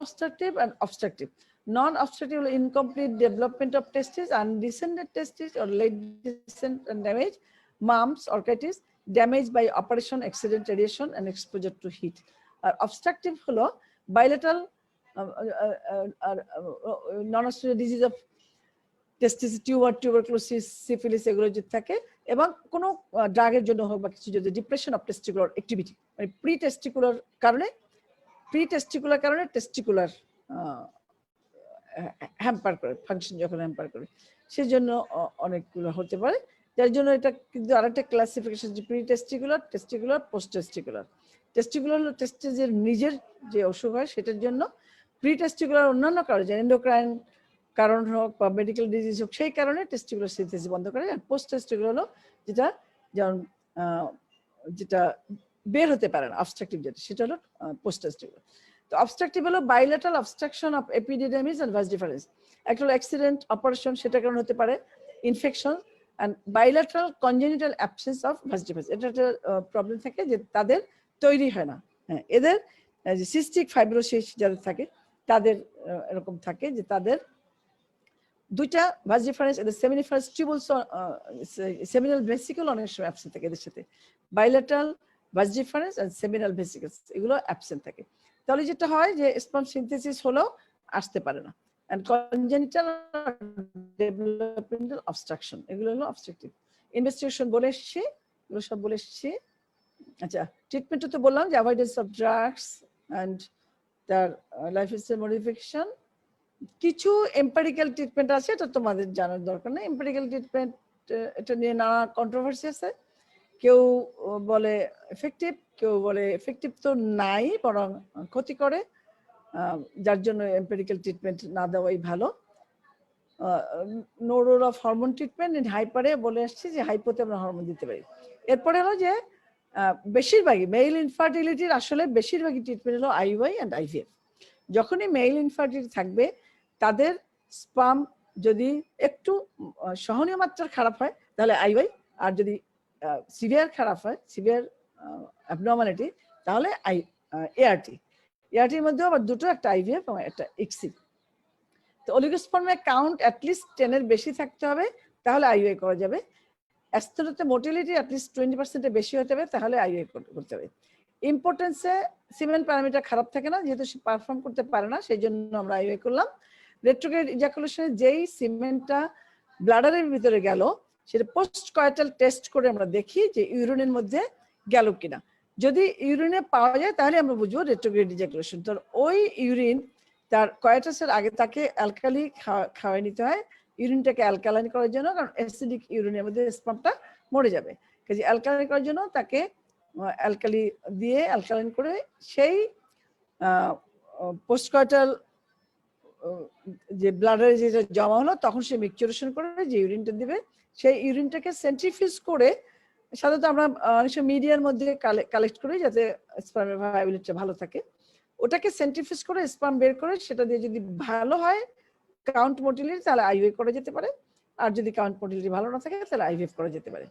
obstructive and obstructive. Non-obstructive incomplete development of testes, undescended testes or late descent and damage, mumps, orchitis, damage by operation, accident, radiation and exposure to heat. Obstructive holo bilateral non-obstructive disease of testis, tumor, tuberculosis, syphilis এগুলো যদি থাকে, এবং কোনো ড্রাগের জন্য হোক বা কিছু যদি ডিপ্রেশন অফ টেস্টিকুলার অ্যাক্টিভিটি, মানে প্রি টেস্টিকুলার কারণে টেস্টিকুলার হ্যাম্পার করে, ফাংশন যখন হ্যাম্পার করে, সেজন্য অনেকগুলো হতে পারে। যার জন্য এটা কিন্তু আরেকটা ক্লাসিফিকেশন, যে pre testicular, testicular, post testicular. Testicular হলো টেস্টিসের নিজের যে অসুখ হয় সেটার জন্য, প্রি টেস্টিকুলার অন্যান্য কারণ, যে এন্ডোক্রাইন কারণ হোক বা মেডিকেল ডিজিজ হোক, সেই কারণে টেস্টিকুলার সিনথেসিস বন্ধ করে। আর পোস্ট টেস্টিকুলার হলো যেটা, যেমন যেটা বের হতে পারে না, অবস্ট্রাকটিভ যেটা, সেটা হলো পোস্ট টেস্টিকুলার। তো অবস্ট্রাকটিভ হলো bilateral obstruction of epididymis and vas deferens. একটা হলো অ্যাক্সিডেন্ট, অপারেশন, সেটার কারণে হতে পারে infection, and bilateral congenital absence of vas deferens. এটা একটা প্রবলেম থাকে যে তাদের তৈরি হয় না। হ্যাঁ, এদের যে সিস্টিক ফাইব্রোসিস যাদের থাকে তাদের এরকম থাকে যে তাদের দুইটা ভাস ডিফারেন্স, এদের সেমিনিফারাস টিউবুলস, সেমিনাল ভেসিকল অনেক সময় অ্যাবসেন্ট থাকে এদের সাথে। Bilateral vas deferens and seminal vesicles এগুলো অ্যাবসেন্ট থাকে। তাহলে যেটা হয় যে স্পার্ম সিনথেসিস হলেও আসতে পারে না। এন্ড কনজেনিটাল ডেভেলপমেন্টাল অবস্ট্রাকশন, এগুলো হলো অবস্ট্রাকটিভ। ইনভেস্টিগেশন বলে এসেছি, এগুলো সব বলে এসেছি। আচ্ছা, ট্রিটমেন্টও তো বললাম যে অ্যাভয়েডেন্স অফ ড্রাগস এন্ড তার লাইফস্টাইল মডিফিকেশন। কিছু এম্পিরিক্যাল ট্রিটমেন্ট আছে, এটা তোমাদের জানার দরকার নেই। এম্পিরিক্যাল ট্রিটমেন্ট, এটা নিয়ে নানা কন্ট্রোভার্সি আছে। কেউ বলে এফেক্টিভ, কেউ বলে এফেক্টিভ তো নাই, বরং ক্ষতি করে, যার জন্য এম্পিরিক্যাল ট্রিটমেন্ট না দেওয়াই ভালো। No role of hormone treatment in হাইপারে বলে আসছি যে হাইপোতে আমরা হরমোন দিতে পারি। এরপরে হলো যে বেশিরভাগই মেল ইনফার্টিলিটির আসলে বেশিরভাগই ট্রিটমেন্ট হলো আইওআই অ্যান্ড আইভিএফ। যখনই মেল ইনফার্টিলিটি থাকবে তাদের স্পার্ম যদি একটু সহনীয় মাত্রার খারাপ হয় তাহলে আইওআই, আর যদি সিভিয়ার খারাপ হয়, সিভিয়ার অ্যাবনর্মালিটি, তাহলে এআরটির মধ্যেও আবার দুটো, একটা আইভিএফ এবং একটা ইক্সি। তো অলিগোস্পার্মের কাউন্ট অ্যাটলিস্ট 10-এর বেশি থাকতে হবে, তাহলে আইওআই করা যাবে। অ্যাস্থেনোতে মোটিলিটি অ্যাটলিস্ট 20%-এর বেশি হতে হবে, তাহলে আইওআই করতে হবে। ইম্পর্টেন্সে সিমেন প্যারামিটার খারাপ থাকে না, যেহেতু সে পারফর্ম করতে পারে না, সেই জন্য আমরা আইওআই করলাম। রেট্রোগ্রেড ইজাকুলেশনে যেই সিমেন্টটা ব্লাডারের ভিতরে গেল, সেটা পোস্ট কয়েটাল টেস্ট করে আমরা দেখি যে ইউরিনের মধ্যে গেল কিনা। যদি ইউরিনে পাওয়া যায় তাহলে আমরা বুঝবো রেট্রোগ্রেড ইজাকুলেশন। তো ওই ইউরিন তার কয়েটাসের আগে তাকে অ্যালকালি খাওয়াই নিতে হয়, ইউরিনটাকে অ্যালকালাইন করার জন্য, কারণ অ্যাসিডিক ইউরিনের মধ্যে স্পার্মটা মরে যাবে। কাজে অ্যালকালাইন করার জন্য তাকে অ্যালকালি দিয়ে অ্যালকালাইন করে সেই পোস্ট কয়েটাল যে ব্লাডারে যেটা জমা হলো তখন সে মিক্সচারেশন করে যে ইউরিনটা দিবে, সেই ইউরিনটাকে সেন্ট্রিফিউজ করে, সাধারণত আমরা অনেক সময় মিডিয়ার মধ্যে কালেক্ট করি যাতে স্পার্মের ভায়াবিলিটিটা ভালো থাকে, ওটাকে সেন্ট্রিফিউজ করে স্পার্ম বের করে সেটা দিয়ে যদি ভালো হয় কাউন্ট মোটিলিটি, তাহলে আইভিএফ করা যেতে পারে। আর যদি কাউন্ট মোটিলিটি ভালো না থাকে তাহলে আইভিএফ করা যেতে পারে।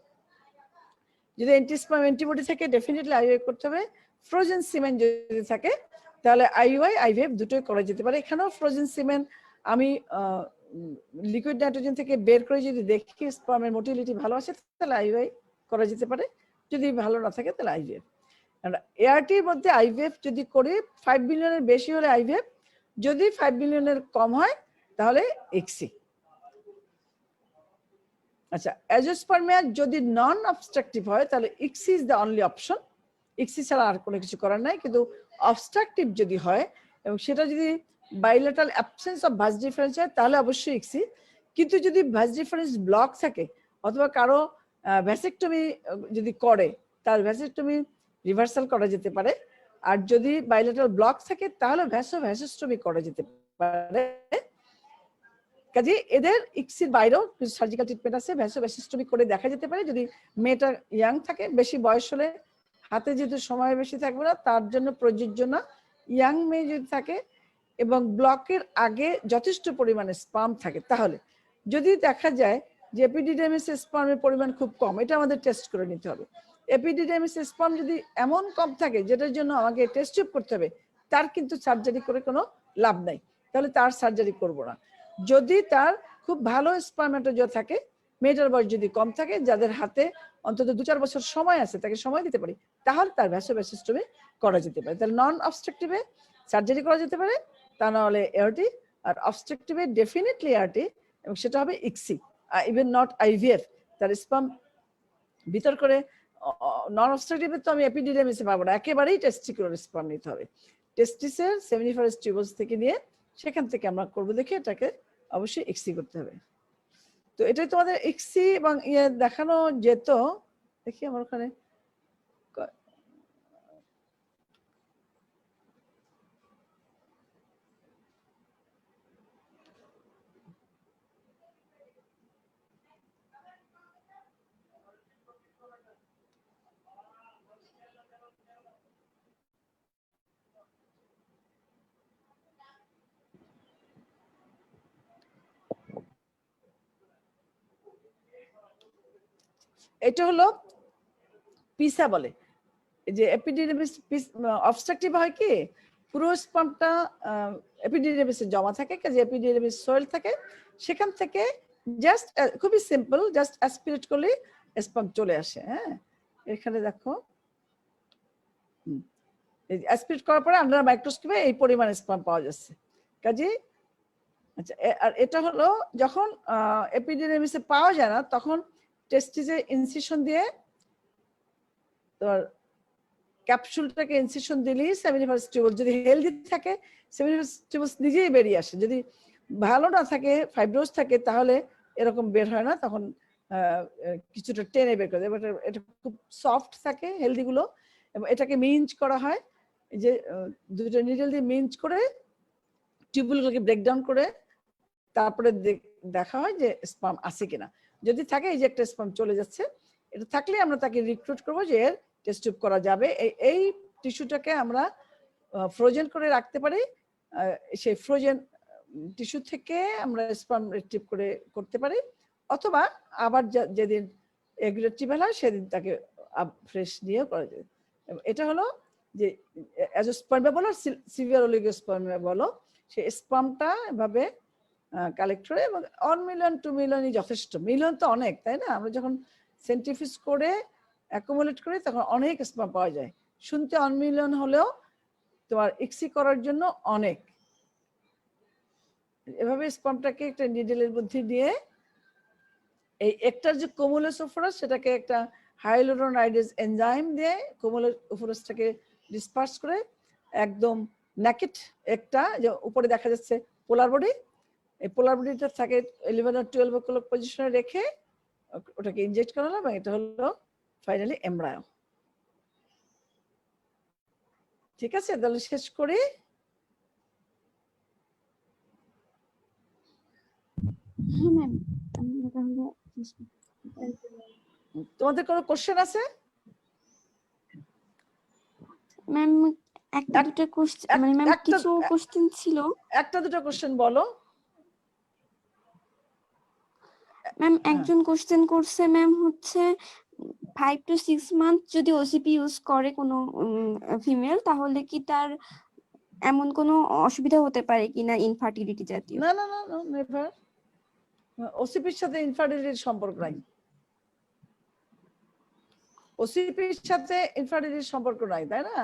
যদি অ্যান্টিস্পার্ম অ্যান্টিবডি থাকে ডেফিনেটলি আইভিএফ করতে হবে। ফ্রোজেন সিমেন্ট যদি থাকে তাহলে আইভিএফ দুটোই করা যেতে পারে। এখানেও ফ্রোজেন সিমেন্ট আমি লিকুইড নাইট্রোজেন থেকে বের করে যদি দেখি স্পার্মের মোটিলিটি ভালো আছে তাহলে আইভিএফ করা যেতে পারে, যদি ভালো না থাকে তাহলে আইভিএফ। এআরটির মধ্যে আইভিএফ যদি করি 5 বিলিয়নের বেশি হলে আইভিএফ, যদি 5 বিলিয়নের কম হয় তাহলে এক্সি। আচ্ছা, অ্যাজিওস্পার্মিয়া যদি নন অবস্ট্রাকটিভ হয় তাহলে ICSI is the only option, ICSI ছাড়া আর কোনো কিছু করার নাই। কিন্তু অবস্ট্রাকটিভ যদি হয় এবং সেটা যদি bilateral absence of vas difference হয় তাহলে অবশ্যই ইক্সি। কিন্তু যদি ভাস ডিফারেন্স ব্লক থাকে অথবা কারো ভ্যাসেক্টমি যদি করে তার ভ্যাসেক্টমি রিভার্সাল করা যেতে পারে, আর যদি বাইলেটারাল ব্লক থাকে তাহলে ভ্যাসোস্টমি করা যেতে পারে। কাজে এদের ইক্সির বাইরেও সার্জিক্যাল ট্রিটমেন্ট আছে, ভ্যাসোস্টমি করে দেখা যেতে পারে। যদি মেয়েটা ইয়াং থাকে, বেশি বয়স হলে হাতে যেহেতু সময় বেশি থাকবে না তার জন্য প্রযোজ্য না। ইয়াং মেয়ে যদি থাকে এবং ব্লকের আগে যথেষ্ট পরিমাণে স্পার্ম থাকে, তাহলে যদি দেখা যায় যে এপিডিডার্মিস স্পার্মের পরিমাণ খুব কম, এটা আমাদের টেস্ট করে নিতে হবে। এপিডিডার্মিস স্পার্ম যদি এমন কম থাকে যেটার জন্য আমাকে টেস্ট টিউব করতে হবে, তার কিন্তু সার্জারি করে কোনো লাভ নাই, তাহলে তার সার্জারি করব না। যদি তার খুব ভালো স্পার্মেটোজোয়া থাকে, মেয়েটার বয়স যদি কম থাকে, যাদের হাতে অন্তত 2-4 বছর সময় আছে, তাকে সময় দিতে পারি, তাহলে তার ভ্যাসোস্টমি করা যেতে পারে। তাহলে নন অবস্ট্রাকটিভে সার্জারি করা যেতে পারে, তা না হলে এআরটি, আর অবস্ট্রাকটিভে ডেফিনেটলি এআরটি, এবং সেটা হবে ইক্সি, ইভেন নট আইভিএফ। তার স্পার্ম ভিতর করে নন অবস্ট্রাকটিভে তো আমি এপিডিডার্মিসে পাবো না, একেবারেই টেস্টিকুলার স্পার্ম নিতে হবে। টেস্টিসের সেমিনিফারাস টিউবস থেকে নিয়ে সেখান থেকে আমরা করবো, দেখে এটাকে অবশ্যই ইক্সি করতে হবে। তো এটাই তোমাদের ইক্সি এবং ইয়ে দেখানো যেত। দেখি আমার ওখানে এটা হলো পিসা বলে, যে এপিডিডার্মিস অবস্ট্রাকটিভ হয় কি, পুরো স্পার্মটা এপিডিডার্মিসে জমা থাকে, কাজে এপিডিডার্মিস সয়েল থাকে, সেখান থেকে জাস্ট খুবই সিম্পল, জাস্ট অ্যাসপিরেট করলে স্পার্ম চলে আসে। হ্যাঁ, এখানে দেখো অ্যাসপিরেট করার পরে আন্ডার মাইক্রোস্কোপে এই পরিমাণ স্পার্ম পাওয়া যাচ্ছে। কাজে আচ্ছা, আর এটা হলো যখন এপিডিডার্মিসে পাওয়া যায় না তখন টেস্টিসে ইনসিশন দিয়ে তোমার ক্যাপসুলটাকে ইনসিশন দিলেই সেমিনিফারাস টিউবস, যদি হেলদি থাকে সেমিনিফারাস টিউবস নিজেই বেরিয়ে আসে। যদি ভালো না থাকে, ফাইব্রোস থাকে, তাহলে এরকম বের হয় না, তখন কিছুটা টেনে বের করে দেয়। এটা খুব সফট থাকে হেলদি গুলো, এবং এটাকে মিঞ্চ করা হয়, যে দুটো নিডল দিয়ে মিঞ্চ করে টিউবগুলোকে ব্রেকডাউন করে তারপরে দেখা হয় যে স্পার্ম আছে কিনা। যদি থাকে, এই যে একটা স্পার্ম চলে যাচ্ছে, এটা থাকলে আমরা তাকে রিক্রুট করবো যে এর টেস্ট টিউব করা যাবে। এই টিস্যুটাকে আমরা ফ্রোজেন করে রাখতে পারি, সেই ফ্রোজেন টিস্যু থেকে আমরা স্পার্ম রিট্রিভ করে করতে পারি, অথবা আবার যেদিন এগ রিট্রিভাল হয় সেদিন তাকে ফ্রেশ নিয়েও করা যায়। এটা হলো যে অ্যাজিওস্পার্মিয়া বলো, সিভিয়ার অলিগোস্পার্মিয়া বলো, সেই স্পার্মটা এভাবে কালেক্ট করে, এবং 1 মিলিয়ন 2 মিলিয়নই যথেষ্ট। মিলিয়ন তো অনেক, তাই না? আমরা যখন সেন্ট্রিফিউজ করে অ্যাকুমুলেট করি তখন অনেক স্পার্ম পাওয়া যায়। শুনতে 1 মিলিয়ন হলেও তোমার ইক্সি করার জন্য অনেক। এভাবে স্পার্মটাকে একটা নিডেলের মধ্যে দিয়ে এই একটার যে কোমুলোসোফোরাস, সেটাকে একটা হাইলোরোনাইডেজ এনজাইম দিয়ে কোমুলোসোফোরাসটাকে ডিসপার্স করে একদম ন্যাকেট একটা, যে উপরে দেখা যাচ্ছে পোলার বডি, এই পোলার বডিটা থাকে 11 আর 12 o'clock পজিশনে রেখে ওটাকে ইনজেক্ট করা হলো, এবং এটা হলো ফাইনালি এমব্রায়ো। ঠিক আছে, তাহলে শেষ করি। হ্যাঁ ম্যাম, তাহলে তোমাদের কোনো কোশ্চেন আছে? ম্যাম একটা দুটো কোশ্চেন, মানে ম্যাম কিছু কোশ্চেন ছিল। একটা দুটো কোশ্চেন বলো ম্যাম। একজন কোশ্চেন করছে ম্যাম, হচ্ছে 5 to 6 মান্থ যদি ওসিপি ইউজ করে কোনো ফিমেল, তাহলে কি তার এমন কোনো অসুবিধা হতে পারে কিনা ইনফার্টিলিটি জাতীয়? না না না, নেভার। ওসিপির সাথে ইনফার্টিলিটির সম্পর্ক নাই। ওসিপির সাথে ইনফার্টিলিটির সম্পর্ক নাই, তাই না?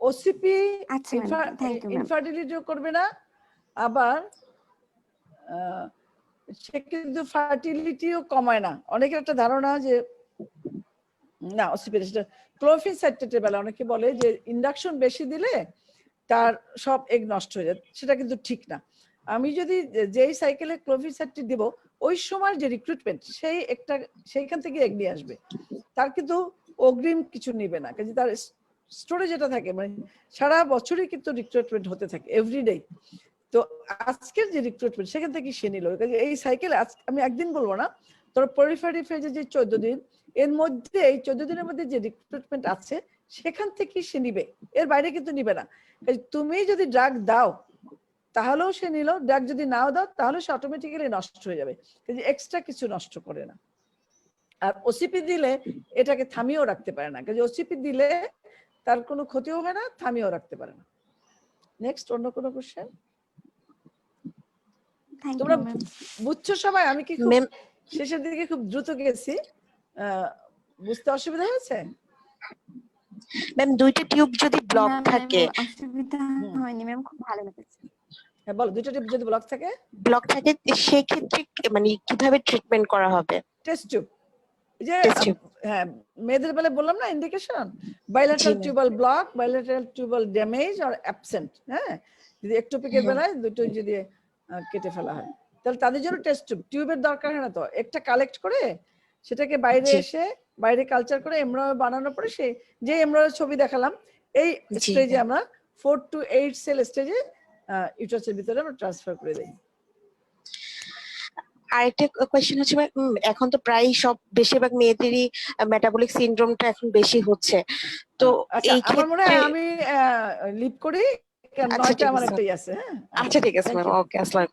ওসিপি আচ্ছা ম্যাম, থ্যাংক ইউ ম্যাম। ইনফার্টিলিটিও করবে না, আবার সে কিন্তু ফার্টিলিটিও কমায় না। অনেকের একটা ধারণা যে না ওসিপি ক্লোরোফিন সাইট্রেটের বেলা অনেকে বলে যে ইন্ডাকশন বেশি দিলে তার সব এগ নষ্ট হয়ে যায়, সেটা কিন্তু ঠিক না। আমি যদি যেই সাইকেলে ক্লোরোফিন সাইট্রেট দিব ওই সময় যে রিক্রুটমেন্ট সেইখান থেকে এগ নিয়ে আসবে, তার কিন্তু অগ্রিম কিছু নিবে না, কাজে তার স্টোরে যেটা থাকে মানে সারা বছরই কিন্তু রিক্রুটমেন্ট হতে থাকে এভরিডে। তো আজকের যে রিক্রুটমেন্ট সেখান থেকে সে নিল, এই সাইকেলে আমি একদিন বলবো না, তোর পরিফেরি ফেজে যে 14 দিন, এর মধ্যে এই 14 দিনের মধ্যে যে রিক্রুটমেন্ট আছে সেখান থেকে সে নিবে, এর বাইরে কিন্তু নিবে না। তুমি যদি ড্রাগ দাও তাহলেও সে নিল, ড্রাগ যদি নাও দাও তাহলে সে অটোমেটিক্যালি নষ্ট হয়ে যাবে, এক্সট্রা কিছু নষ্ট করে না। আর ওসিপি দিলে এটাকে থামিয়েও রাখতে পারে না, কাজে ওসিপি দিলে তার কোনো ক্ষতিও হয় না, থামিয়েও রাখতে পারে না। নেক্সট অন্য কোনো কোশ্চেন? থ্যাংক ইউ তোমরা ম্যাম। বুঝছো সবাই? আমি কি খুব ম্যাম শেষের দিকে খুব দ্রুত গেছি? বুঝতে অসুবিধা হয়েছে? ম্যাম দুইটা টিউব যদি ব্লক না ম্যাম, থাকে, অসুবিধা হয়নি ম্যাম, খুব ভালো লেগেছে। হ্যাঁ বলো, দুইটা টিউব যদি ব্লক থাকে সেক্ষেত্রে মানে কিভাবে ট্রিটমেন্ট করা হবে? টেস্ট টিউব, যে Test tube। হ্যাঁ মেয়েদের বেলা বললাম না indication, bilateral G, tubal block, bilateral tubal damage are absent. হ্যাঁ, যদি একটোপিকের বেলায় দুটোই যদি কেটে ফেলা হয় তাহলে তাদের জন্য টেস্ট টিউব। টিউবের দরকার হয় না তো, একটা কালেক্ট করে সেটাকে বাইরে জি। এসে বাইরে কালচার করে এমব্রায়ো বানানোর পরে সে যে এমব্রায়ো ছবি দেখালাম এই জি। স্টেজে আমরা 4 to 8 সেল স্টেজে ইউটারাসের ভিতরে আমরা ট্রান্সফার করে দেই। আরেকটা কোয়েশ্চেন হচ্ছে এখন তো প্রায় বেশিরভাগ মেয়েদেরই মেটাবলিক সিনড্রোমটা এখন বেশি হচ্ছে, তো আচ্ছা এই আমার মনে হয় ক্ষেত্রে আমি লিভ করি, কারণ আচ্ছা, 9টা ঠিক আমার আছে। একটাই আছে। হ্যাঁ আচ্ছা ঠিক আছে Thank ম্যাম, you. ওকে আসসালাম।